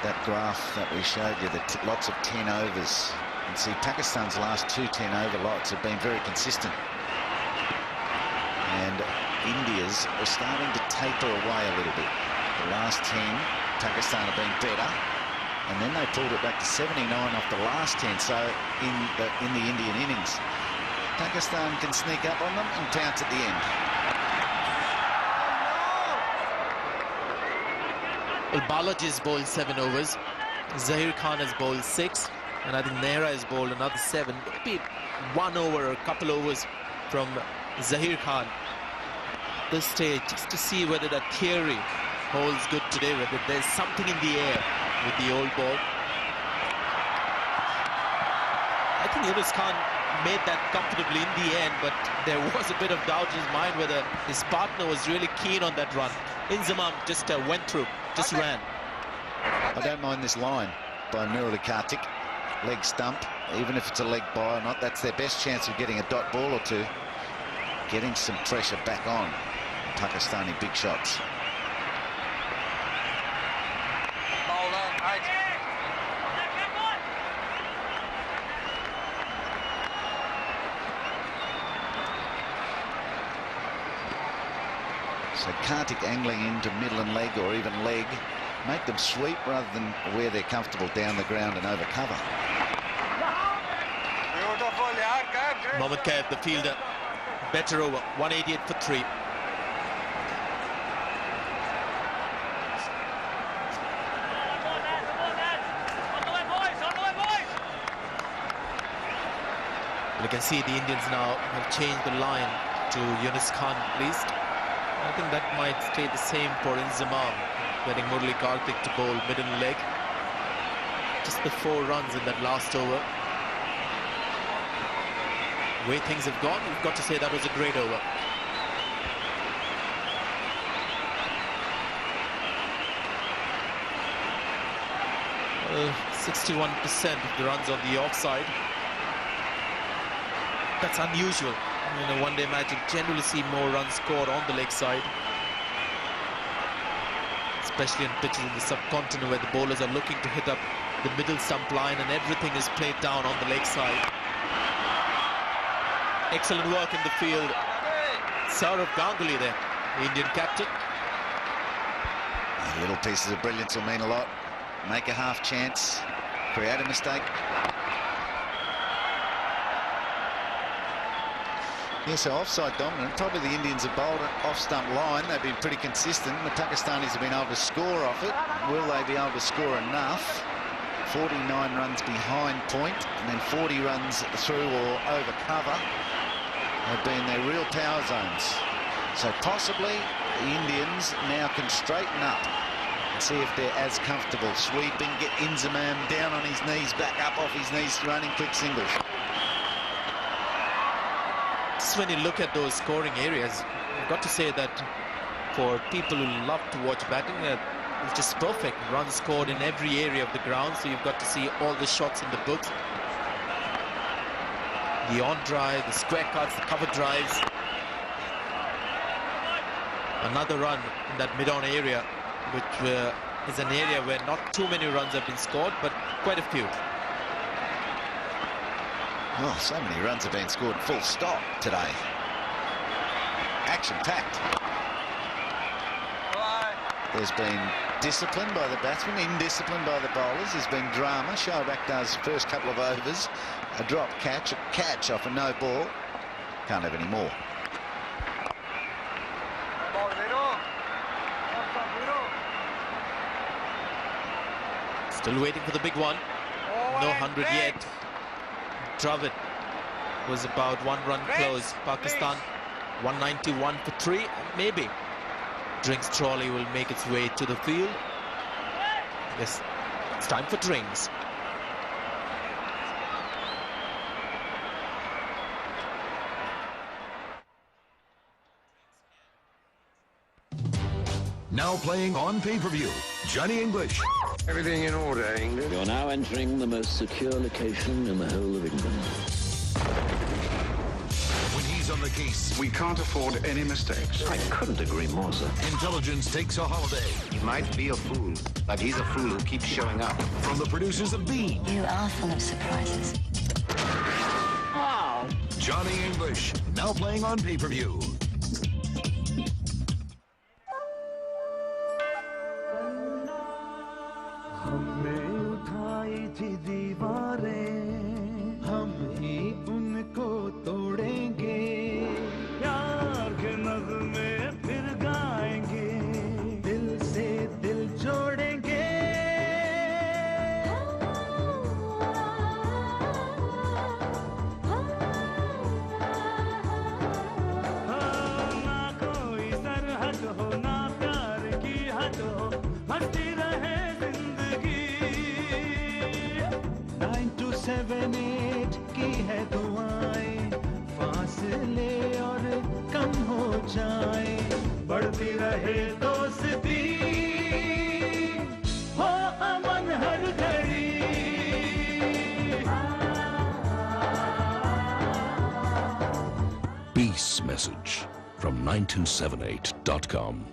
Speaker 5: That graph that we showed you, lots of 10 overs. You can see Pakistan's last 2 10-over lots have been very consistent. And India's are starting to taper away a little bit. The last 10, Pakistan have been better. and then they pulled it back to 79 off the last 10. So in the Indian innings, Pakistan can sneak up on them and pounce at the end.
Speaker 2: Well, Balaji has bowled 7 overs. Zahir Khan has bowled 6. And I think Nehra has bowled another 7. Maybe 1 over or a couple overs from Zahir Khan. This stage, just to see whether that theory holds good today, whether there's something in the air with the old ball. I think Yunus Khan made that comfortably in the end, but there was a bit of doubt in his mind whether his partner was really keen on that run. Inzamam just went through, just ran.
Speaker 5: I don't mind this line by Nurul Kartik. Leg stump, even if it's a leg by or not, that's their best chance of getting a dot ball or two. Getting some pressure back on Pakistani big shots. So Kartik angling into middle and leg or even leg. Make them sweep rather than where they're comfortable down the ground and over cover.
Speaker 2: Mohammad Kaif, the fielder, better over, 188 for 3. Well, you can see the Indians now have changed the line to Yunus Khan at least. I think that might stay the same for Inzamam, getting Murali Kartik to bowl middle leg. Just the 4 runs in that last over. The way things have gone, we've got to say that was a great over. 61% of the runs on the offside. That's unusual. In a one-day match, you generally see more runs scored on the leg side, especially on pitches in the subcontinent where the bowlers are looking to hit up the middle stump line and everything is played down on the leg side. Excellent work in the field. Saurav Ganguly there, the Indian captain.
Speaker 5: Little pieces of brilliance will mean a lot. Make a half chance, create a mistake. Yeah, so offside dominant. Probably the Indians have bowled an off-stump line. They've been pretty consistent. The Pakistanis have been able to score off it. Will they be able to score enough? 49 runs behind point and then 40 runs through or over cover have been their real power zones. So possibly the Indians now can straighten up and see if they're as comfortable sweeping, get Inzamam down on his knees, back up off his knees, running quick singles.
Speaker 2: Just when you look at those scoring areas, you've got to say that for people who love to watch batting, it's just perfect. Runs scored in every area of the ground, so you've got to see all the shots in the books. The on drive, the square cuts, the cover drives. Another run in that mid-on area, which is an area where not too many runs have been scored, but quite a few.
Speaker 5: Oh, so many runs have been scored full stop today. Action-packed. There's been discipline by the batsmen, indiscipline by the bowlers. There's been drama. Shoaib does first couple of overs. A drop catch, a catch off a no ball. Can't have any more.
Speaker 2: Still waiting for the big one. No 100 yet. Dravid was about 1 run close. Pakistan 191 for 3. Maybe Drinks trolley will make its way to the field. Yes, it's time for Drinks.
Speaker 6: Now playing on pay-per-view, Johnny English.
Speaker 7: Everything in order, England.
Speaker 9: You're now entering the most secure location in the whole of England.
Speaker 6: When he's on the case,
Speaker 7: We can't afford any mistakes.
Speaker 9: I couldn't agree more, sir.
Speaker 6: intelligence takes a holiday.
Speaker 10: He might be a fool, but he's a fool who keeps showing up.
Speaker 6: From the producers of Bean,
Speaker 11: You are full of surprises.
Speaker 6: Johnny English. Now playing on pay-per-view.
Speaker 12: रहे दोस्ती हो अमन हर घड़ी
Speaker 6: Peace message from 9278.com.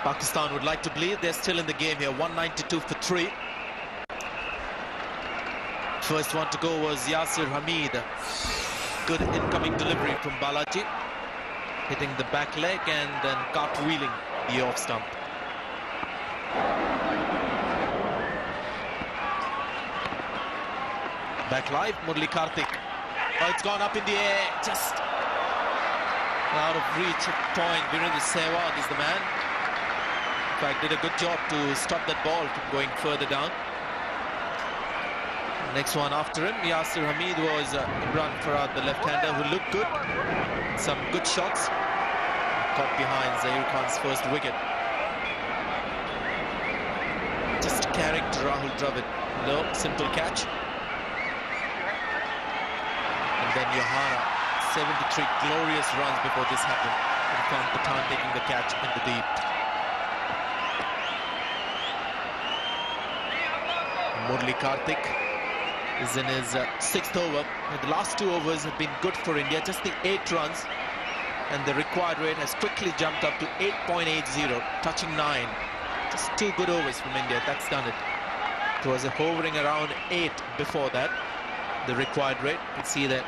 Speaker 2: Pakistan would like to believe they're still in the game here. 192 for 3. First one to go was Yasir Hamid. Good incoming delivery from Balaji, hitting the back leg and then cartwheeling the off stump. Back live, Murli Karthik. Oh, it's gone up in the air, just out of reach of point. Virendra Sehwag is the man. In fact, did a good job to stop that ball from going further down. Next one after him, Yasir Hamid, was Imran Farad, the left-hander, who looked good. Some good shots. Caught behind Zaheer Khan's first wicket. Just carrying to Rahul Dravid. Low, simple catch. And then Yohana, 73 glorious runs before this happened. Irfan Pathan taking the catch into deep. Murli Karthik is in his 6th over. The last 2 overs have been good for India, just the 8 runs, and the required rate has quickly jumped up to 8.80, touching 9. Just 2 good overs from India, that's done it. It was hovering around 8 before that, the required rate. You can see that.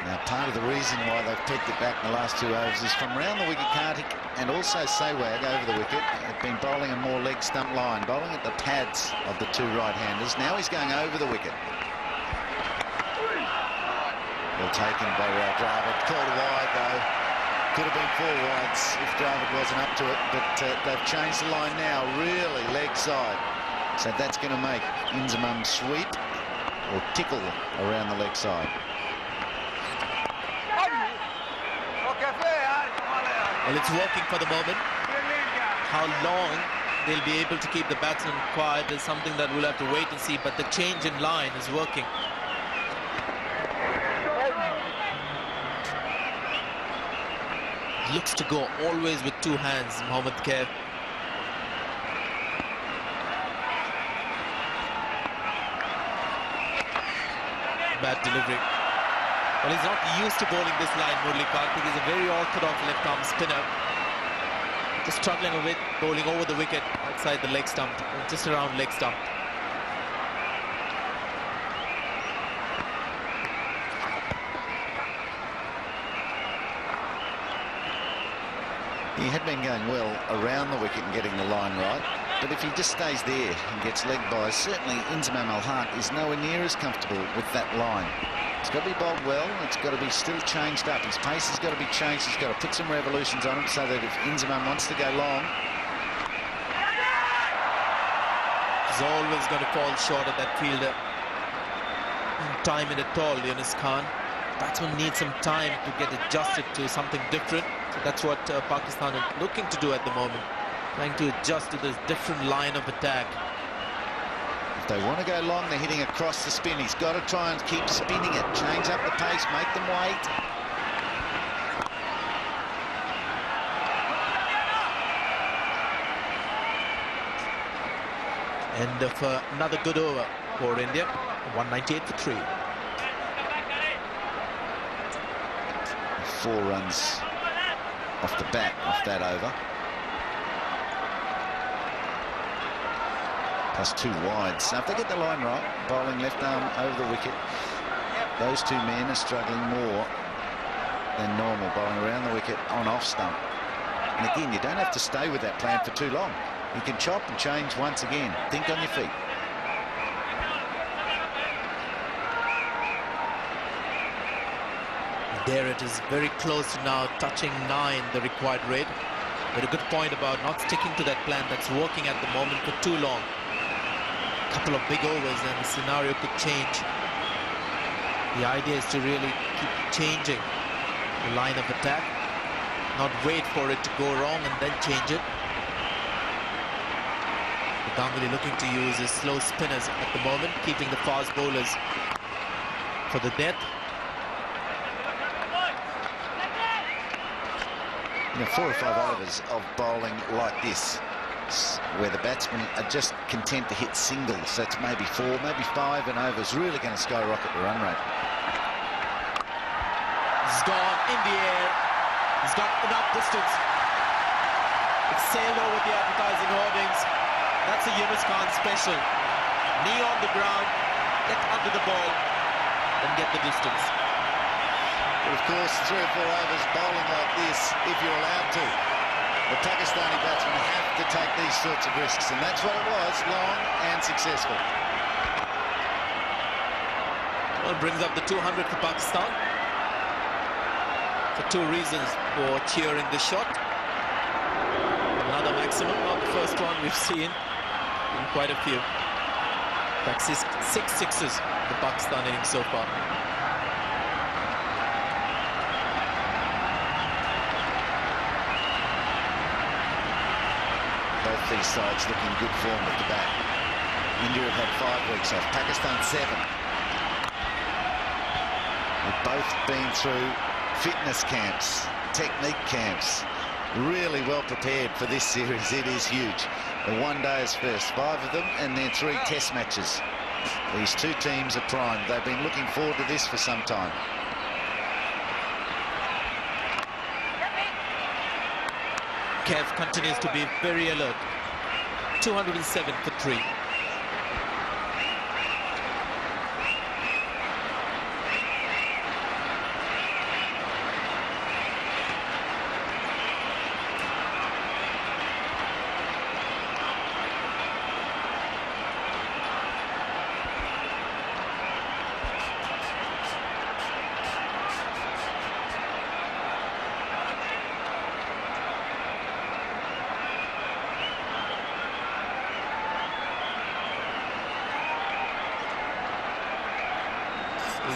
Speaker 5: Now, part of the reason why they've picked it back in the last 2 overs is from round the wicket, Karthik and also Sehwag over the wicket have been bowling a more leg stump line, bowling at the pads of the 2 right-handers. Now he's going over the wicket. Well taken by Dravid. Called wide though. Could have been 4 wides if Dravid wasn't up to it, but they've changed the line now, really leg side. So that's going to make Inzamam sweep or tickle around the leg side.
Speaker 2: Well, it's working for the moment. How long they'll be able to keep the batsman quiet is something that we'll have to wait and see, but the change in line is working. Looks to go always with 2 hands, Mohammad Kaif. Bad delivery. Well, he's not used to bowling this line, Murli Karthik. He's a very orthodox left-arm spinner. Just struggling a bit, bowling over the wicket outside the leg stump, just around leg stump.
Speaker 5: He had been going well around the wicket and getting the line right, but if he just stays there and gets leg buys, certainly Inzamam al-Haq is nowhere near as comfortable with that line. It's got to be bowled well, it's got to be still changed up. His pace has got to be changed, he's got to put some revolutions on him so that if Inzamam wants to go long...
Speaker 2: He's always going to fall short of that fielder. Time it at all, Yunus Khan. Batsman needs some time to get adjusted to something different. So that's what Pakistan is looking to do at the moment. Trying to adjust to this different line of attack.
Speaker 5: If they want to go long, they're hitting across the spin. He's got to try and keep spinning it, change up the pace, make them wait.
Speaker 2: End of another good over for India. 198 for 3.
Speaker 5: 4 runs off the bat, off that over. Plus 2 wide. So if they get the line right, bowling left arm over the wicket, those two men are struggling more than normal, bowling around the wicket on off stump. And again, you don't have to stay with that plan for too long. You can chop and change once again. Think on your feet.
Speaker 2: There it is, very close to now, touching 9, the required rate. But a good point about not sticking to that plan that's working at the moment for too long. A couple of big overs and the scenario could change. The idea is to really keep changing the line of attack, not wait for it to go wrong and then change it. Ganguly looking to use his slow spinners at the moment, keeping the fast bowlers for the death.
Speaker 5: You know, 4 or 5 overs of bowling like this, where the batsmen are just content to hit singles. So it's maybe 4, maybe 5, and overs really going to skyrocket the run rate.
Speaker 2: It's gone in the air. He's got enough distance. It's sailed over the advertising hoardings. That's a Yunus Khan special. Knee on the ground, get under the ball, and get the distance.
Speaker 5: But of course, 3 or 4 overs bowling like this, if you're allowed to. The Pakistani batsmen have to take these sorts of risks, and that's what it was, long and successful.
Speaker 2: Well, it brings up the 200 for Pakistan. For 2 reasons for cheering the shot. Another maximum, not the first one we've seen in quite a few. In fact, 6 sixes the Pakistan innings so far.
Speaker 5: Both these sides looking good form at the back. India have had 5 weeks off, Pakistan 7. They've both been through fitness camps, technique camps, really well prepared for this series. It is huge. The one-dayers first, 5 of them, and then 3 test matches. These 2 teams are primed. They've been looking forward to this for some time.
Speaker 2: Kev continues to be very alert. 207 for 3.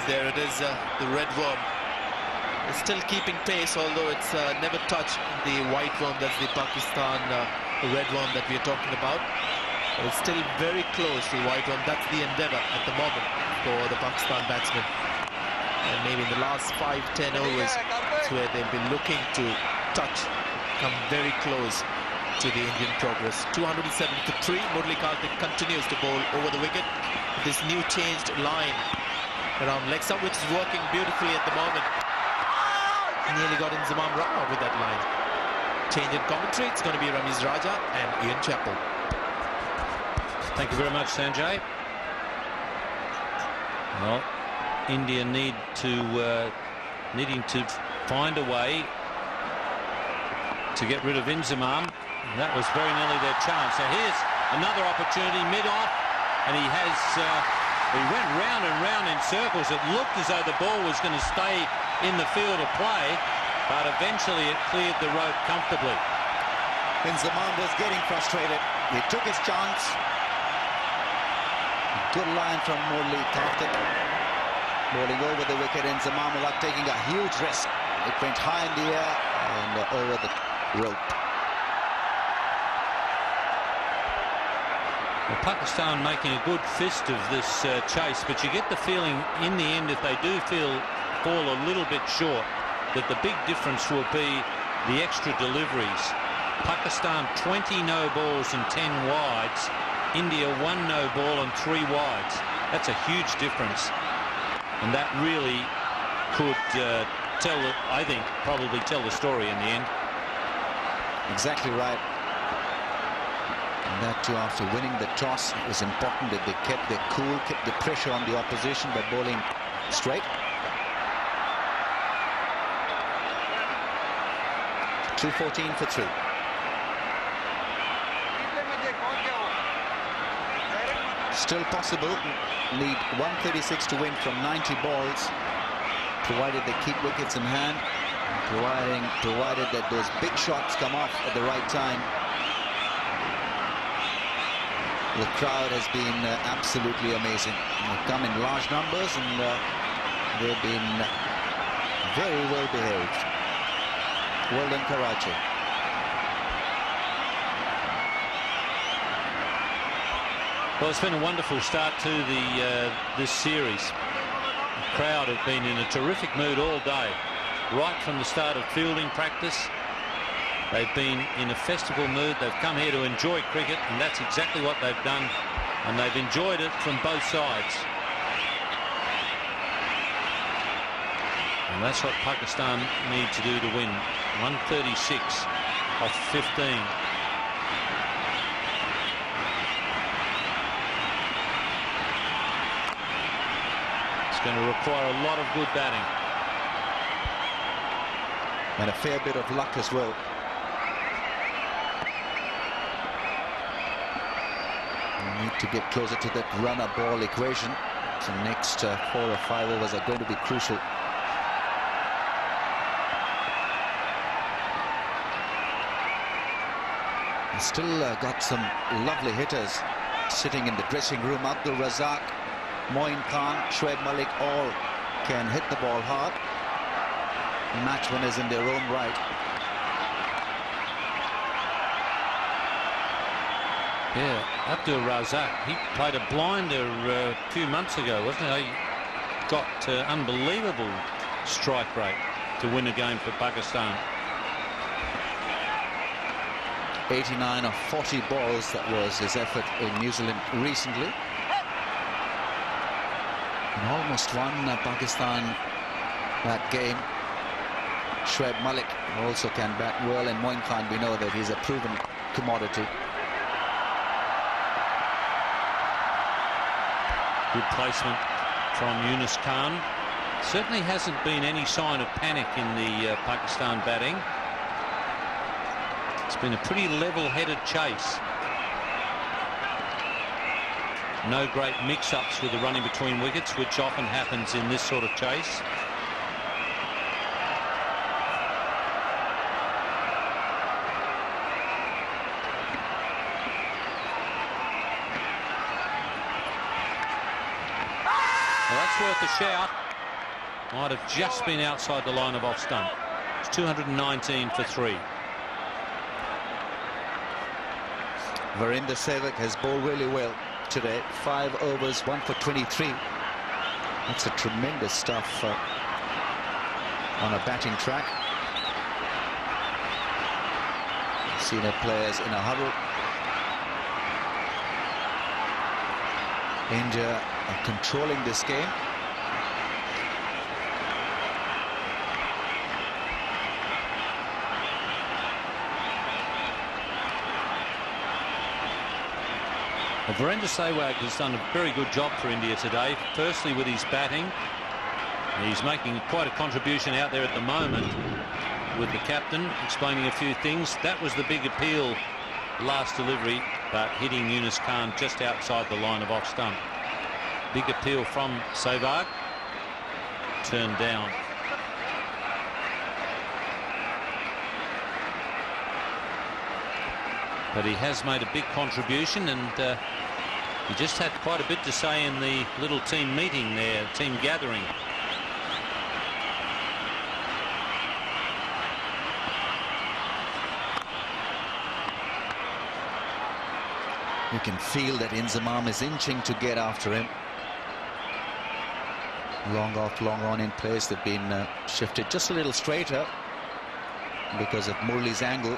Speaker 2: There it is, the red worm. It's still keeping pace, although it's never touched the white worm. That's the Pakistan red worm that we're talking about. But it's still very close to the white worm. That's the endeavour at the moment for the Pakistan batsmen. And maybe in the last 5-10 overs, it's where they've been looking to touch, come very close to the Indian progress. 207 for 3. Murali Karthik continues to bowl over the wicket. This new changed line around leg stump, which is working beautifully at the moment. Nearly got Inzamam Rao with that line. Change in commentary, it's going to be Ramiz Raja and Ian Chappell.
Speaker 8: Thank you very much, Sanjay. Well, India needing to find a way to get rid of Inzamam. That was very nearly their chance. So here's another opportunity mid-off, and he has... he went round and round in circles. It looked as though the ball was going to stay in the field of play, but eventually it cleared the road comfortably.
Speaker 13: Inzamam was getting frustrated. He took his chance. Good line from Murali Karthik. Bowling over the wicket. Inzamam taking a huge risk. It went high in the air and over the rope.
Speaker 8: Well, Pakistan making a good fist of this chase, but you get the feeling in the end, if they do fall a little bit short, that the big difference will be the extra deliveries. Pakistan 20 no balls and 10 wides. India 1 no ball and 3 wides. That's a huge difference, and that really could I think, probably tell the story in the end.
Speaker 13: Exactly right. And that too after winning the toss. It was important that they kept their cool, kept the pressure on the opposition by bowling straight. 214 for 3. Still possible. Need 136 to win from 90 balls, provided they keep wickets in hand, provided that those big shots come off at the right time. The crowd has been absolutely amazing. They've come in large numbers and they've been very well behaved. Well done, Karachi.
Speaker 8: Well, it's been a wonderful start to this series. The crowd have been in a terrific mood all day, right from the start of fielding practice. They've been in a festival mood. They've come here to enjoy cricket, and that's exactly what they've done, and they've enjoyed it from both sides. And that's what Pakistan need to do to win. 136 off 15. Going to require a lot of good batting.
Speaker 13: And a fair bit of luck as well. We need to get closer to that runner ball equation. So the next 4 or 5 overs are going to be crucial. And still got some lovely hitters sitting in the dressing room. Abdul Razak, Moin Khan, Shoaib Malik all can hit the ball hard. Match winners in their own right.
Speaker 8: Yeah, Abdul Razak, he played a blinder a few months ago, wasn't he? He got unbelievable strike rate to win a game for Pakistan.
Speaker 13: 89 of 40 balls, that was his effort in New Zealand recently. And almost won Pakistan that game. Shoaib Malik also can bat well, and Moin Khan, we know that he's a proven commodity.
Speaker 8: Good placement from Yunus Khan. Certainly hasn't been any sign of panic in the Pakistan batting. It's been a pretty level-headed chase. No great mix-ups with the running between wickets, which often happens in this sort of chase. Well, that's worth a shout. Might have just been outside the line of off stump. It's 219 for 3.
Speaker 13: Virender Sehwag has bowled really well today. 5 overs, 1 for 23. That's a tremendous stuff on a batting track. Senior players in a huddle. India are controlling this game.
Speaker 8: Virender Sehwag has done a very good job for India today. Firstly, with his batting, he's making quite a contribution out there at the moment with the captain explaining a few things. That was the big appeal last delivery, but hitting Yunus Khan just outside the line of off stump. Big appeal from Sehwag, turned down. But he has made a big contribution, and he just had quite a bit to say in the little team meeting there, team gathering.
Speaker 13: You can feel that Inzamam is inching to get after him. Long off, long on in place. They've been shifted just a little straighter because of Murli's angle.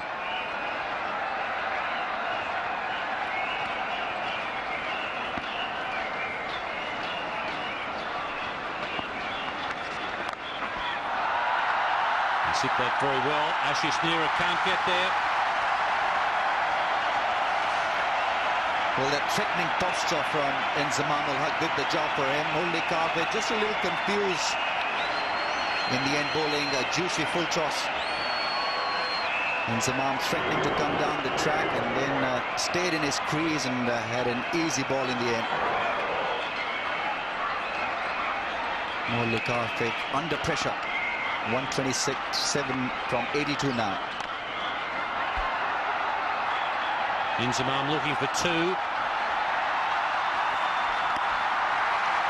Speaker 8: He's hit that very well. Ashish Nehra can't get there.
Speaker 13: Well, that threatening posture from Inzamam ul-Haq did the job for him. Only Carpet just a little confused. In the end, bowling a juicy full toss. Inzamam threatening to come down the track and then stayed in his crease and had an easy ball in the end. Molly Carpet under pressure. 126.7 from 82 now.
Speaker 8: Inzamam looking for two.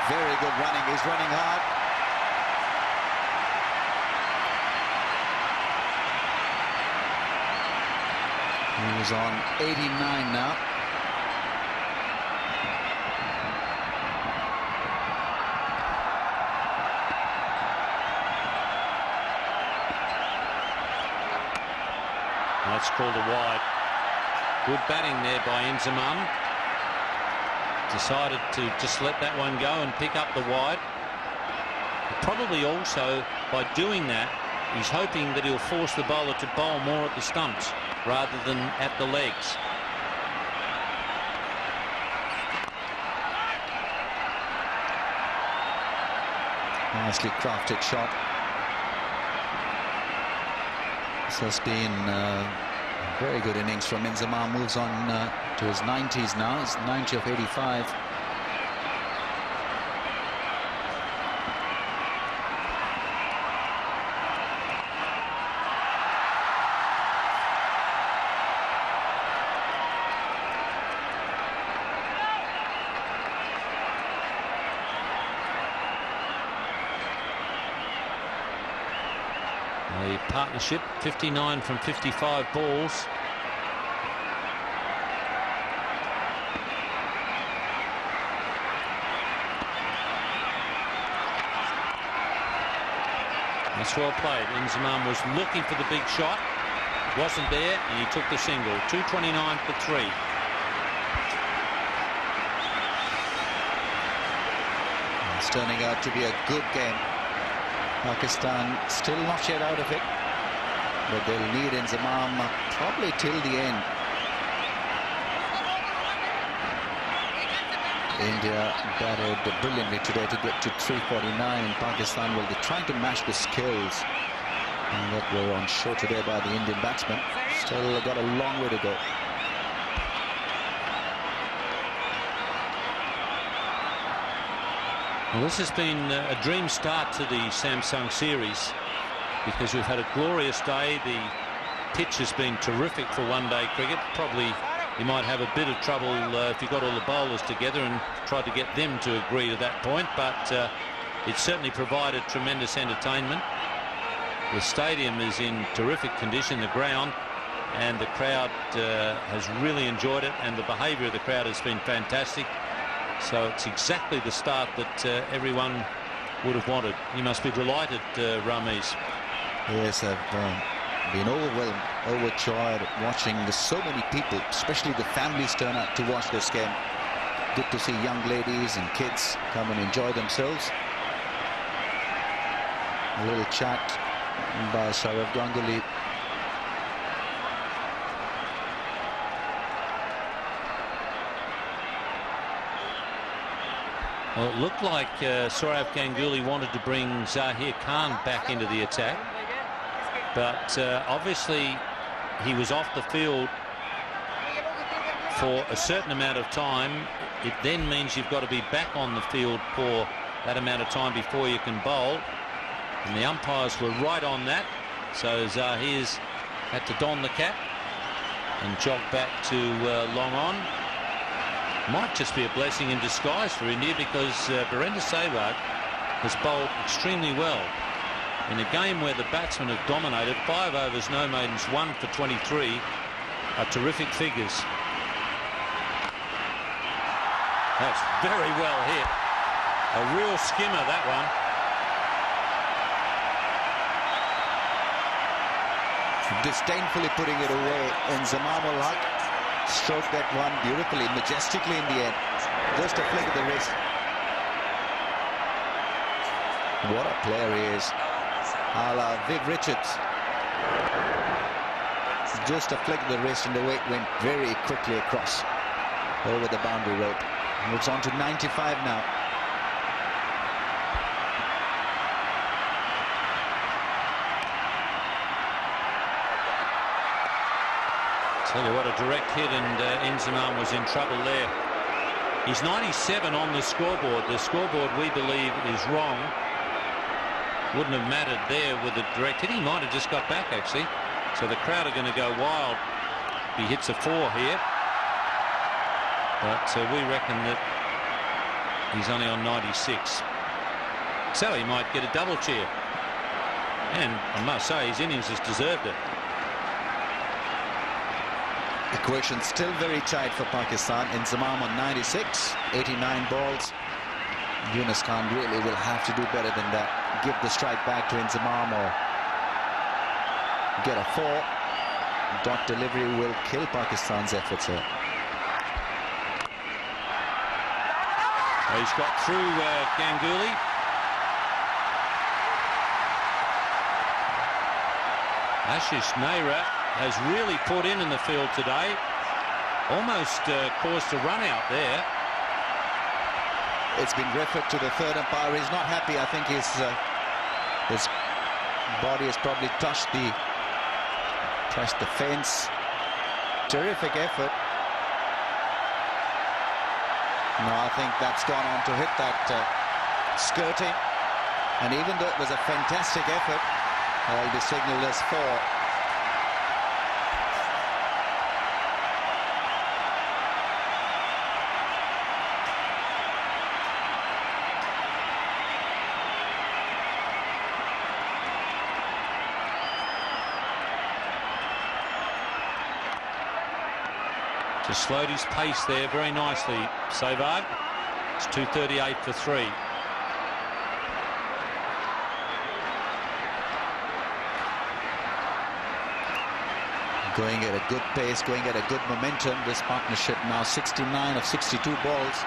Speaker 13: Very good running. He's running hard. He was on 89 now.
Speaker 8: That's called a wide. Good batting there by Inzamam. Decided to just let that one go and pick up the wide. Probably also by doing that, he's hoping that he'll force the bowler to bowl more at the stumps rather than at the legs.
Speaker 13: Nicely crafted shot. This has been a very good innings from Inzamam. Moves on to his 90s now. It's 90 of 85.
Speaker 8: A partnership, 59 from 55 balls. That's well played. Inzamam was looking for the big shot. Wasn't there, and he took the single. 229 for 3.
Speaker 13: It's turning out to be a good game. Pakistan still not yet out of it, but they'll need Inzamam probably till the end. India batted brilliantly today to get to 349, and Pakistan will be trying to match the skills that were on show today by the Indian batsmen. Still got a long way to go.
Speaker 8: Well, this has been a dream start to the Samsung series because we've had a glorious day. The pitch has been terrific for one-day cricket. Probably you might have a bit of trouble if you got all the bowlers together and tried to get them to agree to that point, but it certainly provided tremendous entertainment. The stadium is in terrific condition, the ground, and the crowd has really enjoyed it, and the behaviour of the crowd has been fantastic. So it's exactly the start that everyone would have wanted. You must be delighted, Ramesh.
Speaker 13: Yes, I've been overwhelmed, overjoyed watching so many people, especially the families, turn out to watch this game. Good to see young ladies and kids come and enjoy themselves. A little chat by Saurav Ganguly.
Speaker 8: Well, it looked like Saurav Ganguly wanted to bring Zahir Khan back into the attack, but obviously he was off the field for a certain amount of time. It then means you've got to be back on the field for that amount of time before you can bowl, and the umpires were right on that, so Zahir's had to don the cap and jog back to long on. Might just be a blessing in disguise for India because Virender Sehwag has bowled extremely well. In a game where the batsmen have dominated, 5 overs, no maidens, 1 for 23 are terrific figures. That's very well hit. A real skimmer, that one.
Speaker 13: Disdainfully putting it away, and Inzamam ul-Haq stroked that one beautifully, majestically in the end. Just a flick of the wrist. What a player he is. A la Viv Richards. Just a flick of the wrist and the weight went very quickly across. over the boundary rope. Moves on to 95 now.
Speaker 8: Tell you what, a direct hit, and Inzamam was in trouble there. He's 97 on the scoreboard. The scoreboard, we believe, is wrong. Wouldn't have mattered there with the direct hit. He might have just got back, actually. So the crowd are going to go wild if he hits a 4 here. But we reckon that he's only on 96. So he might get a double cheer. And I must say, his innings has deserved it.
Speaker 13: Equation still very tight for Pakistan. Inzamam on 96, 89 balls. Yunus Khan really will have to do better than that. Give the strike back to Inzamam or get a 4. Dot delivery will kill Pakistan's efforts here.
Speaker 8: He's got through Ganguly. Ashish Nehra has really put in the field today. Almost caused a run out there.
Speaker 13: It's been referred to the third umpire. He's not happy. I think his body has probably touched the fence. Terrific effort. No, I think that's gone on to hit that skirting. And even though it was a fantastic effort, it'll be signaled as 4.
Speaker 8: Just slowed his pace there very nicely, Sehwag. It's 238 for 3.
Speaker 13: Going at a good pace, going at a good momentum. This partnership now 69 of 62 balls.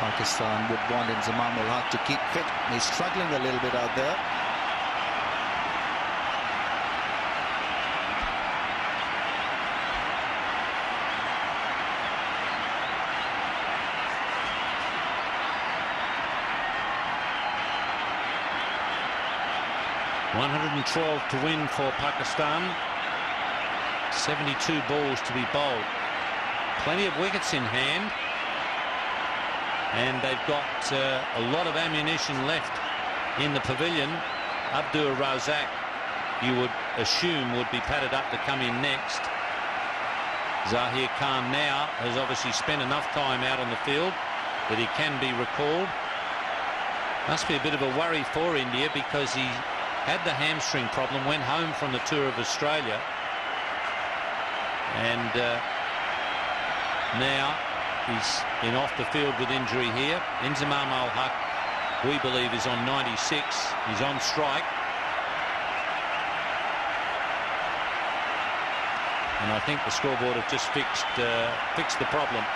Speaker 13: Pakistan would want Inzamam ul Haq to keep fit. He's struggling a little bit out there.
Speaker 8: .112 to win for Pakistan. 72 balls to be bowled. Plenty of wickets in hand. And they've got a lot of ammunition left in the pavilion. Abdur Razak, you would assume, would be padded up to come in next. Zahir Khan now has obviously spent enough time out on the field that he can be recalled. Must be a bit of a worry for India because he had the hamstring problem, went home from the tour of Australia, and now he's off the field with injury here. Inzamam ul Haq, we believe, is on 96. He's on strike. And I think the scoreboard have just fixed the problem.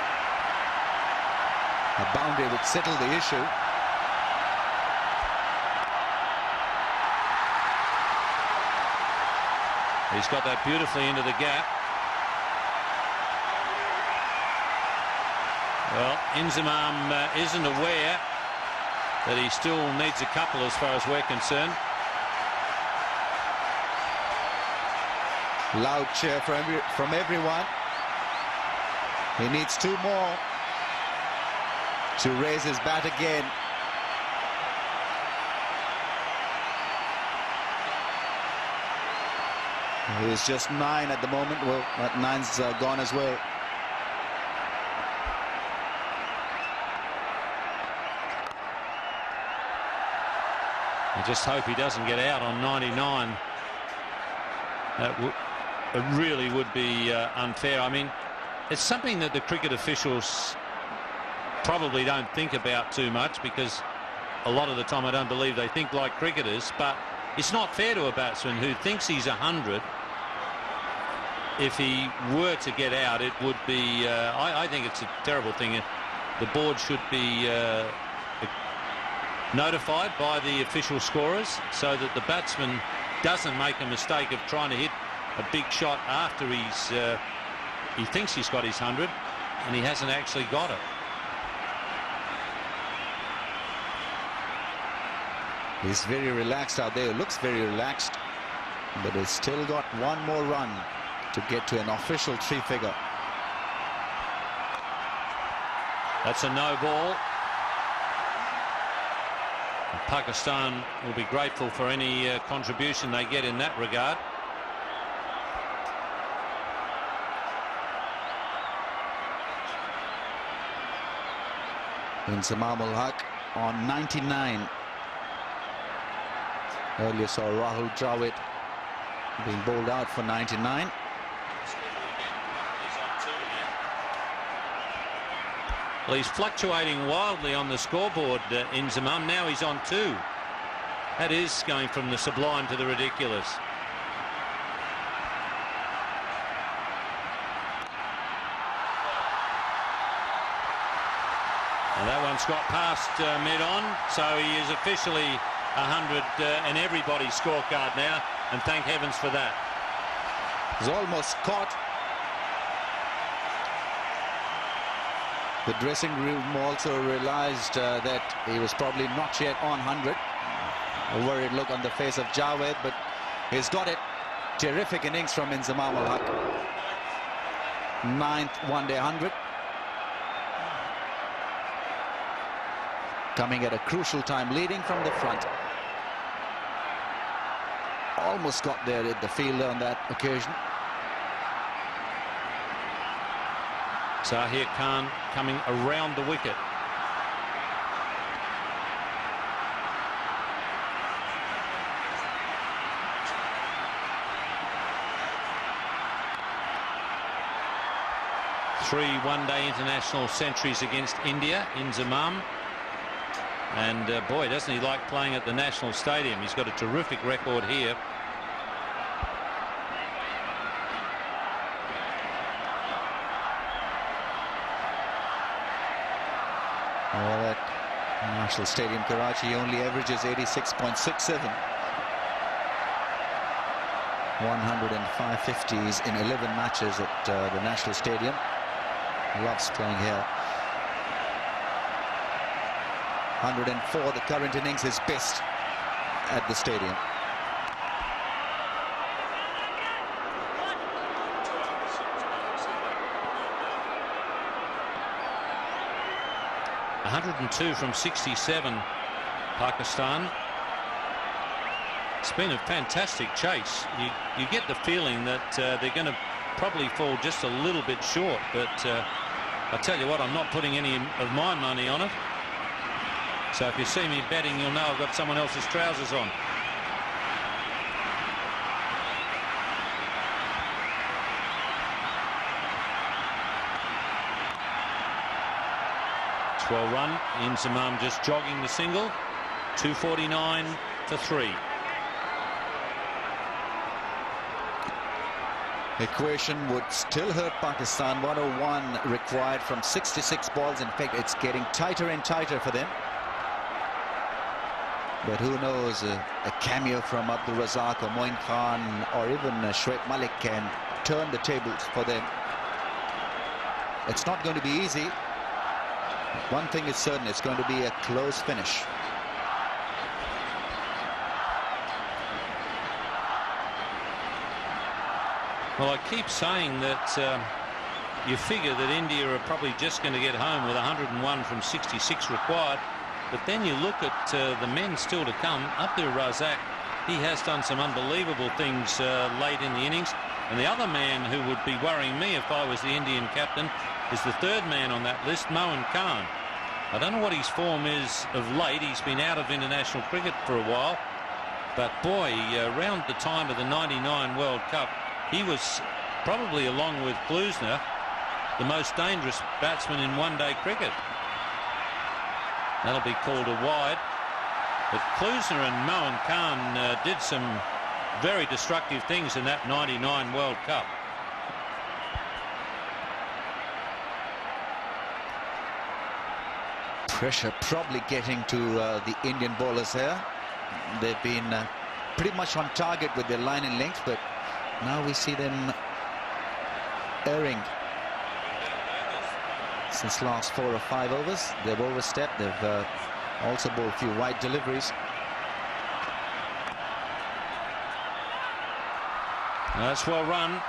Speaker 13: A boundary would settle the issue.
Speaker 8: He's got that beautifully into the gap. Well, Inzamam isn't aware that he still needs a couple as far as we're concerned.
Speaker 13: Loud cheer from everyone. He needs 2 more to raise his bat again. He's just 9 at the moment. Well, that 9's gone as well.
Speaker 8: I just hope he doesn't get out on 99. It really would be unfair. I mean, it's something that the cricket officials probably don't think about too much, because a lot of the time I don't believe they think like cricketers, but it's not fair to a batsman who thinks he's 100. If he were to get out, it would be I think it's a terrible thing. The board should be notified by the official scorers so that the batsman doesn't make a mistake of trying to hit a big shot after he thinks he's got his 100 and he hasn't actually got it.
Speaker 13: He's very relaxed out there. Looks very relaxed, but he's still got one more run to get to an official 3-figure.
Speaker 8: That's a no ball. Pakistan will be grateful for any contribution they get in that regard.
Speaker 13: Inzamam-ul-Haq on 99. Earlier saw Rahul Dravid being bowled out for 99.
Speaker 8: Well, he's fluctuating wildly on the scoreboard, Inzamam. Now he's on 2. That is going from the sublime to the ridiculous. And that one's got past mid-on, so he is officially 100 in everybody's scorecard now, and thank heavens for that.
Speaker 13: He's almost caught. The dressing room also realized that he was probably not yet on 100. A worried look on the face of Javed, but he's got it. Terrific innings from Inzamam-ul-Haq. 9th one-day 100. Coming at a crucial time, leading from the front. Almost got there at the fielder on that occasion.
Speaker 8: Zahir Khan coming around the wicket. Three one-day international centuries against India, Inzamam. And boy, doesn't he like playing at the National Stadium. He's got a terrific record here.
Speaker 13: Well, at National Stadium, Karachi only averages 86.67. 105 50s in 11 matches at the National Stadium. Loves playing here. 104, the current innings, his best at the stadium.
Speaker 8: .102 from 67, Pakistan. It's been a fantastic chase. You get the feeling that they're going to probably fall just a little bit short, but I tell you what, I'm not putting any of my money on it. So if you see me betting, you'll know I've got someone else's trousers on. Well run. Inzamam just jogging the single. 249 to 3.
Speaker 13: Equation would still hurt Pakistan. 101 required from 66 balls. In fact, it's getting tighter and tighter for them. But who knows, a cameo from Abdul Razak or Moin Khan or even Shoaib Malik can turn the tables for them. It's not going to be easy. One thing is certain, it's going to be a close finish.
Speaker 8: Well, I keep saying that you figure that India are probably just going to get home with 101 from 66 required. But then you look at the men still to come. Abdul Razak, he has done some unbelievable things late in the innings. And the other man who would be worrying me if I was the Indian captain is the third man on that list, Moin Khan. I don't know what his form is of late. He's been out of international cricket for a while. But boy, around the time of the '99 World Cup, he was probably, along with Klusner, the most dangerous batsman in one-day cricket. That'll be called a wide. But Klusner and Moin Khan did some very destructive things in that '99 World Cup.
Speaker 13: Pressure probably getting to the Indian bowlers here. They've been pretty much on target with their line and length, but Now we see them erring. Since last 4 or 5 overs, they've overstepped. They've also bowled a few wide deliveries.
Speaker 8: That's well run.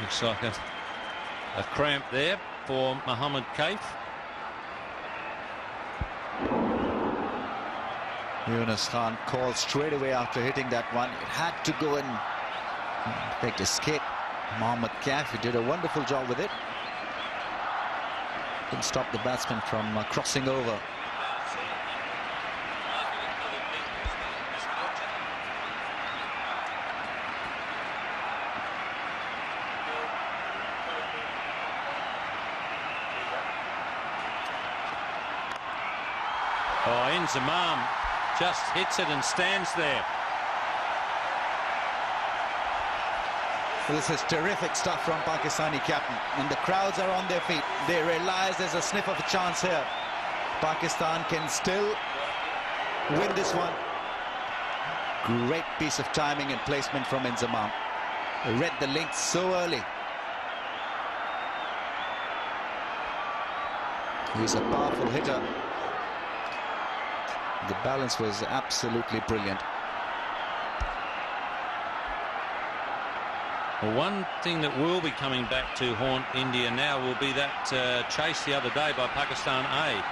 Speaker 8: Looks like a cramp there for Mohammed Kaif.
Speaker 13: Yunus Khan called straight away after hitting that one. It had to go and, in fact, escape. Mohammed Kaif did a wonderful job with it. Didn't stop the batsman from crossing over.
Speaker 8: Oh, Inzamam just hits it and stands there.
Speaker 13: Well, this is terrific stuff from Pakistani captain. And the crowds are on their feet. They realize there's a sniff of a chance here. Pakistan can still win this one. Great piece of timing and placement from Inzamam. Read the link so early. He's a powerful hitter. The balance was absolutely brilliant.
Speaker 8: Well, one thing that will be coming back to haunt India now will be that chase the other day by Pakistan A.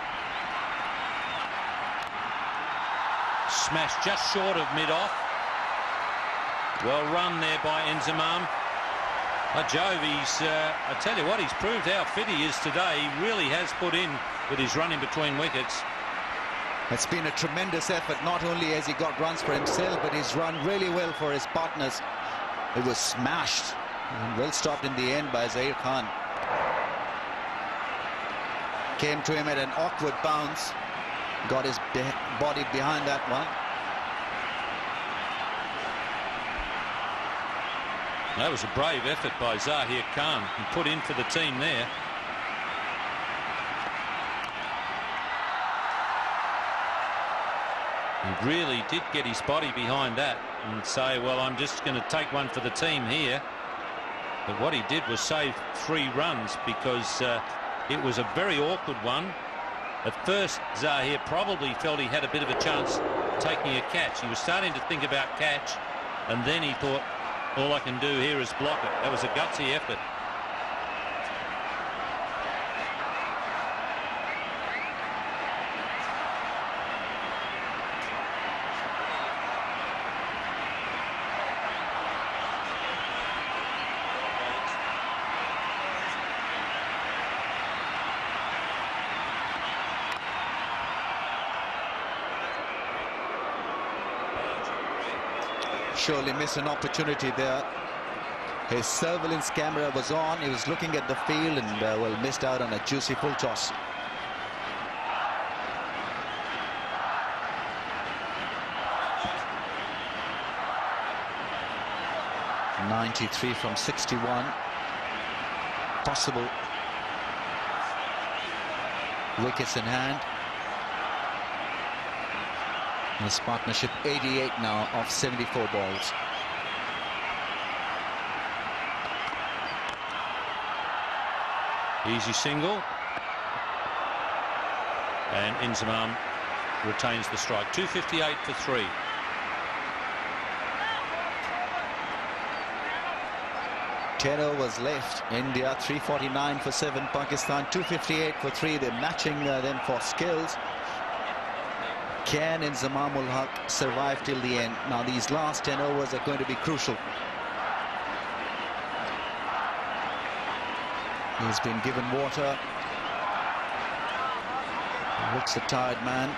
Speaker 8: Smashed just short of mid-off. Well run there by Inzamam. Jove, I tell you what, he's proved how fit he is today. He really has put in with his running between wickets.
Speaker 13: It's been a tremendous effort. Not only has he got runs for himself, but he's run really well for his partners. It was smashed and well stopped in the end by Zair Khan. Came to him at an awkward bounce. Got his body behind that one.
Speaker 8: That was a brave effort by Zahir Khan. He put in for the team there. He really did get his body behind that and say, well, I'm just going to take one for the team here. But what he did was save 3 runs because it was a very awkward one. At first, Zahir probably felt he had a bit of a chance taking a catch. He was starting to think about catch, and then he thought, all I can do here is block it. That was a gutsy effort.
Speaker 13: Surely missed an opportunity there. His surveillance camera was on. He was looking at the field and well, missed out on a juicy full toss. .93 from 61. Possible wickets in hand. This partnership 88 now of 74 balls.
Speaker 8: Easy single. And Inzamam retains the strike. 258 for 3.
Speaker 13: Ten overs left. India 349 for 7. Pakistan 258 for 3. They're matching them for skills. Can Inzamam ul Haq survive till the end? Now these last 10 overs are going to be crucial. He's been given water. Looks a tired man.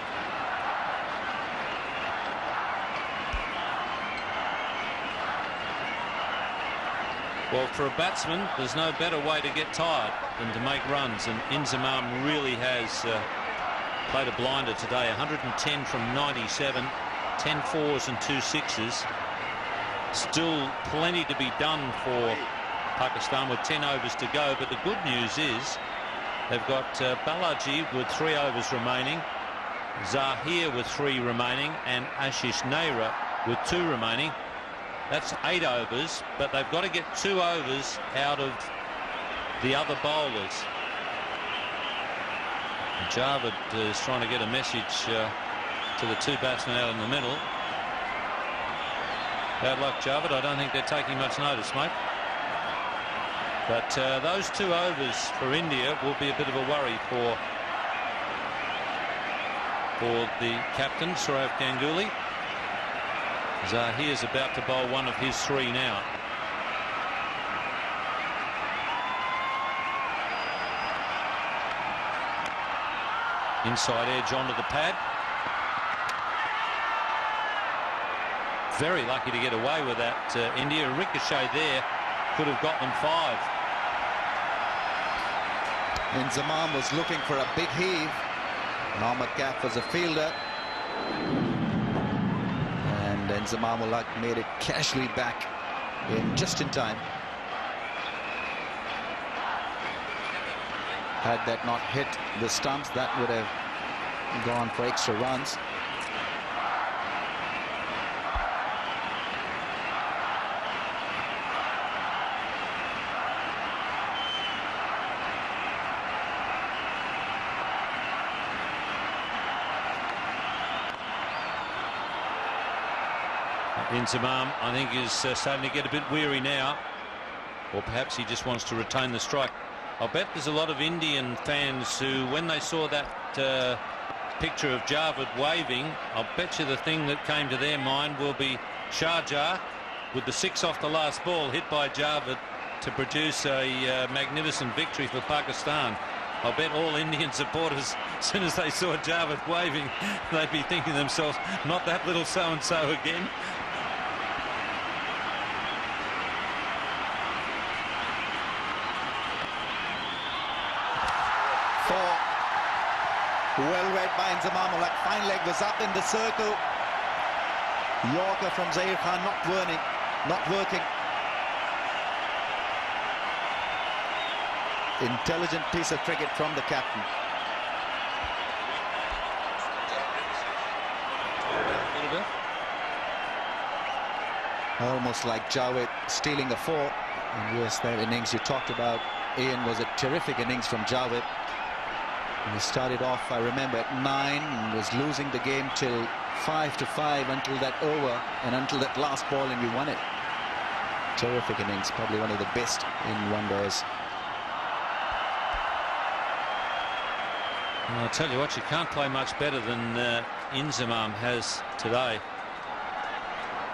Speaker 8: Well, for a batsman, there's no better way to get tired than to make runs, and Inzamam really has played a blinder today. 110 from 97, 10 fours and 2 sixes. Still plenty to be done for Pakistan with 10 overs to go, but the good news is they've got Balaji with 3 overs remaining, Zahir with 3 remaining and Ashish Nehra with 2 remaining. That's 8 overs, but they've got to get 2 overs out of the other bowlers. Javed is trying to get a message to the 2 batsmen out in the middle. Bad luck, Javed. I don't think they're taking much notice, mate. But those 2 overs for India will be a bit of a worry for the captain, Sourav Ganguly. Zahir's about to bowl one of his 3 now. Inside edge onto the pad. Very lucky to get away with that. India. A ricochet there could have got them 5.
Speaker 13: Inzamam was looking for a big heave. Mohammad Kaif was a fielder. And Inzamam made it casually back just in time. Had that not hit the stumps, that would have gone for extra runs.
Speaker 8: Inzamam, I think, is starting to get a bit weary now, or perhaps he just wants to retain the strike. I'll bet there's a lot of Indian fans who, when they saw that picture of Javed waving, I'll bet you the thing that came to their mind will be Sharjah with the 6 off the last ball hit by Javed to produce a magnificent victory for Pakistan. I'll bet all Indian supporters, as soon as they saw Javed waving, they'd be thinking to themselves, not that little so-and-so again.
Speaker 13: Well read by Inzamam. Fine leg was up in the circle. Yorker from Zair Khan not working. Intelligent piece of cricket from the captain. Almost like Javed stealing a 4. And yes, that innings you talked about, Ian, was a terrific innings from Javed. And he started off, I remember, at 9 and was losing the game till 5-5 until that over and until that last ball, and we won it. Terrific innings, probably one of the best in one days.
Speaker 8: Well, I'll tell you what, you can't play much better than Inzamam has today.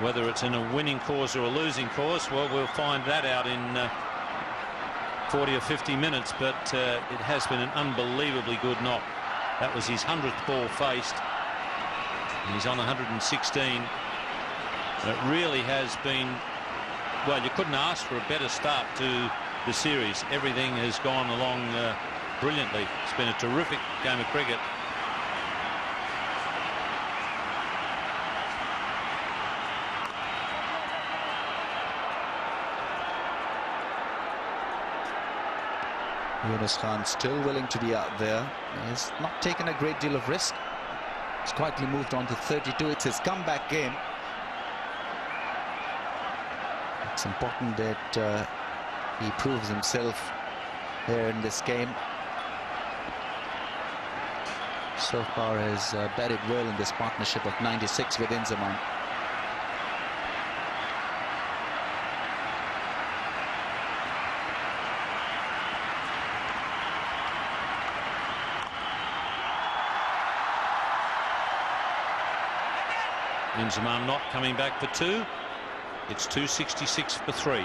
Speaker 8: Whether it's in a winning cause or a losing cause, well, we'll find that out in 40 or 50 minutes, but it has been an unbelievably good knock. That was his 100th ball faced, and he's on 116. And it really has been, well, you couldn't ask for a better start to the series. Everything has gone along brilliantly. It's been a terrific game of cricket.
Speaker 13: Yunus Khan still willing to be out there. He's not taken a great deal of risk. He's quietly moved on to 32. It's his comeback game. It's important that he proves himself here in this game. So far has batted well in this partnership of 96 with Inzamam.
Speaker 8: Inzamam not coming back for 2. It's 266 for 3.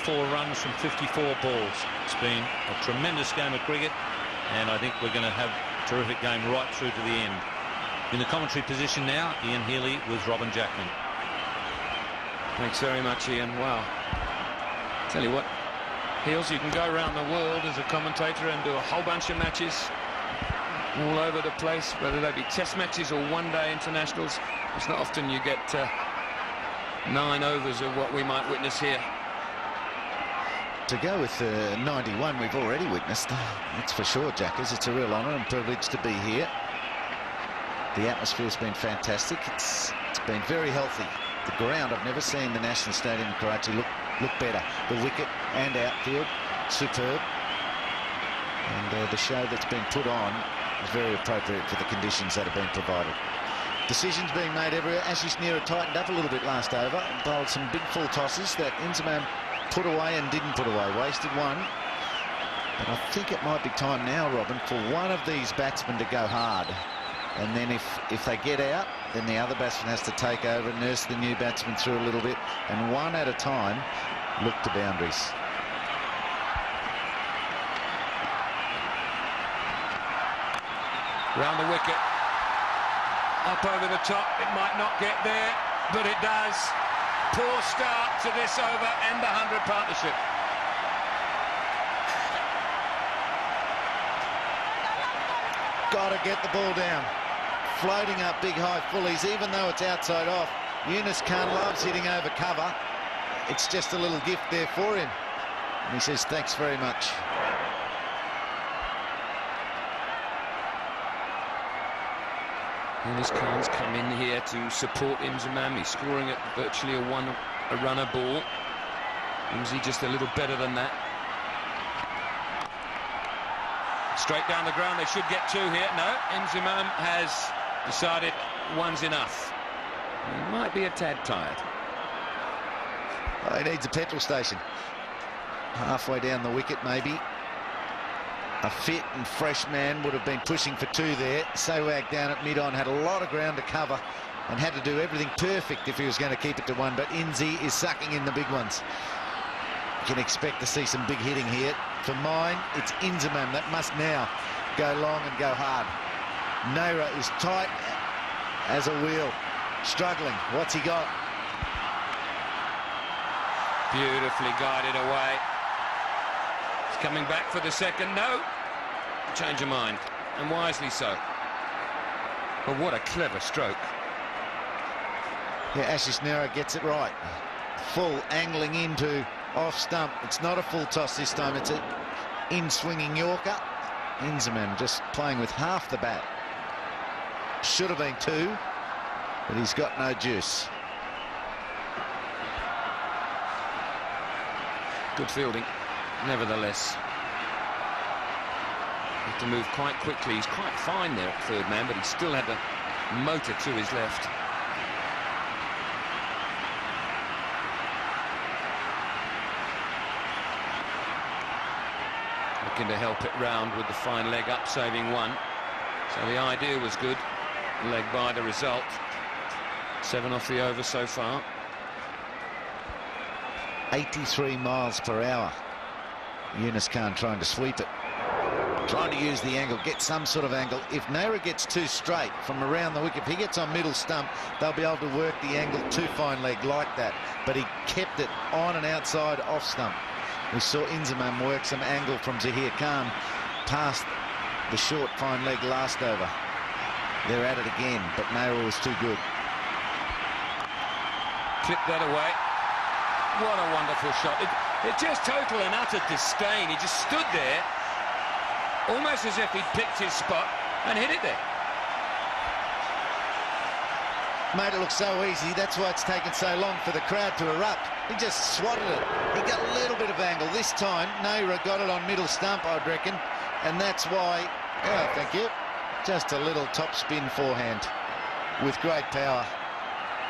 Speaker 8: Runs from 54 balls. It's been a tremendous game of cricket. and I think we're going to have a terrific game right through to the end. In the commentary position now, Ian Healy with Robin Jackman.
Speaker 4: Thanks very much, Ian. Wow. Tell you what, Heels, you can go around the world as a commentator and do a whole bunch of matches all over the place, whether they be test matches or one-day internationals. It's not often you get 9 overs of what we might witness here.
Speaker 5: To go with 91 we've already witnessed, that's for sure, Jackers. It's a real honour and privilege to be here. The atmosphere's been fantastic. It's been very healthy. The ground, I've never seen the National Stadium in Karachi look better. The wicket and outfield, superb. And the show that's been put on is very appropriate for the conditions that have been provided. Decisions being made everywhere. Ashish Nehra tightened up a little bit last over and bowled some big full tosses that Inzamam put away and didn't put away. Wasted one. But I think it might be time now, Robin, for one of these batsmen to go hard. And then if they get out, then the other batsman has to take over and nurse the new batsman through a little bit. And one at a time, look to boundaries.
Speaker 4: Round the wicket. Up over the top. It might not get there, but it does. Poor start to this over and the 100 partnership.
Speaker 5: Got to get the ball down. Floating up big high fullies, even though it's outside off. Yunus Khan loves hitting over cover. It's just a little gift there for him. And he says, thanks very much.
Speaker 4: Yunus Khan's come in here to support Inzamam. He's scoring at virtually a runner ball. Imzi just a little better than that. Straight down the ground, they should get 2 here. No, Inzamam has decided one's enough. He might be a tad tired.
Speaker 5: Oh, he needs a petrol station. Halfway down the wicket, maybe. A fit and fresh man would have been pushing for 2 there. Sehwag down at mid-on had a lot of ground to cover and had to do everything perfect if he was going to keep it to 1. But Inzi is sucking in the big ones. You can expect to see some big hitting here. For mine, it's Inzamam that must now go long and go hard. Nehra is tight as a wheel, struggling. What's he got?
Speaker 4: Beautifully guided away. He's coming back for the second. No, change of mind, and wisely so. But what a clever stroke.
Speaker 5: Yeah, Ashish Nehra gets it right. Full angling into off stump. It's not a full toss this time. It's an in-swinging Yorker. Inzamam just playing with half the bat. Should have been 2, but he's got no juice.
Speaker 4: Good fielding, nevertheless. Had to move quite quickly. He's quite fine there at third man, but he still had the motor to his left. Looking to help it round with the fine leg up, saving 1. So the idea was good. Leg by the result. 7 off the over so far.
Speaker 5: 83 miles per hour. Yunus Khan trying to sweep it. Trying to use the angle, get some sort of angle. If Nehra gets too straight from around the wicket, if he gets on middle stump, they'll be able to work the angle to fine leg like that. But he kept it on and outside off stump. We saw Inzamam work some angle from Zahir Khan past the short fine leg last over. They're at it again, but Nehra was too good.
Speaker 4: Clip that away. What a wonderful shot. It just total and utter disdain. He just stood there, almost as if he'd picked his spot and hit it there.
Speaker 5: Made it look so easy. That's why it's taken so long for the crowd to erupt. He just swatted it. He got a little bit of angle. This time, Nehra got it on middle stump, I'd reckon. And that's why, oh, thank you, just a little top spin forehand with great power.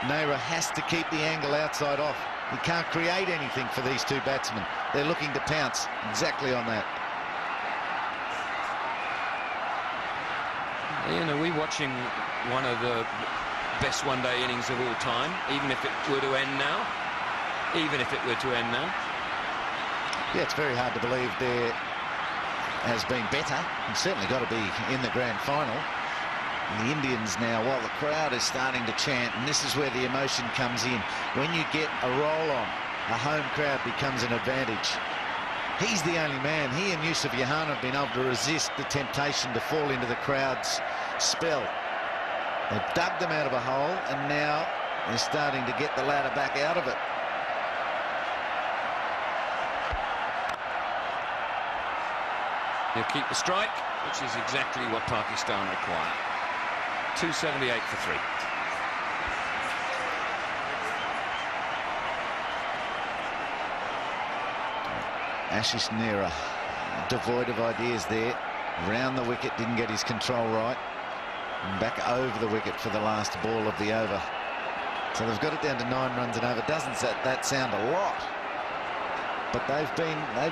Speaker 5: Nehra has to keep the angle outside off. He can't create anything for these 2 batsmen. They're looking to pounce exactly on that.
Speaker 4: Ian, are we watching one of the best one-day innings of all time, even if it were to end now? Even if it were to end now?
Speaker 5: Yeah, it's very hard to believe they're has been better. He's certainly got to be in the grand final. And the Indians now, while the crowd is starting to chant, and this is where the emotion comes in. When you get a roll on, a home crowd becomes an advantage. He's the only man. He and Yusuf Yahan have been able to resist the temptation to fall into the crowd's spell. They've dug them out of a hole, and now they're starting to get the ladder back out of it.
Speaker 4: He'll keep the strike, which is exactly what Pakistan require. 278 for 3.
Speaker 5: Ashish Nehra, devoid of ideas there. Round the wicket, didn't get his control right. And back over the wicket for the last ball of the over. So they've got it down to 9 runs and over. Doesn't that sound a lot? But they've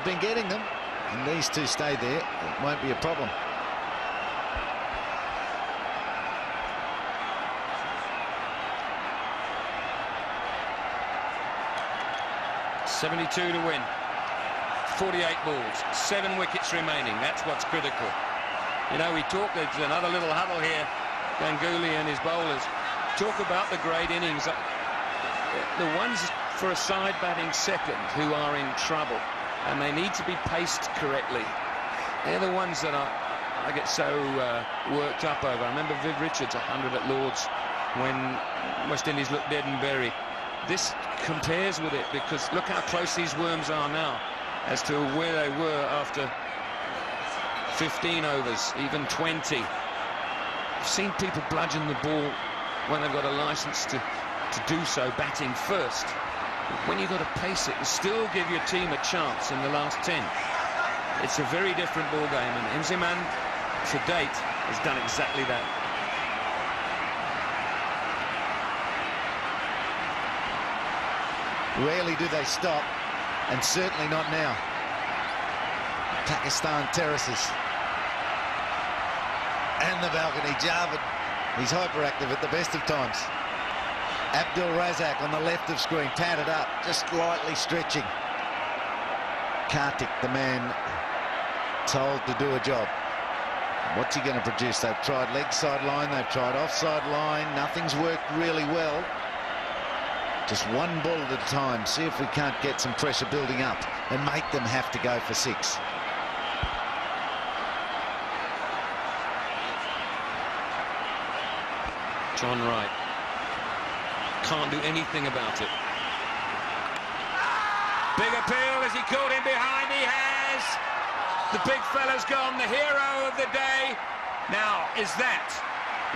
Speaker 5: been getting them. And these two stay there. It won't be a problem.
Speaker 4: .72 to win. 48 balls, 7 wickets remaining. That's what's critical. You know, we talk, there's another little huddle here. Ganguly and his bowlers talk about the great innings. The ones for a side batting second who are in trouble, and they need to be paced correctly. They're the ones that I get so worked up over. I remember Viv Richards 100 at Lord's when West Indies looked dead and buried. This compares with it, because look how close these worms are now as to where they were after 15 overs, even 20. I've seen people bludgeon the ball when they've got a license to do so, batting first. But when you've got to pace it and still give your team a chance in the last 10, it's a very different ball game, and Inziman to date has done exactly that.
Speaker 5: Rarely do they stop, and certainly not now. Pakistan terraces. And the balcony. Javed, he's hyperactive at the best of times. Abdul Razak on the left of screen, padded up, just lightly stretching. Kartik, the man told to do a job. What's he going to produce? They've tried leg side line, they've tried offside line, nothing's worked really well. Just one ball at a time. See if we can't get some pressure building up and make them have to go for 6.
Speaker 4: John Wright can't do anything about it. Big appeal. As he caught him behind? He has. The big fella's gone, the hero of the day. Now, is that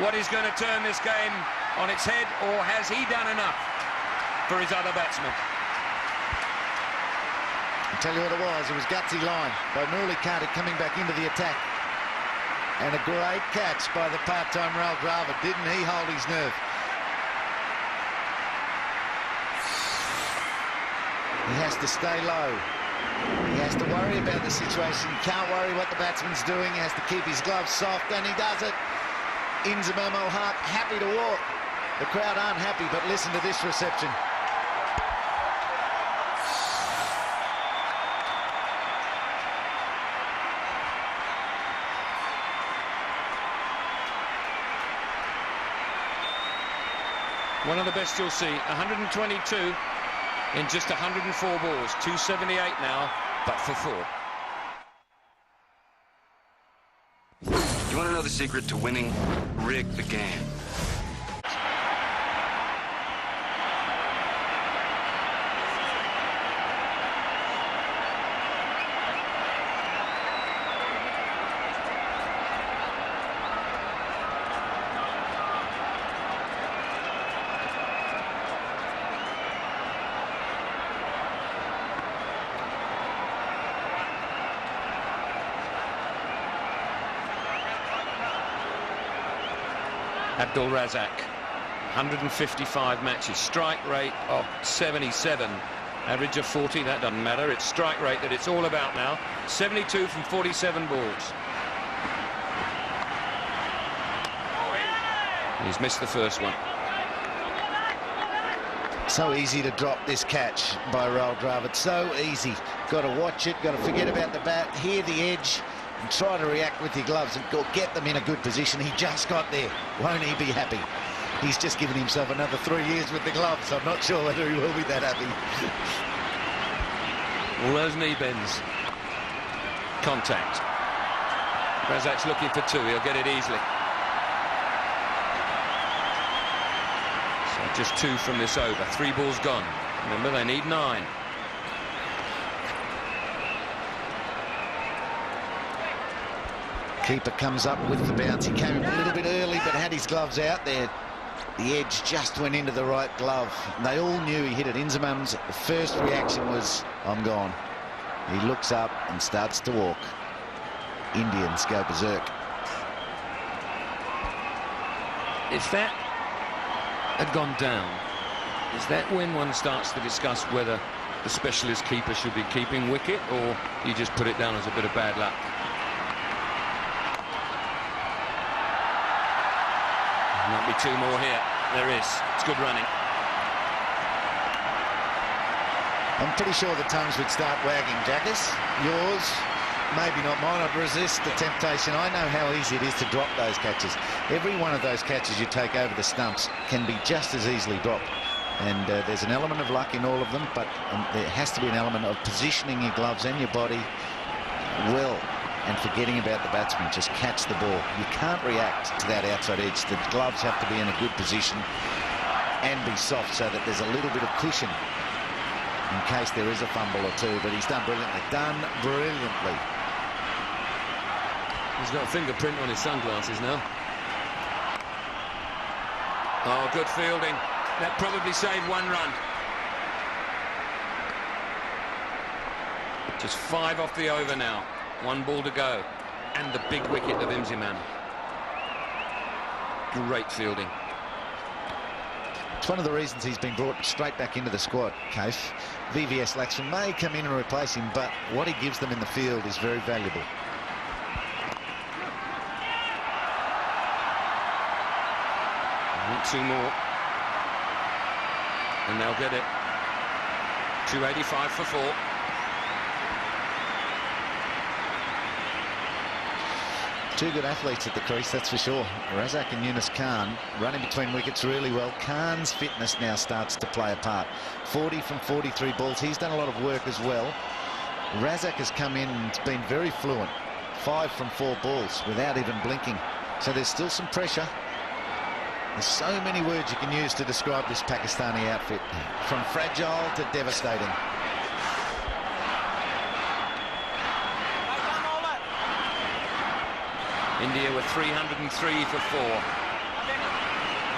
Speaker 4: what is going to turn this game on its head, or has he done enough for his other batsmen?
Speaker 5: I'll tell you what it was gutsy line by Nuruli Kartik coming back into the attack. And a great catch by the part-time Rahul Dravid. Didn't he hold his nerve? He has to stay low. He has to worry about the situation. He can't worry what the batsman's doing. He has to keep his gloves soft, and he does it. Inzamam ul-Haq happy to walk. The crowd aren't happy, but listen to this reception.
Speaker 4: One of the best you'll see. 122 in just 104 balls. 278 now, but for 4.
Speaker 7: You want to know the secret to winning? Rig the game.
Speaker 4: Abdul Razak, 155 matches, strike rate of 77, average of 40. That doesn't matter, it's strike rate that it's all about now. 72 from 47 balls. He's missed the first one.
Speaker 5: So easy to drop this catch by Rahul Dravid. So easy. Got to watch it, got to forget about the bat, hear the edge, and try to react with your gloves and get them in a good position. He just got there. Won't he be happy? He's just given himself another 3 years with the gloves. I'm not sure whether he will be that happy.
Speaker 4: All those knee bends. Contact. Razak's looking for 2. He'll get it easily. So just 2 from this over. 3 balls gone. Remember, they need 9.
Speaker 5: Keeper comes up with the bounce. He came a little bit early, but had his gloves out there. The edge just went into the right glove. They all knew he hit it. Inzamam's first reaction was, I'm gone. He looks up and starts to walk. Indians go berserk.
Speaker 4: If that had gone down, is that when one starts to discuss whether the specialist keeper should be keeping wicket, or you just put it down as a bit of bad luck? Might be 2 more here. There is. It's good running.
Speaker 5: I'm pretty sure the tongues would start wagging, Jackers. Yours, maybe not mine. I'd resist the temptation. I know how easy it is to drop those catches. Every one of those catches you take over the stumps can be just as easily dropped. And there's an element of luck in all of them, but there has to be an element of positioning your gloves and your body well and forgetting about the batsman. Just catch the ball. You can't react to that outside edge. The gloves have to be in a good position and be soft so that there's a little bit of cushion in case there is a fumble or 2, but he's done brilliantly. Done brilliantly.
Speaker 4: He's got a fingerprint on his sunglasses now. Oh, good fielding. That probably saved 1 run. Just 5 off the over now. 1 ball to go. And the big wicket of Inzamam. Great fielding.
Speaker 5: It's one of the reasons he's been brought straight back into the squad, Kaif. VVS Laxman may come in and replace him, but what he gives them in the field is very valuable.
Speaker 4: I want 2 more. And they'll get it. 285 for 4.
Speaker 5: Two good athletes at the crease, that's for sure. Razak and Yunus Khan running between wickets really well. Khan's fitness now starts to play a part. 40 from 43 balls. He's done a lot of work as well. Razak has come in and been very fluent. 5 from 4 balls without even blinking. So there's still some pressure. There's so many words you can use to describe this Pakistani outfit. From fragile to devastating.
Speaker 4: India were 303 for 4.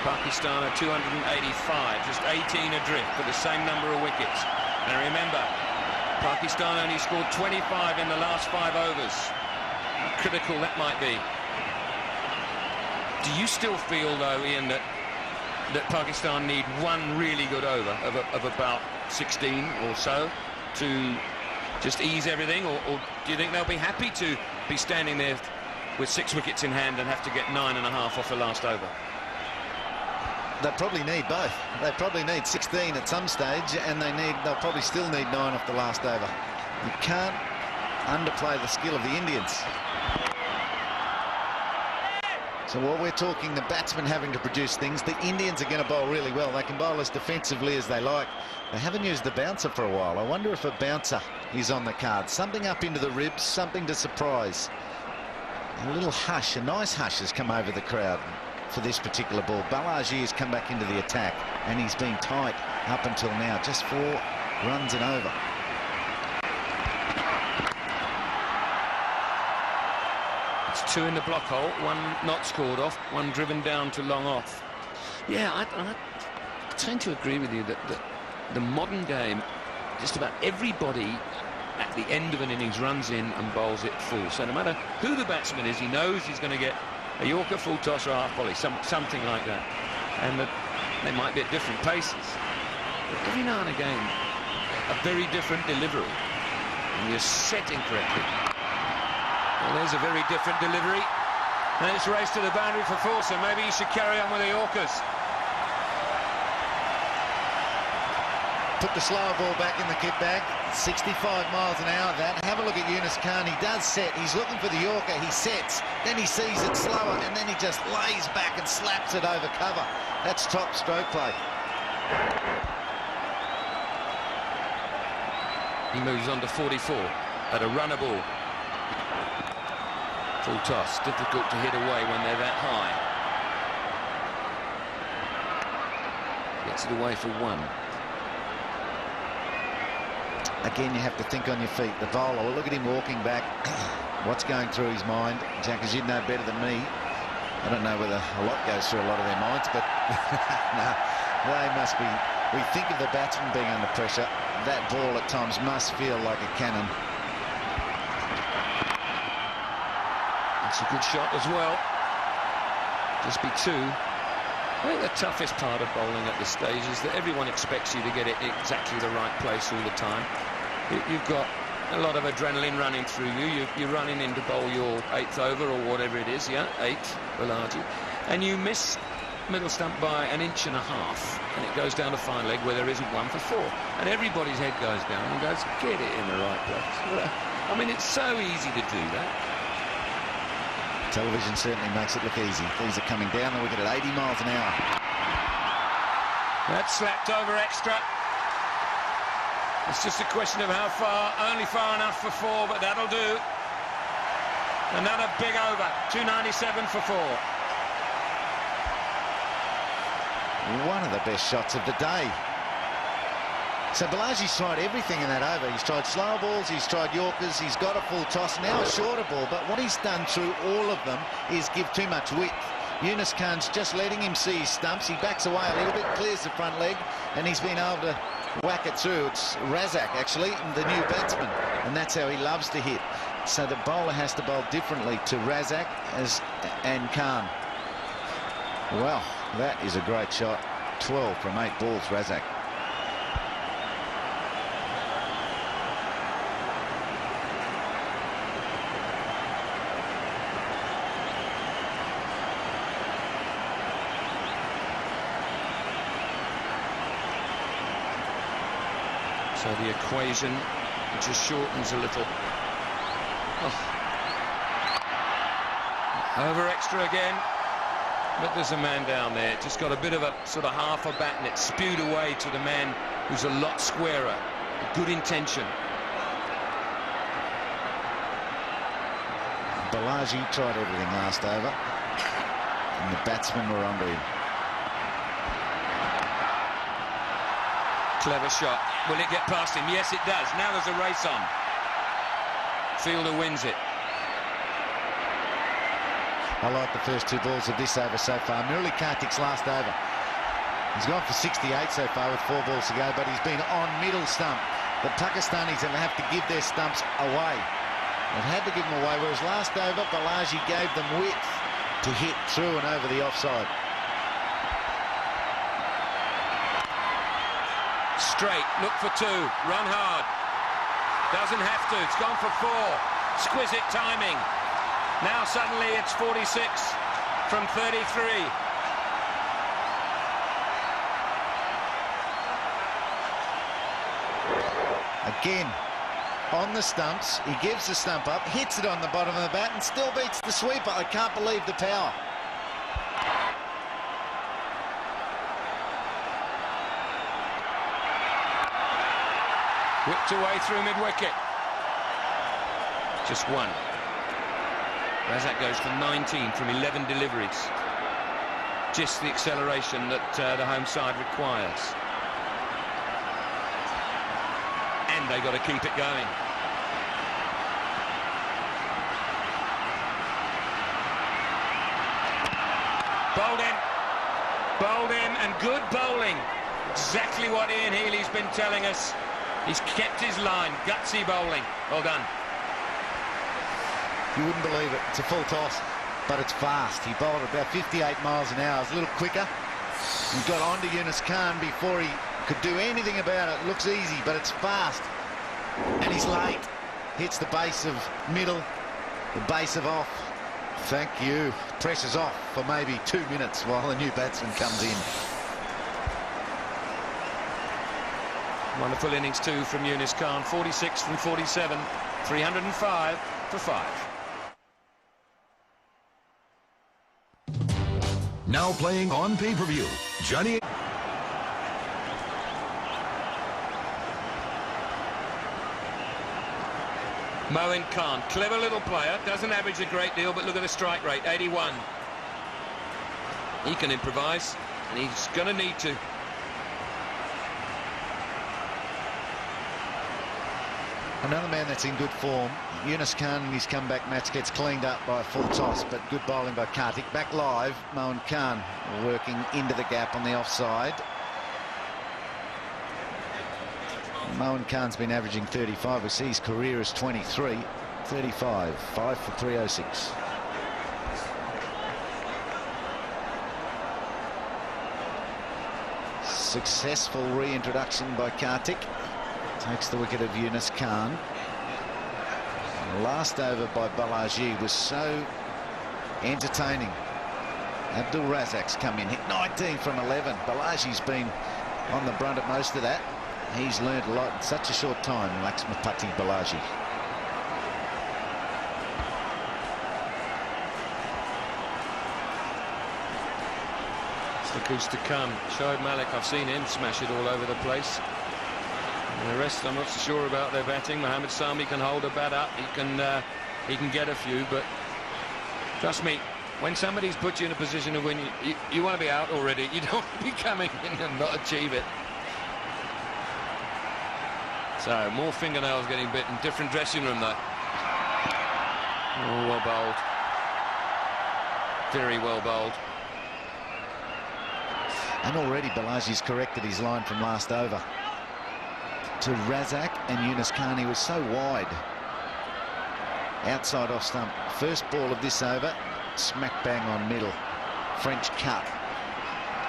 Speaker 4: Pakistan are 285, just 18 adrift for the same number of wickets. And remember, Pakistan only scored 25 in the last 5 overs. How critical that might be. Do you still feel, though, Ian, that Pakistan need 1 really good over of about 16 or so to just ease everything, or do you think they'll be happy to be standing there with 6 wickets in hand and have to get 9.5 off the last over?
Speaker 5: They probably need both. They probably need 16 at some stage, and they'll probably still need 9 off the last over. You can't underplay the skill of the Indians. So while we're talking the batsmen having to produce things, the Indians are going to bowl really well. They can bowl as defensively as they like. They haven't used the bouncer for a while. I wonder if a bouncer is on the card. Something up into the ribs, something to surprise. A little hush, a nice hush has come over the crowd for this particular ball. Balaji has come back into the attack, and he's been tight up until now. Just 4 runs and over.
Speaker 4: It's 2 in the block hole, 1 not scored off, 1 driven down to long off. Yeah, I tend to agree with you that the modern game, just about everybody at the end of an innings runs in and bowls it full. So no matter who the batsman is, he knows he's going to get a Yorker, full toss or half volley, something like that. And that they might be at different paces. But every now and again, a very different delivery. And you're setting correctly. Well, there's a very different delivery. And it's raced to the boundary for 4, so maybe you should carry on with the Yorkers.
Speaker 5: put the slower ball back in the kit bag. 65 miles an hour, that. Have a look at Yunus Khan. He does set. He's looking for the Yorker. He sets. Then he sees it slower, and then he just lays back and slaps it over cover. That's top stroke play.
Speaker 4: He moves on to 44 at a runner ball. Full toss. Difficult to hit away when they're that high. Gets it away for one.
Speaker 5: Again, you have to think on your feet. The bowler, well, look at him walking back. What's going through his mind? Jack, as you'd know better than me, I don't know whether a lot goes through a lot of their minds, but no, they must be. We think of the batsman being under pressure. That ball at times must feel like a cannon.
Speaker 4: It's a good shot as well. Just be two. I think the toughest part of bowling at this stage is that everyone expects you to get it exactly the right place all the time. You've got a lot of adrenaline running through you. You're running in to bowl your 8th over or whatever it is, yeah, 8, Balaji. And you miss middle stump by 1.5 inches, and it goes down to fine leg where there isn't one for 4. And everybody's head goes down and goes, get it in the right place. I mean, it's so easy to do that.
Speaker 5: Television certainly makes it look easy. These are coming down the wicket at 80 miles an hour.
Speaker 4: That's slapped over extra. It's just a question of how far. Only far enough for 4, but that'll do. Another big over. 297 for 4.
Speaker 5: One of the best shots of the day. So Balaji's tried everything in that over. He's tried slow balls, he's tried Yorkers, he's got a full toss, now a shorter ball. But what he's done through all of them is give too much width. Yunus Khan's just letting him see his stumps. He backs away a little bit, clears the front leg, and he's been able to whack it through. It's Razak, actually, the new batsman, and that's how he loves to hit. So the bowler has to bowl differently to Razak and Khan. Well, that is a great shot. 12 from 8 balls, Razak.
Speaker 4: So the equation just shortens a little. Oh. Over extra again. But there's a man down there. Just got a bit of a sort of half a bat and it spewed away to the man who's a lot squarer. Good intention.
Speaker 5: Balaji tried everything last over. And the batsmen were onto him.
Speaker 4: Clever shot. Will it get past him? Yes, it does. Now there's a race on. Fielder wins it.
Speaker 5: I like the first 2 balls of this over so far. Murali Kartik's last over. He's gone for 68 so far with 4 balls to go, but he's been on middle stump. The Pakistanis have to give their stumps away. They've had to give them away, whereas last over, Balaji gave them width to hit through and over the offside.
Speaker 4: Straight, look for 2, run hard. Doesn't have to, it's gone for 4. Exquisite timing. Now suddenly it's 46 from 33.
Speaker 5: Again, on the stumps, he gives the stump up, hits it on the bottom of the bat and still beats the sweeper. I can't believe the power.
Speaker 4: Whipped away through mid-wicket. Just 1. Razak goes for 19 from 11 deliveries. Just the acceleration that the home side requires. And they've got to keep it going. Bowled in. Bowled in, and good bowling. Exactly what Ian Healy's been telling us. He's kept his line. Gutsy bowling. Well done.
Speaker 5: You wouldn't believe it. It's a full toss, but it's fast. He bowled about 58 miles an hour. It's a little quicker. He got onto Yunus Khan before he could do anything about it. Looks easy, but it's fast. And he's late. Hits the base of middle, the base of off. Thank you. Pressure's off for maybe 2 minutes while the new batsman comes in.
Speaker 4: Wonderful innings too from Yunus Khan. 46 from 47. 305 for 5.
Speaker 6: Now playing on pay-per-view, Johnny.
Speaker 4: Moin Khan, clever little player, doesn't average a great deal, but look at the strike rate, 81. He can improvise, and he's going to need to.
Speaker 5: Another man that's in good form. Yunus Khan in his comeback match gets cleaned up by a full toss, but good bowling by Kartik. Back live, Moin Khan working into the gap on the offside. Moin Khan's been averaging 35. We see his career is 23. 35, 5 for 306. Successful reintroduction by Kartik. Takes the wicket of Yunus Khan. The last over by Balaji was so entertaining. Abdul Razak's come in, hit 19 from 11. Balaji's been on the brunt of most of that. He's learned a lot in such a short time, Laxmapati Balaji.
Speaker 4: It's the goose to come. Shoaib Malik, I've seen him smash it all over the place. And the rest, I'm not so sure about their batting. Mohammad Sami can hold a bat up. He can get a few, but trust me, when somebody's put you in a position to win, you want to be out already. You don't want to be coming in and not achieve it. So, more fingernails getting bitten. Different dressing room, though. Oh, well bowled. Very well bowled.
Speaker 5: And already Balaji's corrected his line from last over. To Razak and Yunus Khan, he was so wide. Outside off stump. First ball of this over, smack bang on middle. French cut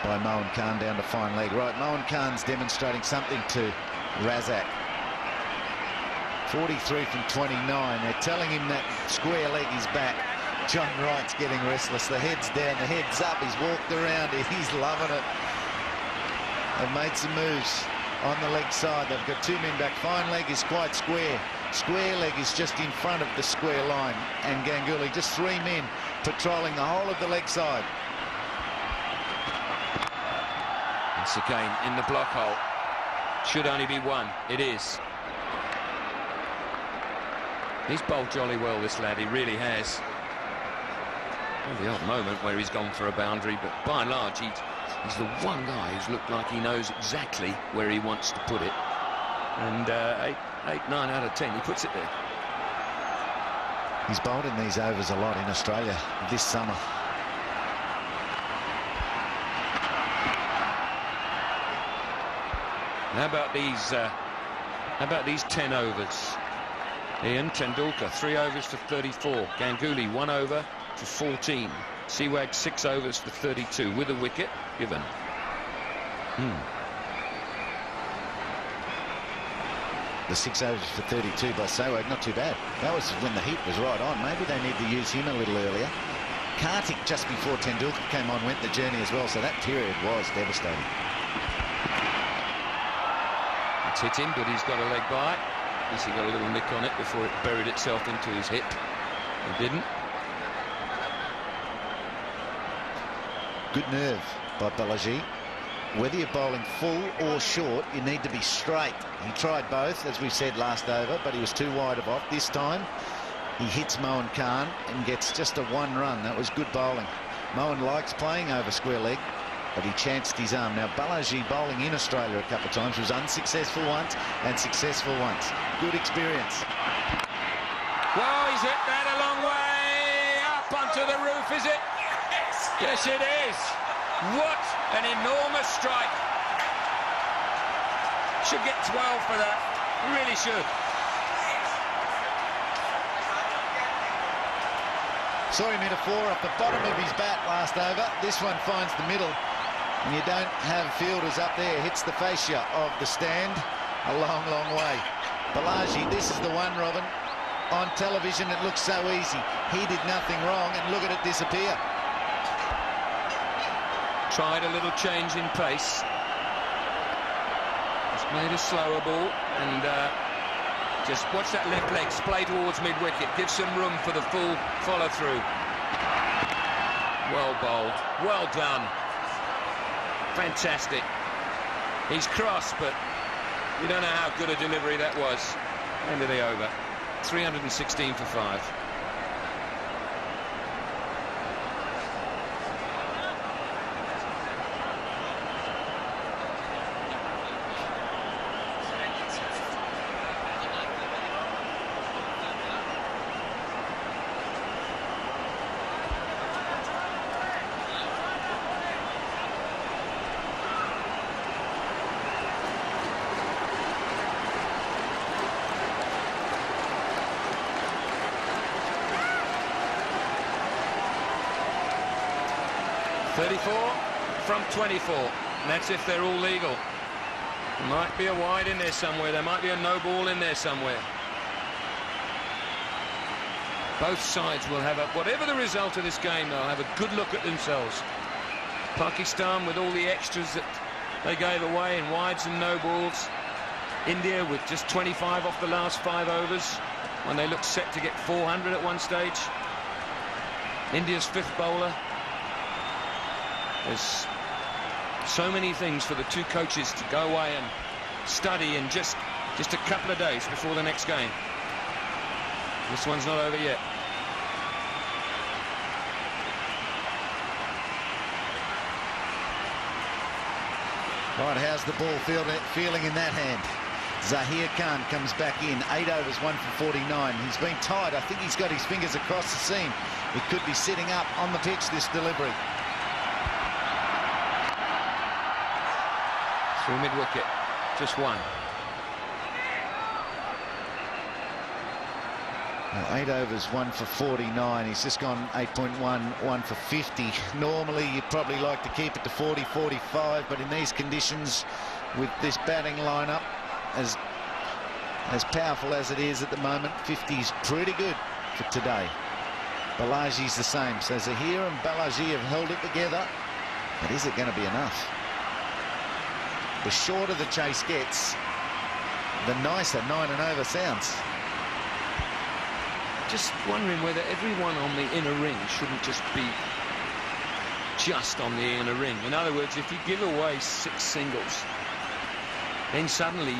Speaker 5: by Moin Khan down to fine leg. Right, Moin Khan's demonstrating something to Razak. 43 from 29. They're telling him that square leg is back. John Wright's getting restless. The head's down, the head's up. He's walked around it. He's loving it. They've made some moves on the leg side. They've got two men back. Fine leg is quite square. Square leg is just in front of the square line. And Ganguly, just three men patrolling the whole of the leg side.
Speaker 4: Once again in the block hole. Should only be one. It is. He's bowled jolly well, this lad. He really has. Well, the odd moment where he's gone for a boundary, but by and large, he's the one guy who's looked like he knows exactly where he wants to put it. And 9 out of 10, he puts it there.
Speaker 5: He's bowled in these overs a lot in Australia this summer.
Speaker 4: How about these 10 overs? Ian Tendulkar, 3 overs for 34. Ganguly, 1 over for 14. Sehwag, 6 overs for 32 with a wicket given.
Speaker 5: The 6 overs for 32 by Sehwag, not too bad. That was when the heat was right on. Maybe they need to use him a little earlier. Kartik, just before Tendulkar came on, went the journey as well, so that period was devastating.
Speaker 4: It's hit him, but he's got a leg by. At least he got a little nick on it before it buried itself into his hip. It didn't.
Speaker 5: Good nerve by Balaji. Whether you're bowling full or short, you need to be straight. He tried both, as we said last over, but he was too wide of off. This time, he hits Moin Khan and gets just a 1 run. That was good bowling. Moin likes playing over square leg, but he chanced his arm. Now, Balaji bowling in Australia a couple of times was unsuccessful once and successful once. Good experience.
Speaker 4: Well, he's hit that a long way up onto the roof, is it? Yes, it is. What an enormous strike. Should get 12 for that. Really should.
Speaker 5: Saw him hit a 4 off the bottom of his bat last over. This one finds the middle. And you don't have fielders up there. Hits the fascia of the stand a long, long way. Balaji, this is the one, Robin. On television, it looks so easy. He did nothing wrong, and look at it disappear.
Speaker 4: Tried a little change in pace. It's Made a slower ball, and just watch that left leg splay towards mid-wicket. Give some room for the full follow-through. Well bowled. Well done. Fantastic. He's cross, but you don't know how good a delivery that was. End of the over. 316 for 5. From 24, and that's if they're all legal. There might be a wide in there somewhere. There might be a no ball in there somewhere. Both sides will have whatever the result of this game, they'll have a good look at themselves. Pakistan with all the extras that they gave away in wides and no balls. India with just 25 off the last 5 overs when they looked set to get 400 at one stage. India's 5th bowler. There's so many things for the two coaches to go away and study in just a couple of days before the next game. This one's not over yet.
Speaker 5: Right, how's the ball feeling in that hand? Zahir Khan comes back in. 8 overs, 1 for 49. He's been tied. I think he's got his fingers across the seam. He could be sitting up on the pitch, this delivery.
Speaker 4: Through mid-wicket, just 1.
Speaker 5: Well, 8 overs, 1 for 49. He's just gone 8.1, 1 for 50. Normally, you'd probably like to keep it to 40, 45, but in these conditions, with this batting lineup, as powerful as it is at the moment, 50's pretty good for today. Balaji's the same. So Zahir and Balaji have held it together, but is it going to be enough? The shorter the chase gets, the nicer 9 and over sounds.
Speaker 4: Just wondering whether everyone on the inner ring shouldn't just be just on the inner ring. In other words, if you give away 6 singles, then suddenly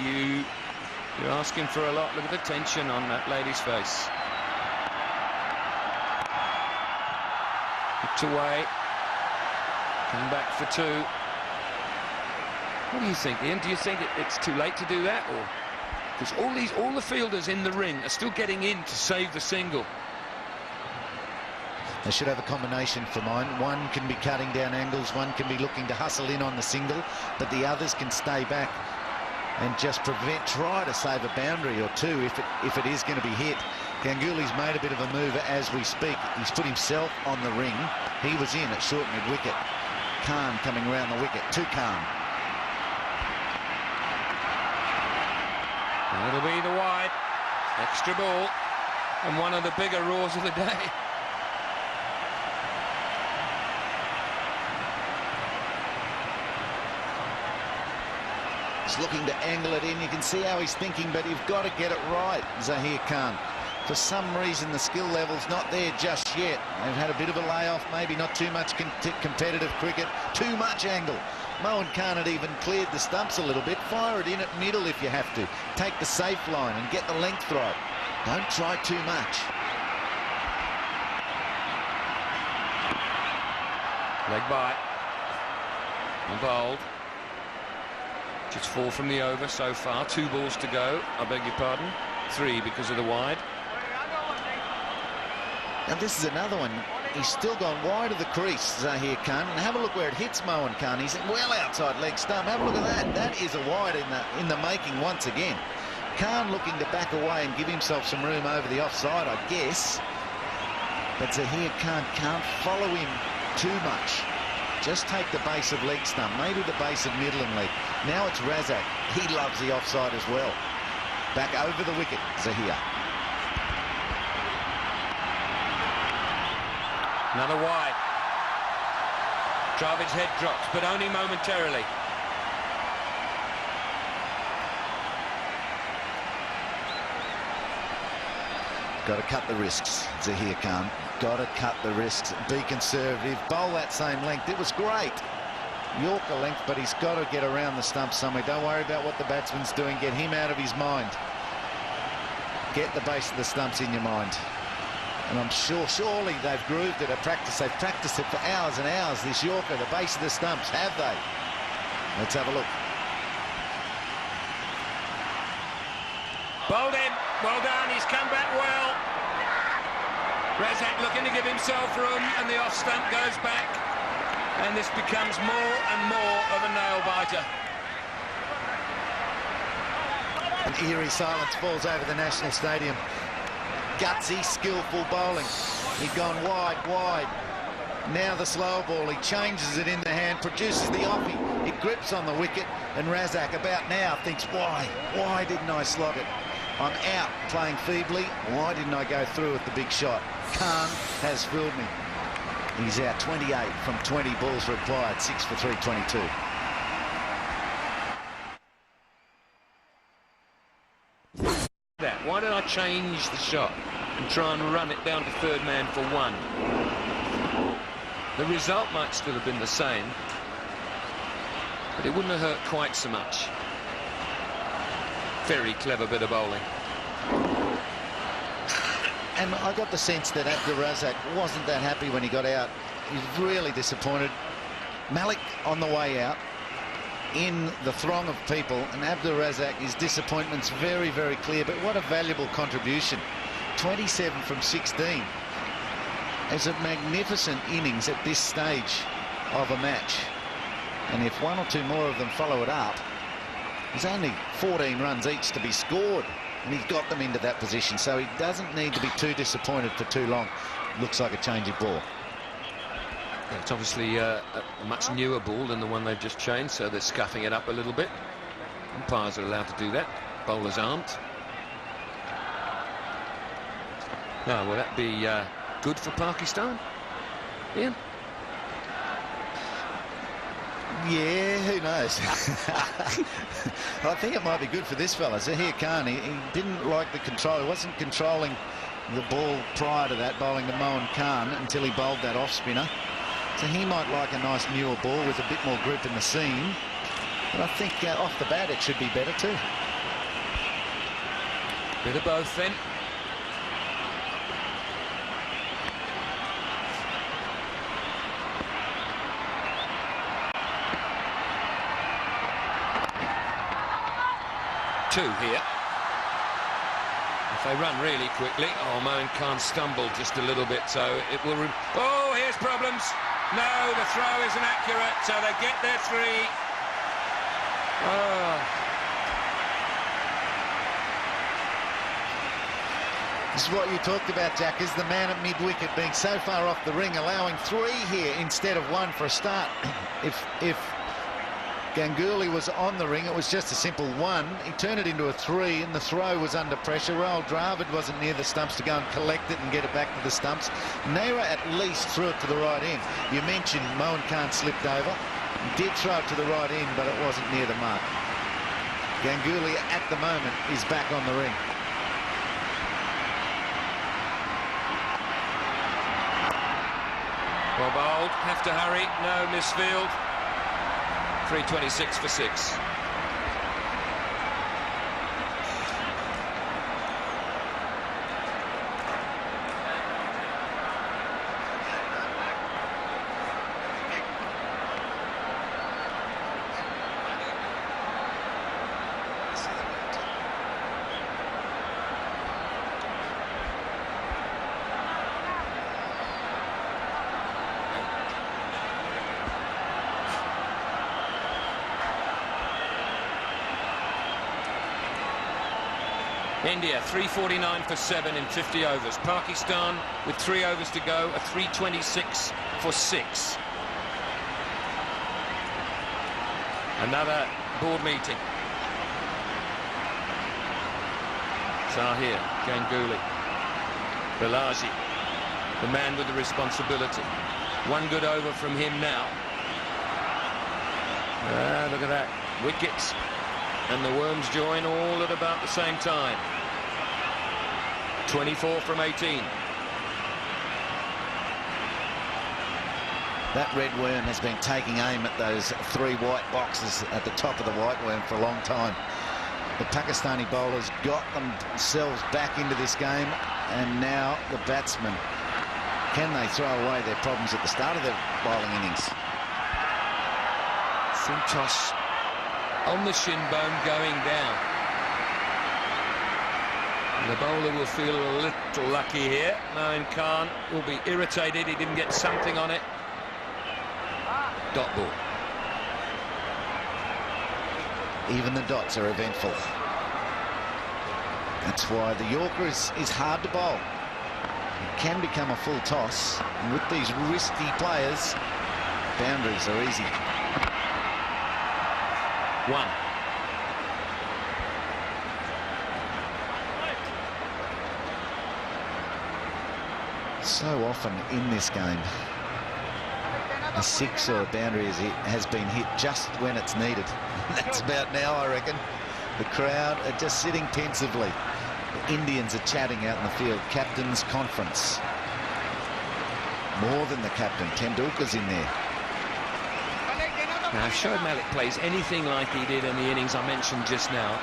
Speaker 4: you're asking for a lot. Look at the tension on that lady's face. Put away. Come back for 2. What do you think, Ian? Do you think it's too late to do that, or because all the fielders in the ring are still getting in to save the single?
Speaker 5: They should have a combination for mine. One can be cutting down angles, one can be looking to hustle in on the single, but the others can stay back and just try to save a boundary or 2 if it is going to be hit. Ganguly's made a bit of a move as we speak. He's put himself on the ring. He was in at short mid-wicket. Khan coming around the wicket to Khan.
Speaker 4: And it'll be the wide. Extra ball. And one of the bigger roars of the day.
Speaker 5: He's looking to angle it in. You can see how he's thinking, but you've got to get it right, Zahir Khan. For some reason, the skill level's not there just yet. They've had a bit of a layoff, maybe not too much competitive cricket, too much angle. Mohan Khan had even cleared the stumps a little bit. Fire it in at middle if you have to. Take the safe line and get the length right. Don't try too much.
Speaker 4: Leg bite. And bowled. Just 4 from the over so far. 2 balls to go. I beg your pardon. 3 because of the wide.
Speaker 5: And this is another one. He's still gone wide of the crease, Zahir Khan. And have a look where it hits Mohan Khan. He's well outside leg stump. Have a look at that. That is a wide in the making once again. Khan looking to back away and give himself some room over the offside, I guess. But Zahir Khan can't follow him too much. Just take the base of leg stump, maybe the base of middle and leg. Now it's Razak. He loves the offside as well. Back over the wicket, Zahir.
Speaker 4: Another wide. Dravid's head drops, but only momentarily.
Speaker 5: Got to cut the risks, Zahir Khan. Got to cut the risks. Be conservative. Bowl that same length. It was great. Yorker length, but he's got to get around the stump somewhere. Don't worry about what the batsman's doing. Get him out of his mind. Get the base of the stumps in your mind. And I'm sure, surely they've grooved it at practice. They've practiced it for hours and hours, this Yorker, the base of the stumps. Have they? Let's have a look.
Speaker 4: Bowled in. Well done. He's come back well. Razak looking to give himself room, and the off stump goes back. And this becomes more and more of a nail-biter.
Speaker 5: An eerie silence falls over the National Stadium. Gutsy, skillful bowling. He'd gone wide, wide. Now the slower ball. He changes it in the hand, produces the offie. It grips on the wicket, and Razak about now thinks, why didn't I slot it? I'm out playing feebly. Why didn't I go through with the big shot? Khan has fooled me. He's out 28 from 20 balls required, 6 for 322.
Speaker 4: Why did I change the shot and try and run it down to third man for one? The result might still have been the same, but it wouldn't have hurt quite so much. Very clever bit of bowling.
Speaker 5: And I got the sense that Abdur Razak wasn't that happy when he got out. He's really disappointed. Malik on the way out in the throng of people, and Abdur Razak, his disappointment's very, very clear. But what a valuable contribution. 27 from 16. It's a magnificent innings at this stage of a match. And if one or two more of them follow it up, there's only 14 runs each to be scored, and he's got them into that position, so he doesn't need to be too disappointed for too long. Looks like a change of ball.
Speaker 4: Yeah, it's obviously a much newer ball than the one they've just changed, so they're scuffing it up a little bit. Umpires are allowed to do that. Bowlers aren't. Now, will that be good for Pakistan? Ian?
Speaker 5: Yeah, who knows? I think it might be good for this fella. Zahir Khan, he didn't like the control. He wasn't controlling the ball prior to that, bowling to Moin Khan, until he bowled that off-spinner. So he might like a nice newer ball with a bit more grip in the seam. But I think off the bat it should be better too.
Speaker 4: Bit of both then. Two here. If they run really quickly, Moin Khan stumbled just a little bit, so it will... Oh, here's problems. No, the throw isn't accurate, so they get their three. Oh.
Speaker 5: This is what you talked about, Jack, is the man at mid-wicket being so far off the ring, allowing three here instead of one for a start. If Ganguly was on the ring, it was just a simple one. He turned it into a three, and the throw was under pressure. Rahul Dravid wasn't near the stumps to go and collect it and get it back to the stumps. Nehra at least threw it to the right end. You mentioned Moin Khan slipped over. He did throw it to the right end, but it wasn't near the mark. Ganguly at the moment is back on the ring.
Speaker 4: Well bowled, have to hurry, no misfield. 326 for 6. India 349 for 7 in 50 overs. Pakistan with 3 overs to go, a 326 for 6. Another board meeting. Zahir, Ganguly, Balaji, the man with the responsibility. One good over from him now. Look at that. Wickets and the worms join all at about the same time. 24 from 18.
Speaker 5: That red worm has been taking aim at those 3 white boxes at the top of the white worm for a long time. The Pakistani bowlers got themselves back into this game, and now the batsmen, can they throw away their problems at the start of their bowling innings?
Speaker 4: Full toss on the shin bone going down. The bowler will feel a little lucky here. Moin Khan will be irritated he didn't get something on it. Dot ball.
Speaker 5: Even the dots are eventful. That's why the Yorker is hard to bowl. It can become a full toss. And with these risky players, boundaries are easy.
Speaker 4: 1.
Speaker 5: So often in this game, a 6 or a boundary has been hit just when it's needed. That's about now, I reckon. The crowd are just sitting pensively. The Indians are chatting out in the field. Captain's conference. More than the captain. Tendulkar's in there.
Speaker 4: Now, if Shoaib Malik plays anything like he did in the innings I mentioned just now,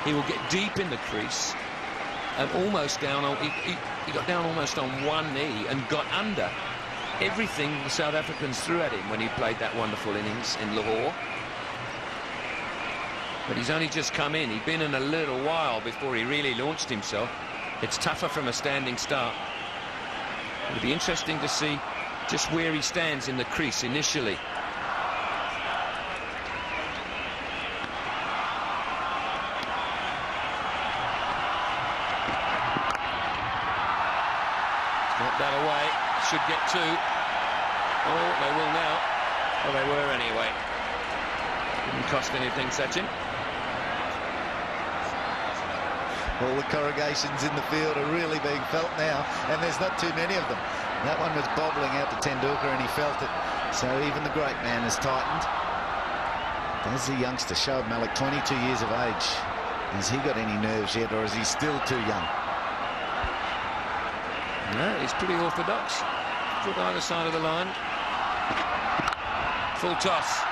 Speaker 4: he will get deep in the crease and almost down on... He got down almost on one knee and got under everything the South Africans threw at him when he played that wonderful innings in Lahore. But he's only just come in. He'd been in a little while before he really launched himself. It's tougher from a standing start. It'll be interesting to see just where he stands in the crease initially. Got that away. Should get 2. Oh, they will now. Well, they were anyway. Didn't cost anything, Sachin.
Speaker 5: All the corrugations in the field are really being felt now, and there's not too many of them. That one was bobbling out to Tendulkar, and he felt it. So even the great man has tightened. There's the youngster, Shoaib Malik, 22 years of age. Has he got any nerves yet, or is he still too young?
Speaker 4: No, he's pretty orthodox. Foot either side of the line. Full toss.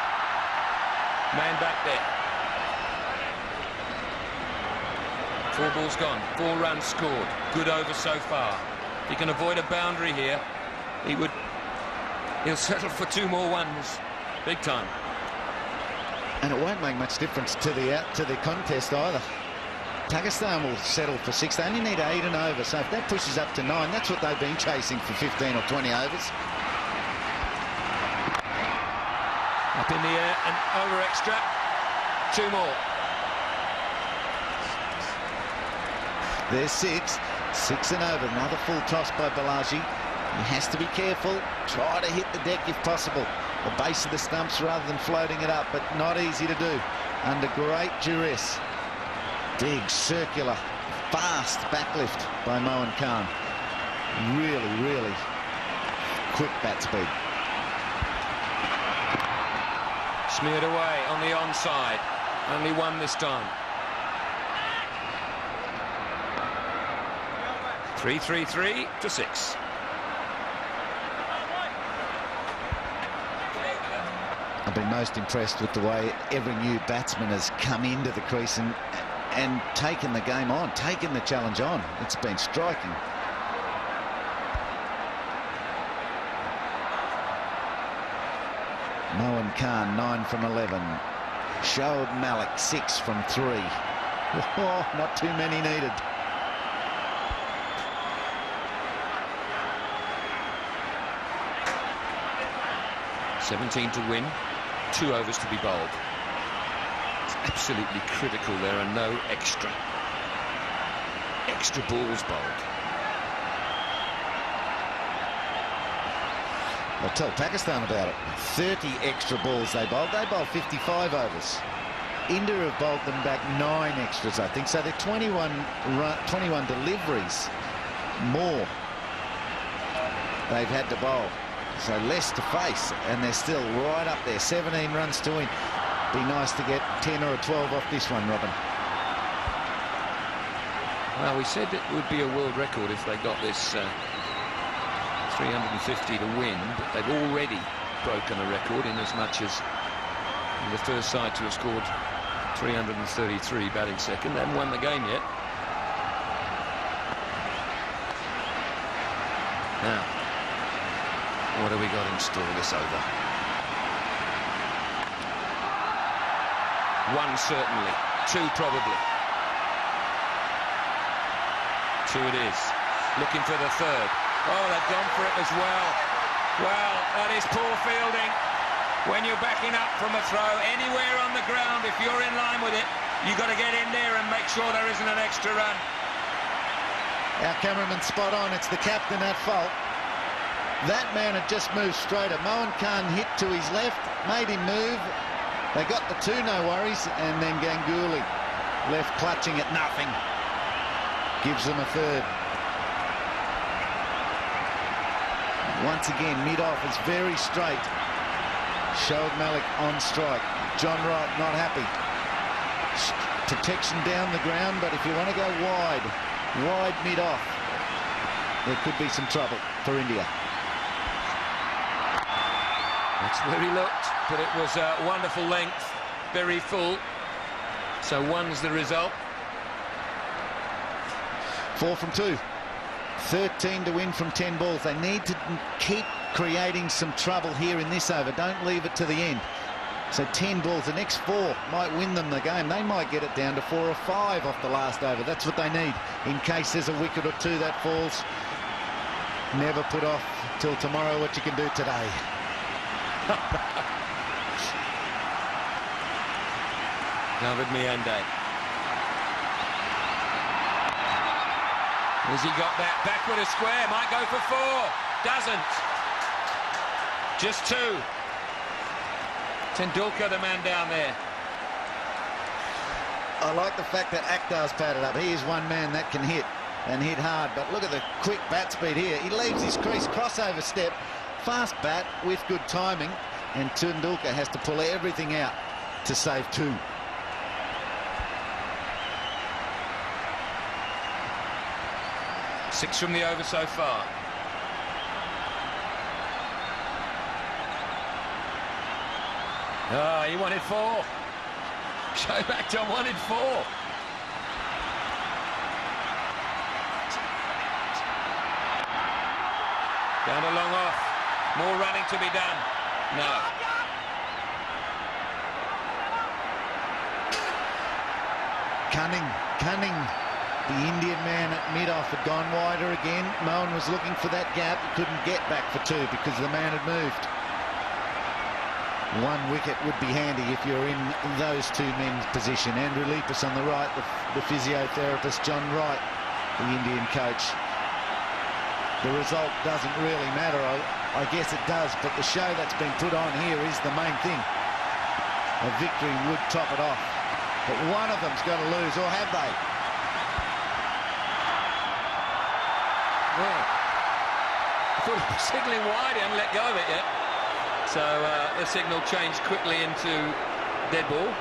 Speaker 4: Man back there. 4 balls gone. 4 runs scored. Good over so far. If he can avoid a boundary here, he'll settle for 2 more ones. Big time.
Speaker 5: And it won't make much difference to the contest either. Pakistan will settle for 6. They only need 8 and over, so if that pushes up to 9, that's what they've been chasing for 15 or 20 overs.
Speaker 4: Up in the air and over extra. 2 more.
Speaker 5: There's 6. 6 and over. Another full toss by Balaji. He has to be careful. Try to hit the deck if possible. The base of the stumps rather than floating it up, but not easy to do. Under great duress. Big, circular, fast backlift by Moin Khan. Really, really quick bat speed.
Speaker 4: Smeared away on the onside. Only 1 this time. 3 to 6.
Speaker 5: I've been most impressed with the way every new batsman has come into the crease and taken the game on, taken the challenge on. It's been striking. Moin Khan, 9 from 11. Shoaib Malik, 6 from 3. Oh, not too many needed.
Speaker 4: $17 to win, 2 overs to be bowled. It's absolutely critical there are no extra balls bowled.
Speaker 5: I'll tell Pakistan about it. 30 extra balls they bowled. They bowled 55 overs. India have bowled them back 9 extras, I think. So they're 21 deliveries more they've had to bowl. So less to face, and they're still right up there. 17 runs to win. Be nice to get 10 or 12 off this one, Robin.
Speaker 4: Well, we said it would be a world record if they got this 350 to win, but they've already broken a record in as much as the first side to have scored 333 batting second. They haven't won the game yet. Now, what have we got in store this over? One certainly, two probably. Two it is. Looking for the third. Oh, they've gone for it as well. Well, that is poor fielding. When you're backing up from a throw anywhere on the ground, if you're in line with it, you've got to get in there and make sure there isn't an extra run.
Speaker 5: Our cameraman's spot on. It's the captain at fault. That man had just moved straighter. Mohan Khan hit to his left, made him move. They got the two, no worries, and then Ganguly left clutching at nothing. Gives them a third. Once again, mid-off is very straight. Shoaib Malik on strike. John Wright not happy. Protection down the ground, but if you want to go wide mid-off, there could be some trouble for India.
Speaker 4: That's where he looked, but it was a wonderful length, very full. So one's the result.
Speaker 5: 4 from 2. 13 to win from 10 balls. They need to keep creating some trouble here in this over. Don't leave it to the end. So 10 balls, the next 4 might win them the game. They might get it down to 4 or 5 off the last over. That's what they need in case there's a wicket or two that falls. Never put off till tomorrow what you can do today.
Speaker 4: David Miande. Has he got that backward a square? Might go for 4. Doesn't. Just 2. Tendulkar, the man down there.
Speaker 5: I like the fact that Akhtar's padded up. He is one man that can hit and hit hard. But look at the quick bat speed here. He leaves his crease, crossover step, fast bat with good timing. And Tendulkar has to pull everything out to save 2.
Speaker 4: Six from the over so far. Ah, he wanted 4. Shoaib Akhtar wanted 4. Down to long off. More running to be done. No.
Speaker 5: Cunning. The Indian man at mid-off had gone wider again. Mohan was looking for that gap. He couldn't get back for 2 because the man had moved. 1 wicket would be handy if you're in those 2 men's position. Andrew Lepus on the right, the physiotherapist John Wright, the Indian coach. The result doesn't really matter. I guess it does, but the show that's been put on here is the main thing. A victory would top it off. But one of them's got to lose, or have they?
Speaker 4: Yeah. I thought he was signalling wide, he hadn't let go of it yet. So the signal changed quickly into dead ball.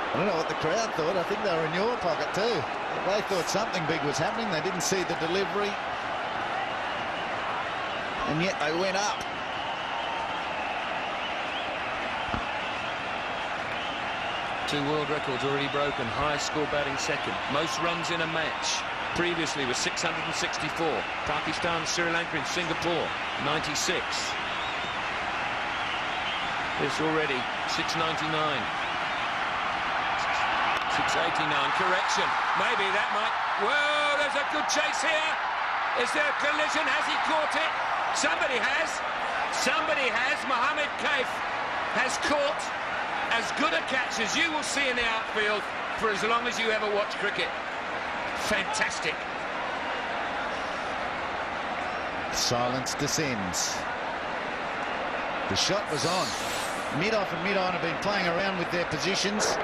Speaker 5: I don't know what the crowd thought. I think they were in your pocket too. They thought something big was happening. They didn't see the delivery. And yet they went up.
Speaker 4: Two world records already broken. Highest score batting second. Most runs in a match. Previously was 664. Pakistan, Sri Lanka and Singapore, 96. This already 699. 689. Correction. Maybe that might... Whoa, there's a good chase here. Is there a collision? Has he caught it? Somebody has. Somebody has. Mohammed Kaif has caught as good a catch as you will see in the outfield for as long as you ever watch cricket. Fantastic.
Speaker 5: Silence descends. The shot was on. Mid-off and mid-on have been playing around with their positions.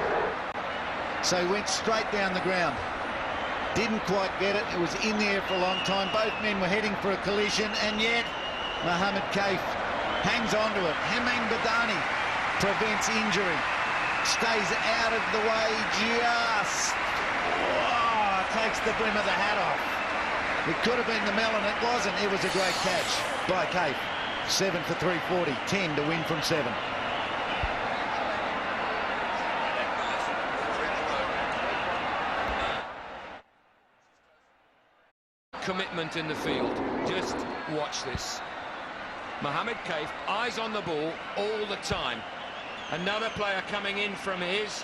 Speaker 5: So he went straight down the ground. Didn't quite get it. It was in the air for a long time. Both men were heading for a collision, and yet Mohammed Kaif hangs on to it. Hameen Badani prevents injury. Stays out of the way just Oh, takes the brim of the hat off. It could have been the melon, it wasn't. It was a great catch by Cape. 7 for 340, 10 to win from 7.
Speaker 4: Commitment in the field. Just watch this. Mohammed Kaif, eyes on the ball all the time. Another player coming in from his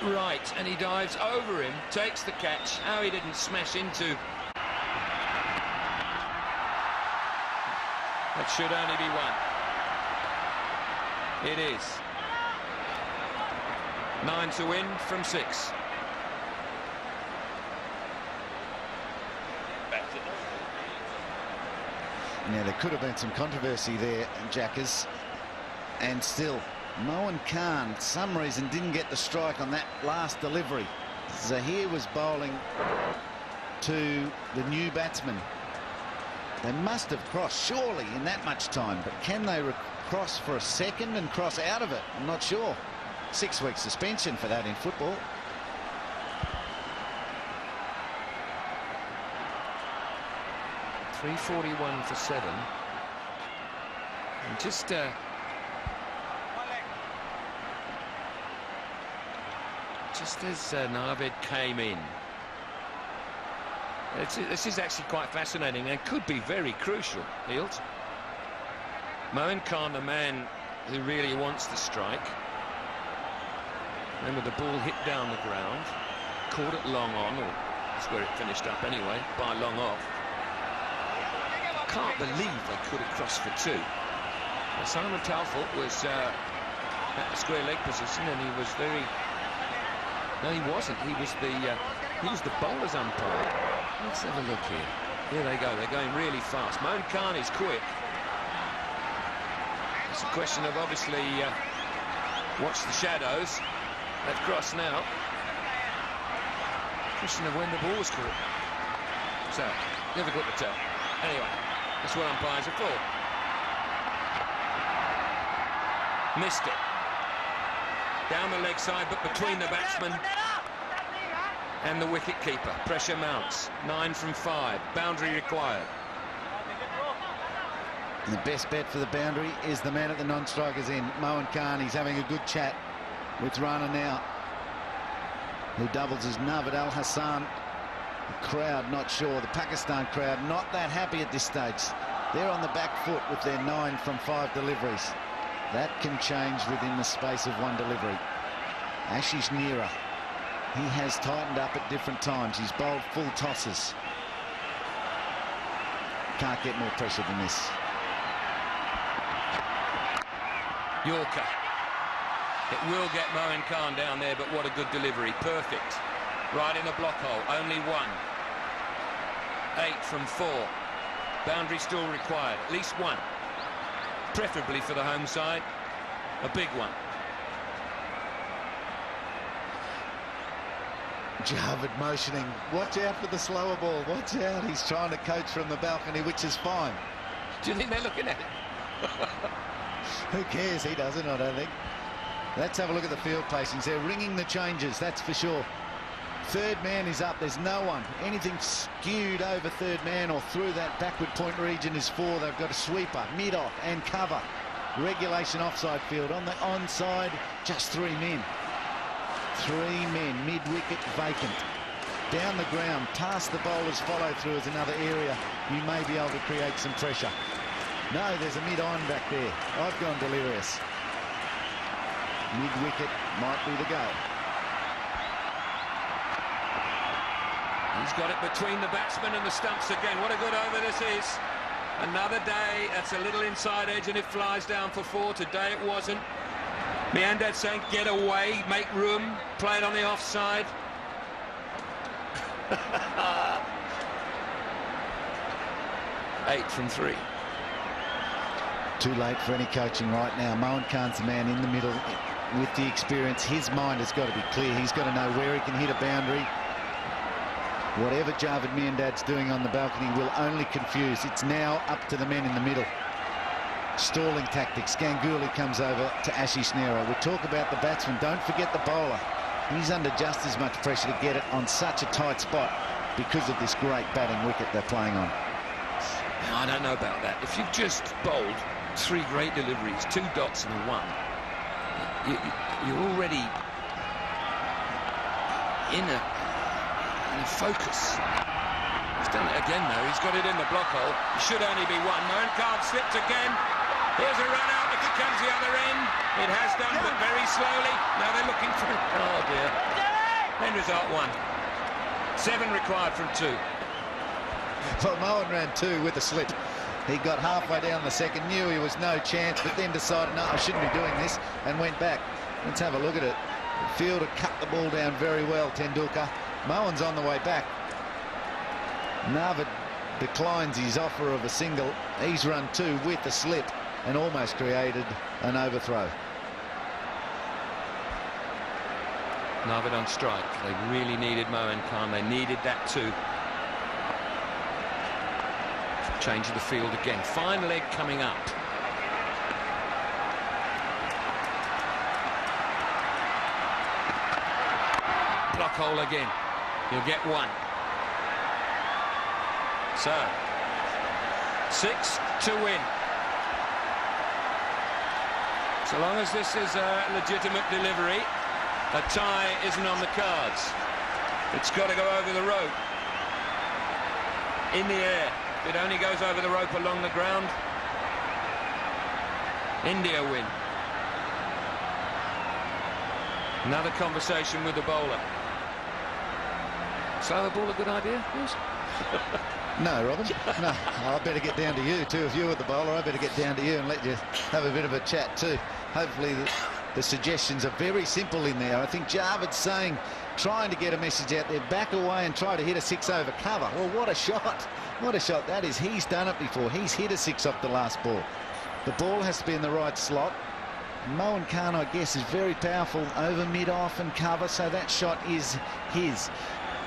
Speaker 4: right, and he dives over him, takes the catch. How he didn't smash into. That should only be one. It is. 9 to win from 6.
Speaker 5: Now, there could have been some controversy there, Jackers, and still, Moen Khan, for some reason, didn't get the strike on that last delivery. Zahir was bowling to the new batsman. They must have crossed, surely, in that much time, but can they cross for a second and cross out of it? I'm not sure. 6-week suspension for that in football.
Speaker 4: .341 for 7. And just as Navid came in, this is actually quite fascinating and could be very crucial. Fields. Moen Khan, the man who really wants the strike. Remember, the ball hit down the ground, caught it long on, or that's where it finished up anyway, by long off. Can't believe they could have crossed for 2. Now, Simon Talfoot was at the square leg position, and he was very. No, he wasn't. He was the bowler's umpire. Let's have a look here. Here they go. They're going really fast. Moen Khan is quick. It's a question of obviously watch the shadows. They've crossed now. Question of when the ball was caught. So difficult to tell. Anyway. That's what umpires are for. Missed it. Down the leg side, but between the batsman and the wicket keeper. Pressure mounts. 9 from 5. Boundary required.
Speaker 5: And the best bet for the boundary is the man at the non-strikers end, Moen Khan. He's having a good chat with Rana now, who doubles as Navid Al Hassan. The crowd not sure. The Pakistan crowd not that happy at this stage. They're on the back foot with their 9 from 5 deliveries. That can change within the space of one delivery. Ashish Nehra, he has tightened up at different times. He's bowled full tosses. Can't get more pressure than this.
Speaker 4: Yorker. It will get Moen Khan down there, but what a good delivery. Perfect. Right in the block hole, only 1. 8 from 4. Boundary still required, at least 1. Preferably for the home side, a big one.
Speaker 5: Javed motioning, watch out for the slower ball, watch out. He's trying to coach from the balcony, which is fine.
Speaker 4: Do you think they're looking at it?
Speaker 5: Who cares? He doesn't, I don't think. Let's have a look at the field placings. They're ringing the changes, that's for sure. Third man is up. There's no one. Anything skewed over third man or through that backward point region is 4. They've got a sweeper, mid-off and cover. Regulation offside field. On the onside, just 3 men. 3 men, mid-wicket vacant. Down the ground, past the bowlers, follow through is another area. You may be able to create some pressure. No, there's a mid-on back there. I've gone delirious. Mid-wicket might be the go.
Speaker 4: He's got it between the batsman and the stumps again. What a good over this is. Another day, that's a little inside edge and it flies down for 4. Today it wasn't. Meandad saying, get away, make room, play it on the offside. 8 from 3.
Speaker 5: Too late for any coaching right now. Moen Khan's the man in the middle with the experience. His mind has got to be clear. He's got to know where he can hit a boundary. Whatever Javed Miandad's doing on the balcony will only confuse. It's now up to the men in the middle. Stalling tactics. Ganguly comes over to Ashish Nehra. We talk about the batsman. Don't forget the bowler. He's under just as much pressure to get it on such a tight spot because of this great batting wicket they're playing on.
Speaker 4: I don't know about that. If you've just bowled 3 great deliveries, 2 dots and a 1, you're already in a focus. He's done it again, though. He's got it in the block hole. It should only be 1. Mohan Khan slipped again. Here's a run out. If it comes the other end, it has done, but very slowly. Now they're looking for it. Oh, dear. End result 1. 7 required from 2.
Speaker 5: Well, Mohan ran 2 with a slip. He got halfway down the second, knew he was no chance, but then decided, no, I shouldn't be doing this, and went back. Let's have a look at it. The fielder cut the ball down very well, Tendulkar. Mohan's on the way back. Navid declines his offer of a single. He's run 2 with a slip and almost created an overthrow.
Speaker 4: Navid on strike. They really needed Mohan Khan. They needed that too. Change of the field again. Fine leg coming up. Block hole again. He'll get 1. So, 6 to win. So long as this is a legitimate delivery, a tie isn't on the cards. It's got to go over the rope. In the air. It only goes over the rope along the ground. India win. Another conversation with the bowler. Slower ball a good idea, yes?
Speaker 5: No, Robin. No, I better get down to you too. If you were the bowler, I better get down to you and let you have a bit of a chat too. Hopefully the suggestions are very simple in there. I think Javad's saying, trying to get a message out there, back away and try to hit a 6 over cover. Well, what a shot. What a shot that is. He's done it before. He's hit a 6 off the last ball. The ball has to be in the right slot. Mohan Khan, I guess, is very powerful over mid-off and cover, so that shot is his.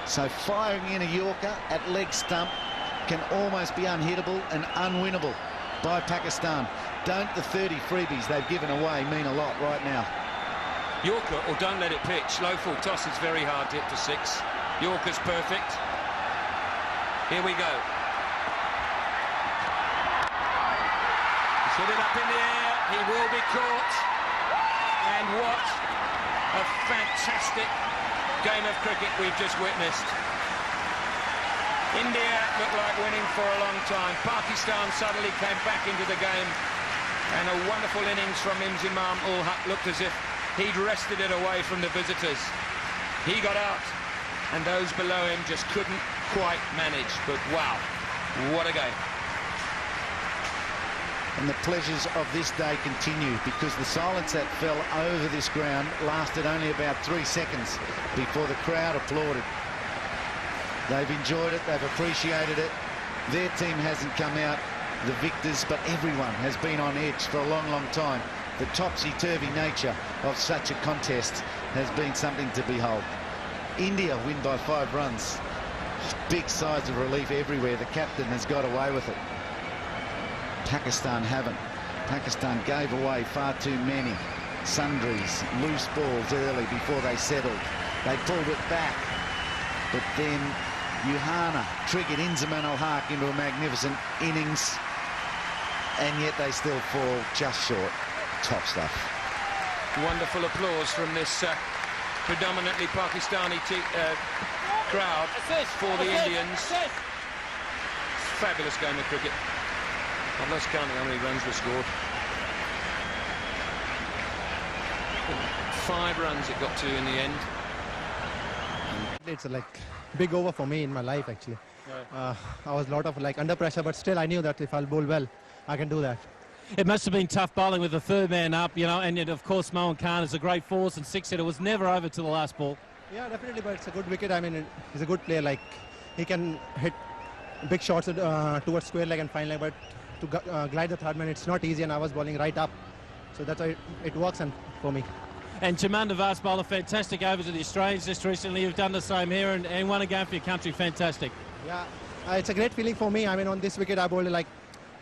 Speaker 5: So firing in a Yorker at leg stump can almost be unhittable and unwinnable by Pakistan. Don't the 30 freebies they've given away mean a lot right now?
Speaker 4: Yorker, or don't let it pitch. Low full toss is very hard to hit for 6. Yorker's perfect. Here we go. He's hit it up in the air. He will be caught. And what a fantastic game of cricket we've just witnessed. India looked like winning for a long time. Pakistan suddenly came back into the game, and a wonderful innings from Inzamam ul Haq looked as if he'd wrested it away from the visitors. He got out, and those below him just couldn't quite manage. But wow, what a game.
Speaker 5: And the pleasures of this day continue, because the silence that fell over this ground lasted only about 3 seconds before the crowd applauded. They've enjoyed it, they've appreciated it. Their team hasn't come out the victors, but everyone has been on edge for a long, long time. The topsy-turvy nature of such a contest has been something to behold. India win by 5 runs. Big sighs of relief everywhere. The captain has got away with it. Pakistan haven't. Pakistan gave away far too many sundries, loose balls early before they settled. They pulled it back, but then Yuhana triggered Inzamam ul Haq into a magnificent innings, and yet they still fall just short. Top stuff.
Speaker 4: Wonderful applause from this predominantly Pakistani crowd for the Indians. Fabulous game of cricket. I've lost counting how many runs were scored. 5 runs it got to in the end.
Speaker 14: It's like big over for me in my life, actually. I was a lot of under pressure, but still I knew that if I'll bowl well, I can do that.
Speaker 8: It must have been tough bowling with the 3rd man up, you know, and yet, of course, Mohan Khan is a great force and 6-hitter. Was never over to the last ball.
Speaker 14: Yeah, definitely, but it's a good wicket. I mean, he's a good player. Like, he can hit big shots towards square leg and fine leg, but to glide the 3rd man, it's not easy, and I was bowling right up. So that's why it works for me.
Speaker 8: And Jaman Nawaz bowled a fantastic over to the Australians just recently. You've done the same here and won a game for your country. Fantastic.
Speaker 14: Yeah, it's a great feeling for me. I mean, on this wicket, I bowled like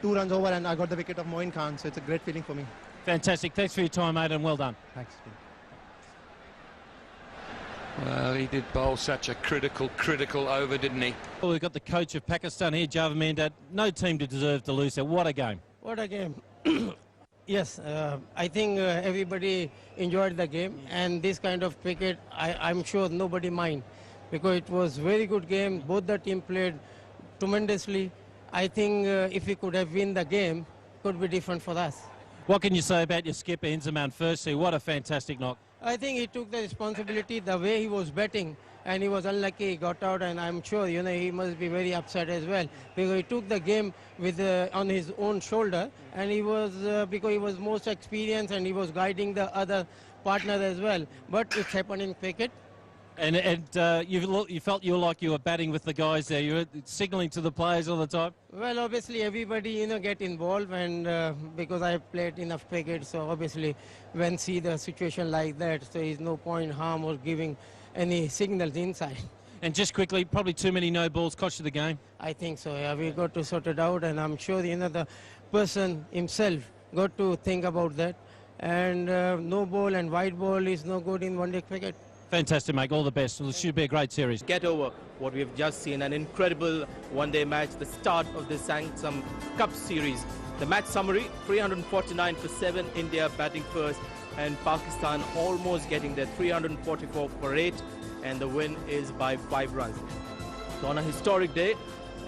Speaker 14: 2 runs over, and I got the wicket of Mohan Khan, so it's a great feeling for me.
Speaker 8: Fantastic. Thanks for your time, mate, and well done.
Speaker 14: Thanks.
Speaker 4: Well, he did bowl such a critical over, didn't he?
Speaker 15: Well, we've got the coach of Pakistan here, Javed. No team to deserve to lose. So what a game.
Speaker 16: What a game. Yes, I think everybody enjoyed the game, and this kind of cricket, I'm sure nobody mind, because it was very good game. Both the team played tremendously. I think if we could have win the game, it could be different for us.
Speaker 15: What can you say about your skipper, Inzamam, firstly? What a fantastic knock.
Speaker 16: I think he took the responsibility, the way he was batting, and he was unlucky, he got out, and I'm sure, you know, he must be very upset as well, because he took the game with on his own shoulder, and he was, because he was most experienced, and he was guiding the other partner as well. But it's happened in cricket.
Speaker 15: And you felt you were like you were batting with the guys there. You were signalling to the players all the time.
Speaker 16: Well, obviously everybody, you know, get involved, and because I played enough cricket, so obviously when see the situation like that, so there's no point harm or giving any signals inside.
Speaker 15: And just quickly, probably too many no balls cost you the game.
Speaker 16: I think so. Yeah, we got to sort it out, and I'm sure, you know, the person himself got to think about that. And no ball and white ball is no good in one-day cricket.
Speaker 15: Fantastic, mate. All the best. It should be a great series.
Speaker 2: Get over what we've just seen, an incredible one-day match, the start of the Sangsam Cup series. The match summary, 349 for 7, India batting first, and Pakistan almost getting there, 344 for 8, and the win is by 5 runs. So on a historic day,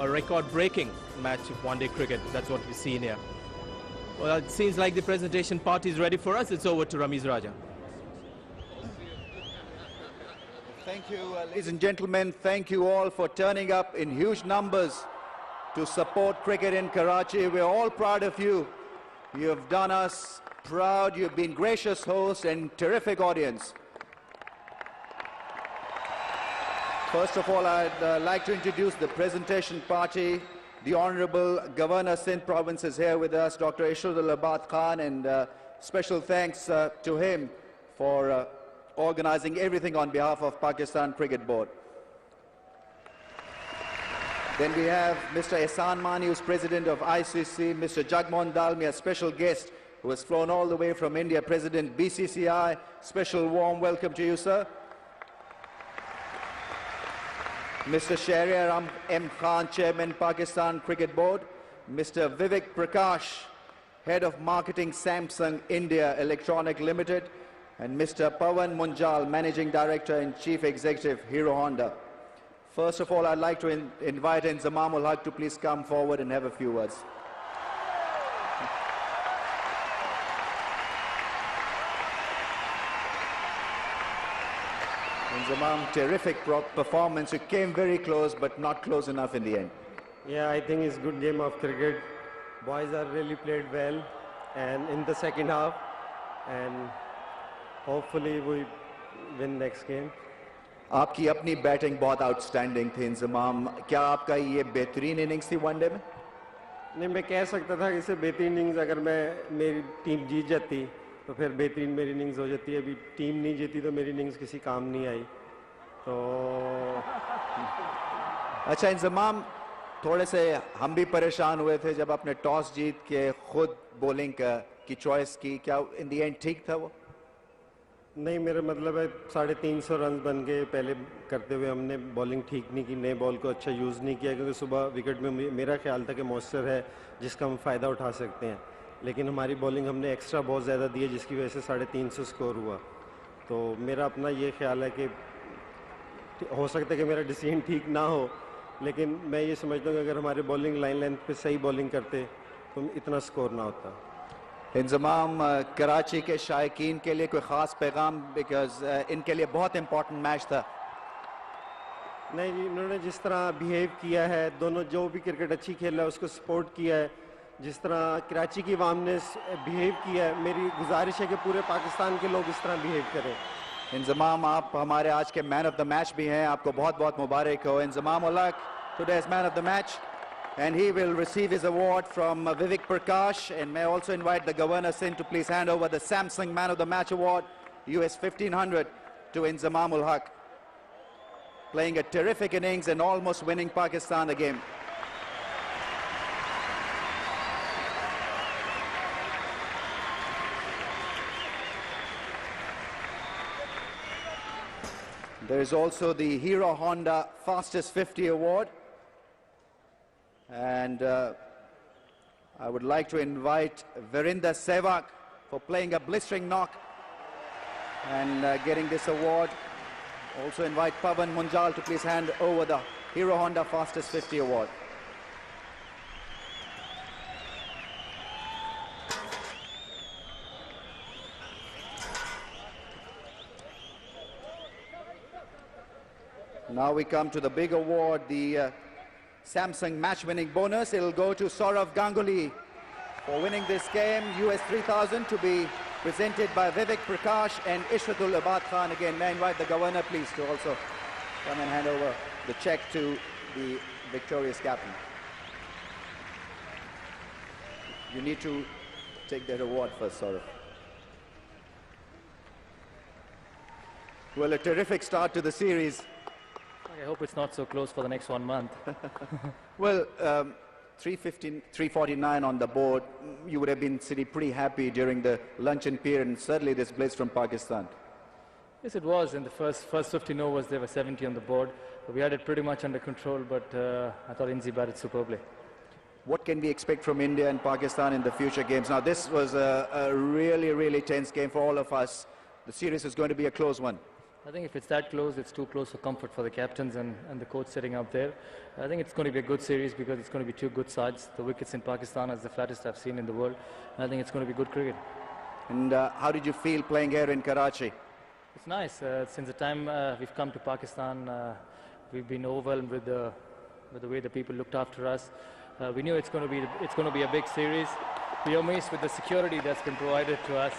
Speaker 2: a record-breaking match of one-day cricket. That's what we've seen here. Well, it seems like the presentation party is ready for us. It's over to Ramiz Raja.
Speaker 17: Thank you, ladies and gentlemen. Thank you all for turning up in huge numbers to support cricket in Karachi. We're all proud of you. You have done us proud. You've been gracious hosts and terrific audience. First of all, I'd like to introduce the presentation party. The Honorable Governor Sindh Province is here with us, Dr. Ishurul Khan, and special thanks to him for organizing everything on behalf of Pakistan Cricket Board. Then we have Mr. Ehsan Mani, who's President of ICC, Mr. Jagmohan Dalmia, special guest who has flown all the way from India, President BCCI. Special warm welcome to you, sir. Mr. Shahriar M. Khan, Chairman, Pakistan Cricket Board. Mr. Vivek Prakash, Head of Marketing, Samsung India Electronic Limited. And Mr. Pawan Munjal, Managing Director and Chief Executive, Hero Honda. First of all, I'd like to invite Inzamam ul Haq to please come forward and have a few words. Inzamam, terrific performance. You came very close, but not close enough in the end.
Speaker 18: Yeah, I think it's a good game of cricket. Boys are really played well, and in the second half, and hopefully we win next game.
Speaker 17: आपकी अपनी batting बहुत outstanding थी इंजमाम. क्या आपका ये बेहतरीन innings थी one day में?
Speaker 18: नहीं, मैं कह सकता था कि इसे बेहतरीन इनिंग्स, अगर मेरी टीम जीत जाती तो फिर बेहतरीन मेरी इनिंग्स हो जाती है. अभी टीम नहीं जीती तो मेरी इनिंग्स किसी काम नहीं आई. तो
Speaker 17: अच्छा इंजमाम, थोड़े से हम भी परेशान हुए थे जब आपने टॉस जीत के खुद बॉलिंग की चॉइस की. क्या इन दी एंड ठीक था वो?
Speaker 18: नहीं, मेरा मतलब है 350 रन बन गए पहले करते हुए. हमने बॉलिंग ठीक नहीं की, नए बॉल को अच्छा यूज़ नहीं किया, क्योंकि सुबह विकेट में मेरा ख्याल था कि मॉइस्चर है जिसका हम फ़ायदा उठा सकते हैं. लेकिन हमारी बॉलिंग हमने एक्स्ट्रा बहुत ज़्यादा दी है, जिसकी वजह से 350 स्कोर हुआ. तो मेरा अपना ये ख्याल है कि हो सकता है कि मेरा डिसीजन ठीक ना हो, लेकिन मैं ये समझता हूँ कि अगर हमारे बॉलिंग लाइन लेंथ पे सही बॉलिंग करते तो इतना स्कोर ना होता.
Speaker 17: इंजमाम, कराची के शायकीन के लिए कोई ख़ास पैगाम, बिकॉज इनके लिए बहुत इंपॉर्टेंट मैच था?
Speaker 18: नहीं जी, इन्होंने जिस तरह बिहेव किया है, दोनों जो भी क्रिकेट अच्छी खेला है उसको सपोर्ट किया है, जिस तरह कराची की आवाम ने बिहेव किया है, मेरी गुजारिश है कि पूरे पाकिस्तान के लोग इस तरह बिहेव करें.
Speaker 17: इंजमाम, आप हमारे आज के मैन ऑफ द मैच भी हैं. आपको बहुत बहुत मुबारक हो. Inzamam ul Haq, today's man of the match, and he will receive his award from Vivek Prakash. And may I also invite the Governor Sindh to please hand over the Samsung Man of the Match Award, US 1500, to Inzamam ul Haq. Playing a terrific innings and almost winning Pakistan the game. There is also the Hero Honda Fastest 50 Award. And I would like to invite Virender Sehwag for playing a blistering knock and getting this award. Also invite Pavan Munjal to please hand over the Hero Honda Fastest 50 Award. Now we come to the big award, the Samsung match-winning bonus. It'll go to Saurav Ganguly for winning this game. US 3000 to be presented by Vivek Prakash and Ishratul Abad Khan. Again, may I invite the governor, please, to also come and hand over the check to the victorious captain. You need to take that award first, Saurav. Well, a terrific start to the series.
Speaker 19: I hope it's not so close for the next 1 month.
Speaker 17: Well, 349 on the board. You would have been sitting pretty happy during the luncheon period, and certainly this blitz from Pakistan.
Speaker 19: Yes, it was. In the first 15 overs, there were 70 on the board. We had it pretty much under control, but I thought Inzi batted superbly.
Speaker 17: What can we expect from India and Pakistan in the future games? Now, this was a really, really tense game for all of us. The series is going to be a close one.
Speaker 19: I think if it's that close, it's too close for comfort for the captains and the coach sitting up there. I think it's going to be a good series because it's going to be two good sides. The wickets in Pakistan is the flattest I've seen in the world. And I think it's going to be good cricket.
Speaker 17: And how did you feel playing here in Karachi?
Speaker 19: It's nice. Since the time we've come to Pakistan, we've been overwhelmed with the way the people looked after us. We knew it's going to be a big series. We are amazed with the security that's been provided to us.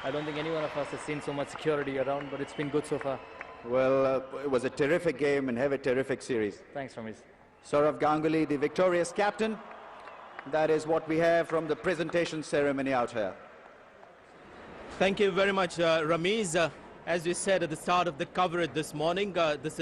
Speaker 19: I don't think any one of us has seen so much security around, but it's been good so far.
Speaker 17: Well, it was a terrific game and have a terrific series.
Speaker 19: Thanks, Ramesh.
Speaker 17: Saurav Ganguly, the victorious captain. That is what we have from the presentation ceremony out here.
Speaker 2: Thank you very much, Ramesh. As we said at the start of the coverage this morning, this is